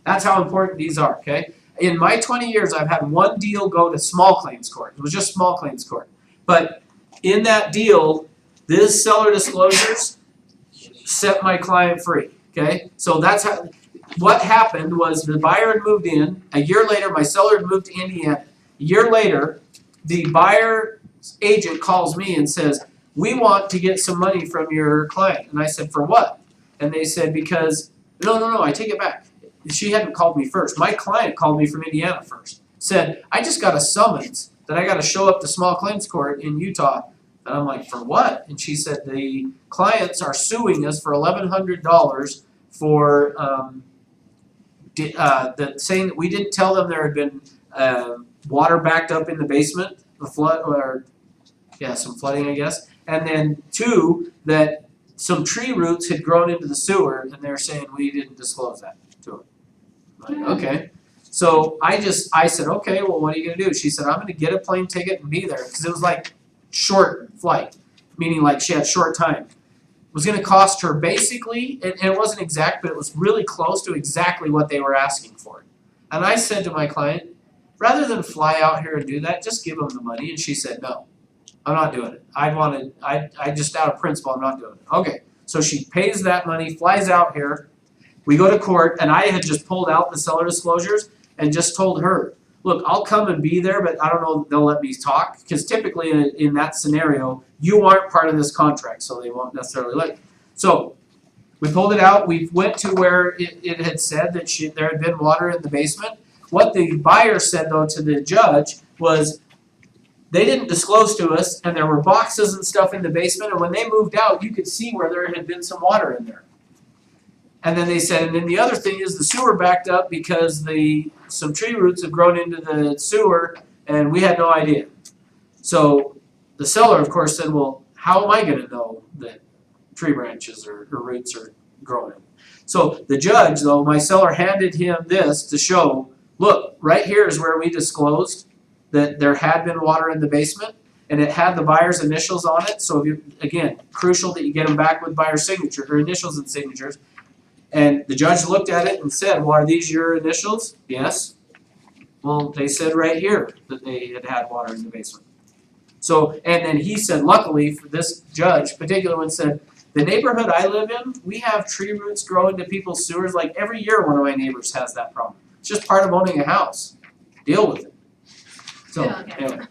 That's how important these are, okay? In my 20 years, I've had one deal go to small claims court. It was just small claims court. But in that deal, this seller disclosures set my client free, okay? So that's how, what happened was the buyer had moved in. A year later, my seller had moved to Indiana. A year later, the buyer's agent calls me and says, we want to get some money from your client. And I said, for what? And they said, because, no, I take it back. She hadn't called me first. My client called me from Indiana first. Said, I just got a summons that I got to show up to small claims court in Utah. And I'm like, for what? And she said, the clients are suing us for $1,100 for saying that we didn't tell them there had been water backed up in the basement, the flood, some flooding, I guess. And then 2, that some tree roots had grown into the sewer, and they're saying we didn't disclose that to them. I'm like, okay. So I said, okay, well, what are you gonna do? She said, I'm gonna get a plane ticket and be there, because it was like short flight, meaning like she had short time. It was gonna cost her basically, and it wasn't exact, but it was really close to exactly what they were asking for. And I said to my client, rather than fly out here and do that, just give them the money. And she said, no, I'm not doing it. I just out of principle, I'm not doing it. Okay, so she pays that money, flies out here. We go to court, and I had just pulled out the seller disclosures and just told her, look, I'll come and be there, but I don't know if they'll let me talk, because typically in that scenario, you aren't part of this contract, so they won't necessarily let you. So, we pulled it out, we went to where it had said that there had been water in the basement. What the buyer said though to the judge was, they didn't disclose to us, and there were boxes and stuff in the basement, and when they moved out, you could see where there had been some water in there. And then they said, and then the other thing is the sewer backed up because some tree roots have grown into the sewer, and we had no idea. So the seller, of course, said, well, how am I gonna know that tree branches or roots are growing? So the judge, though, my seller handed him this to show, look, right here is where we disclosed that there had been water in the basement, and it had the buyer's initials on it. So if you, again, crucial that you get them back with buyer's signature, or initials and signatures. And the judge looked at it and said, well, are these your initials? Yes. Well, they said right here that they had water in the basement. So, and then he said, luckily for this judge, particular one said, the neighborhood I live in, we have tree roots grow into people's sewers. Like every year one of my neighbors has that problem. It's just part of owning a house. Deal with it. So, Good on him. anyway.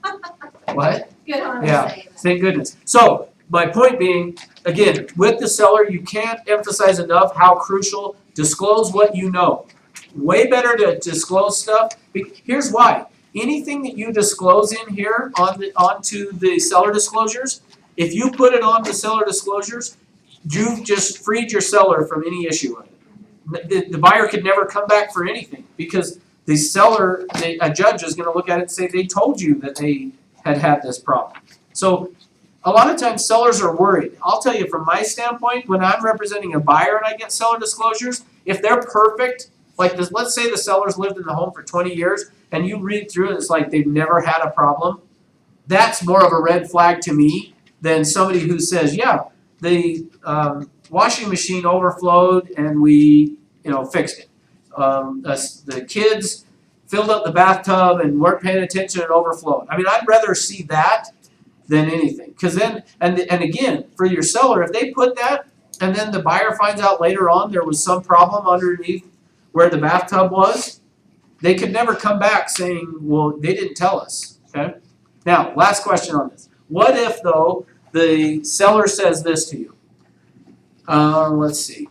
What? Good on him Yeah, saying that. thank goodness. So, my point being, again, with the seller, you can't emphasize enough how crucial, disclose what you know. Way better to disclose stuff. Here's why. Anything that you disclose in here onto the seller disclosures, if you put it on the seller disclosures, you've just freed your seller from any issue with it. The buyer could never come back for anything because the seller, a judge is gonna look at it and say, they told you that they had this problem. So a lot of times sellers are worried. I'll tell you from my standpoint, when I'm representing a buyer and I get seller disclosures, if they're perfect, like this, let's say the seller's lived in the home for 20 years and you read through it, it's like they've never had a problem. That's more of a red flag to me than somebody who says, yeah, the washing machine overflowed and we, fixed it. The kids filled up the bathtub and weren't paying attention and overflowed. I mean, I'd rather see that than anything. Because then, and again, for your seller, if they put that and then the buyer finds out later on there was some problem underneath where the bathtub was, they could never come back saying, well, they didn't tell us, okay? Now, last question on this. What if, though, the seller says this to you? Let's see.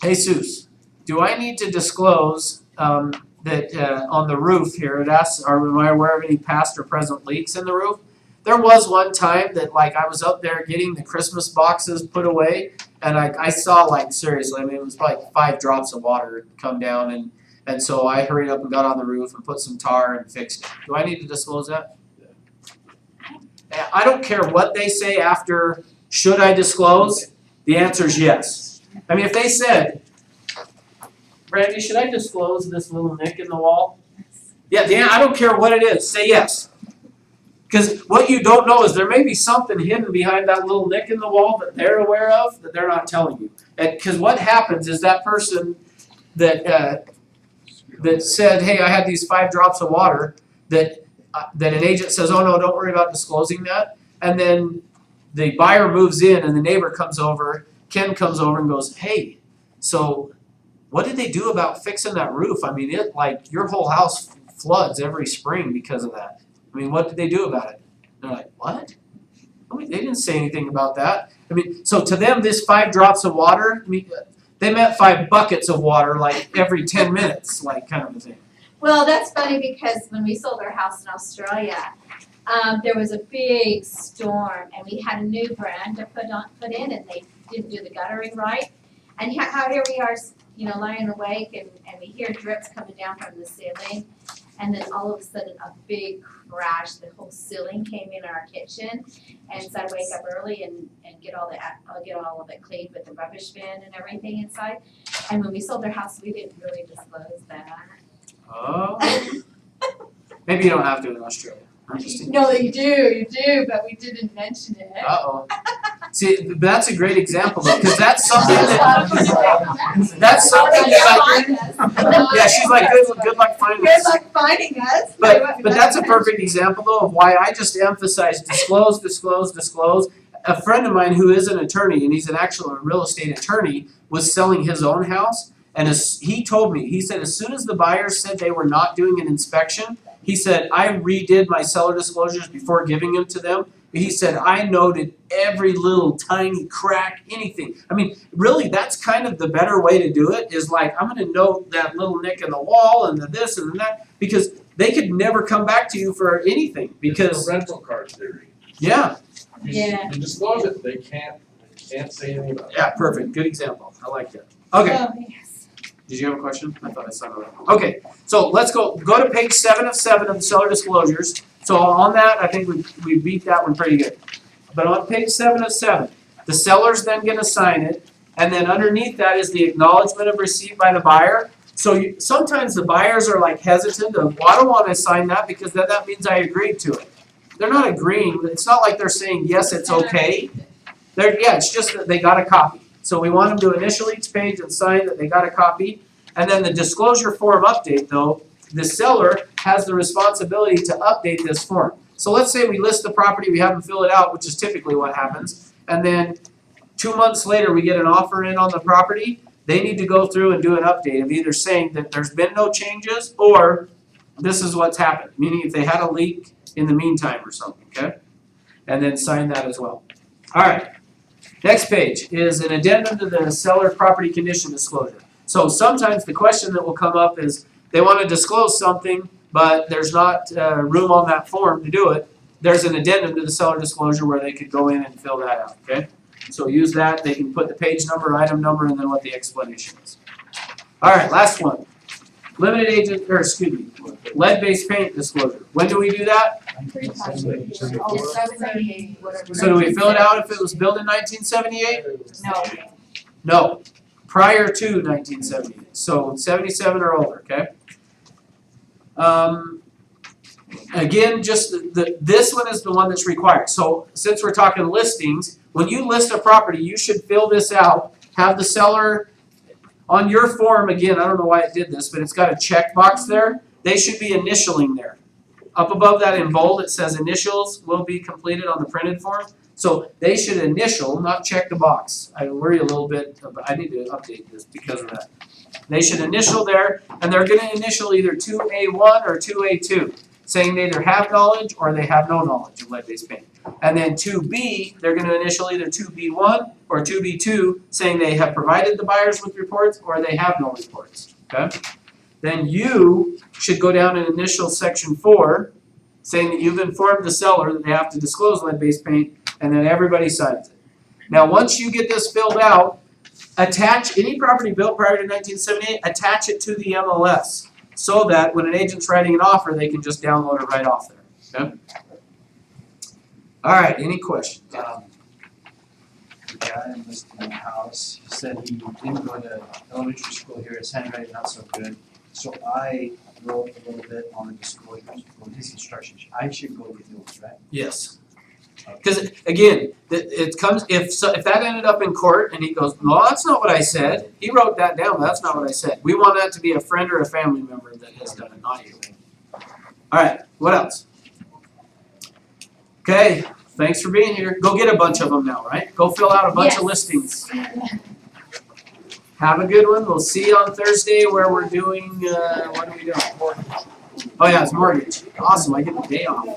Jesus, do I need to disclose that on the roof here, it asks, am I aware of any past or present leaks in the roof? There was one time that I was up there getting the Christmas boxes put away, and I saw seriously, I mean it was like 5 drops of water come down, and so I hurried up and got on the roof and put some tar and fixed it. Do I need to disclose that? I don't care what they say after, should I disclose? The answer is yes. I mean if they said, Brandy, should I disclose this little nick in the wall? Yeah, I don't care what it is, say yes. Because what you don't know is there may be something hidden behind that little nick in the wall that they're aware of that they're not telling you. Because what happens is that person that said, hey, I had these 5 drops of water, that an agent says, oh no, don't worry about disclosing that. And then the buyer moves in and the neighbor comes over, Ken comes over and goes, hey, so what did they do about fixing that roof? I mean, your whole house floods every spring because of that. I mean, what did they do about it? They're like, what? I mean, they didn't say anything about that. I mean, so to them, this 5 drops of water, they meant 5 buckets of water, every 10 minutes, kind of a thing. Well, that's funny because when we sold our house in Australia, there was a big storm and we had a new brand to put in and they didn't do the guttering right. And here we are, lying awake and we hear drips coming down from the ceiling. And then all of a sudden a big crash, the whole ceiling came in our kitchen. And so I wake up early and get all of it cleaned with the rubbish bin and everything inside. And when we sold our house, we didn't really disclose that. Oh. Maybe you don't have to in Australia. Interesting. No, you do, but we didn't mention it. Uh-oh. See, that's a great example though, because that's something that yeah, she's like, good luck finding us. Good luck finding us. But that's a perfect example though of why I just emphasize disclose, disclose, disclose. A friend of mine who is an attorney, and he's an actual real estate attorney, was selling his own house, and he told me, he said as soon as the buyers said they were not doing an inspection, he said, I redid my seller disclosures before giving them to them. He said, I noted every little tiny crack, anything. I mean, really, that's kind of the better way to do it, is like, I'm gonna note that little nick in the wall and the this and that, because they could never come back to you for anything, It's because, the rental car theory. yeah, Yeah. You disclose it, they can't say anything about it. yeah, perfect, good example, I like that. Okay, Oh, yes. did you have a question? I thought I saw it. Okay, so let's go to page 7 of the seller disclosures. So on that, I think we beat that one pretty good. But on page 7 of 7, the seller's then gonna sign it, and then underneath that is the acknowledgement of receipt by the buyer. So sometimes the buyers are like hesitant of, well, I don't wanna sign that because then that means I agreed to it. They're not agreeing, it's not like they're saying, yes, it's okay. It's just that they got a copy. So we want them to initial each page and sign that they got a copy. And then the disclosure form update though, the seller has the responsibility to update this form. So let's say we list the property, we have them fill it out, which is typically what happens, and then 2 months later, we get an offer in on the property, they need to go through and do an update of either saying that there's been no changes, or this is what's happened, meaning if they had a leak in the meantime or something, okay? And then sign that as well. Alright, next page is an addendum to the seller property condition disclosure. So sometimes the question that will come up is, they want to disclose something, but there's not room on that form to do it. There's an addendum to the seller disclosure where they could go in and fill that out, okay? So use that, they can put the page number, item number, and then what the explanation is. Alright, last one. Lead-based paint disclosure. When do we do that? Oh, 78, whatever. So do we fill it out if it was built in 1978? No. No, prior to 1978, so 77 or older, okay? Again, just this one is the one that's required. So since we're talking listings, when you list a property, you should fill this out, have the seller on your form, again, I don't know why it did this, but it's got a checkbox there. They should be initialing there. Up above that in bold, it says initials will be completed on the printed form. So they should initial, not check the box. I worry a little bit, I need to update this because of that. They should initial there, and they're gonna initial either 2A1 or 2A2, saying they either have knowledge or they have no knowledge of lead-based paint. And then 2B, they're gonna initial either 2B1 or 2B2, saying they have provided the buyers with reports or they have no reports, okay? Then you should go down and initial section 4, saying that you've informed the seller that they have to disclose lead-based paint, and then everybody signs it. Now, once you get this filled out, attach any property built prior to 1978, attach it to the MLS, so that when an agent's writing an offer, they can just download it right off there, okay? All right, any questions? The guy listed in the house, he said he didn't go to elementary school here, his handwriting not so good. So I wrote a little bit on the disclosures for his instructions. I should go get those, right? Yes. Because again, it comes, if that ended up in court and he goes, no, that's not what I said. He wrote that down, but that's not what I said. We want that to be a friend or a family member that has done it, not you. All right, what else? Okay, thanks for being here. Go get a bunch of them now, right? Go fill out a bunch of Yes. listings. Have a good one. We'll see you on Thursday where we're doing, what are we doing? Oh yeah, it's mortgage. Awesome, I get the day off.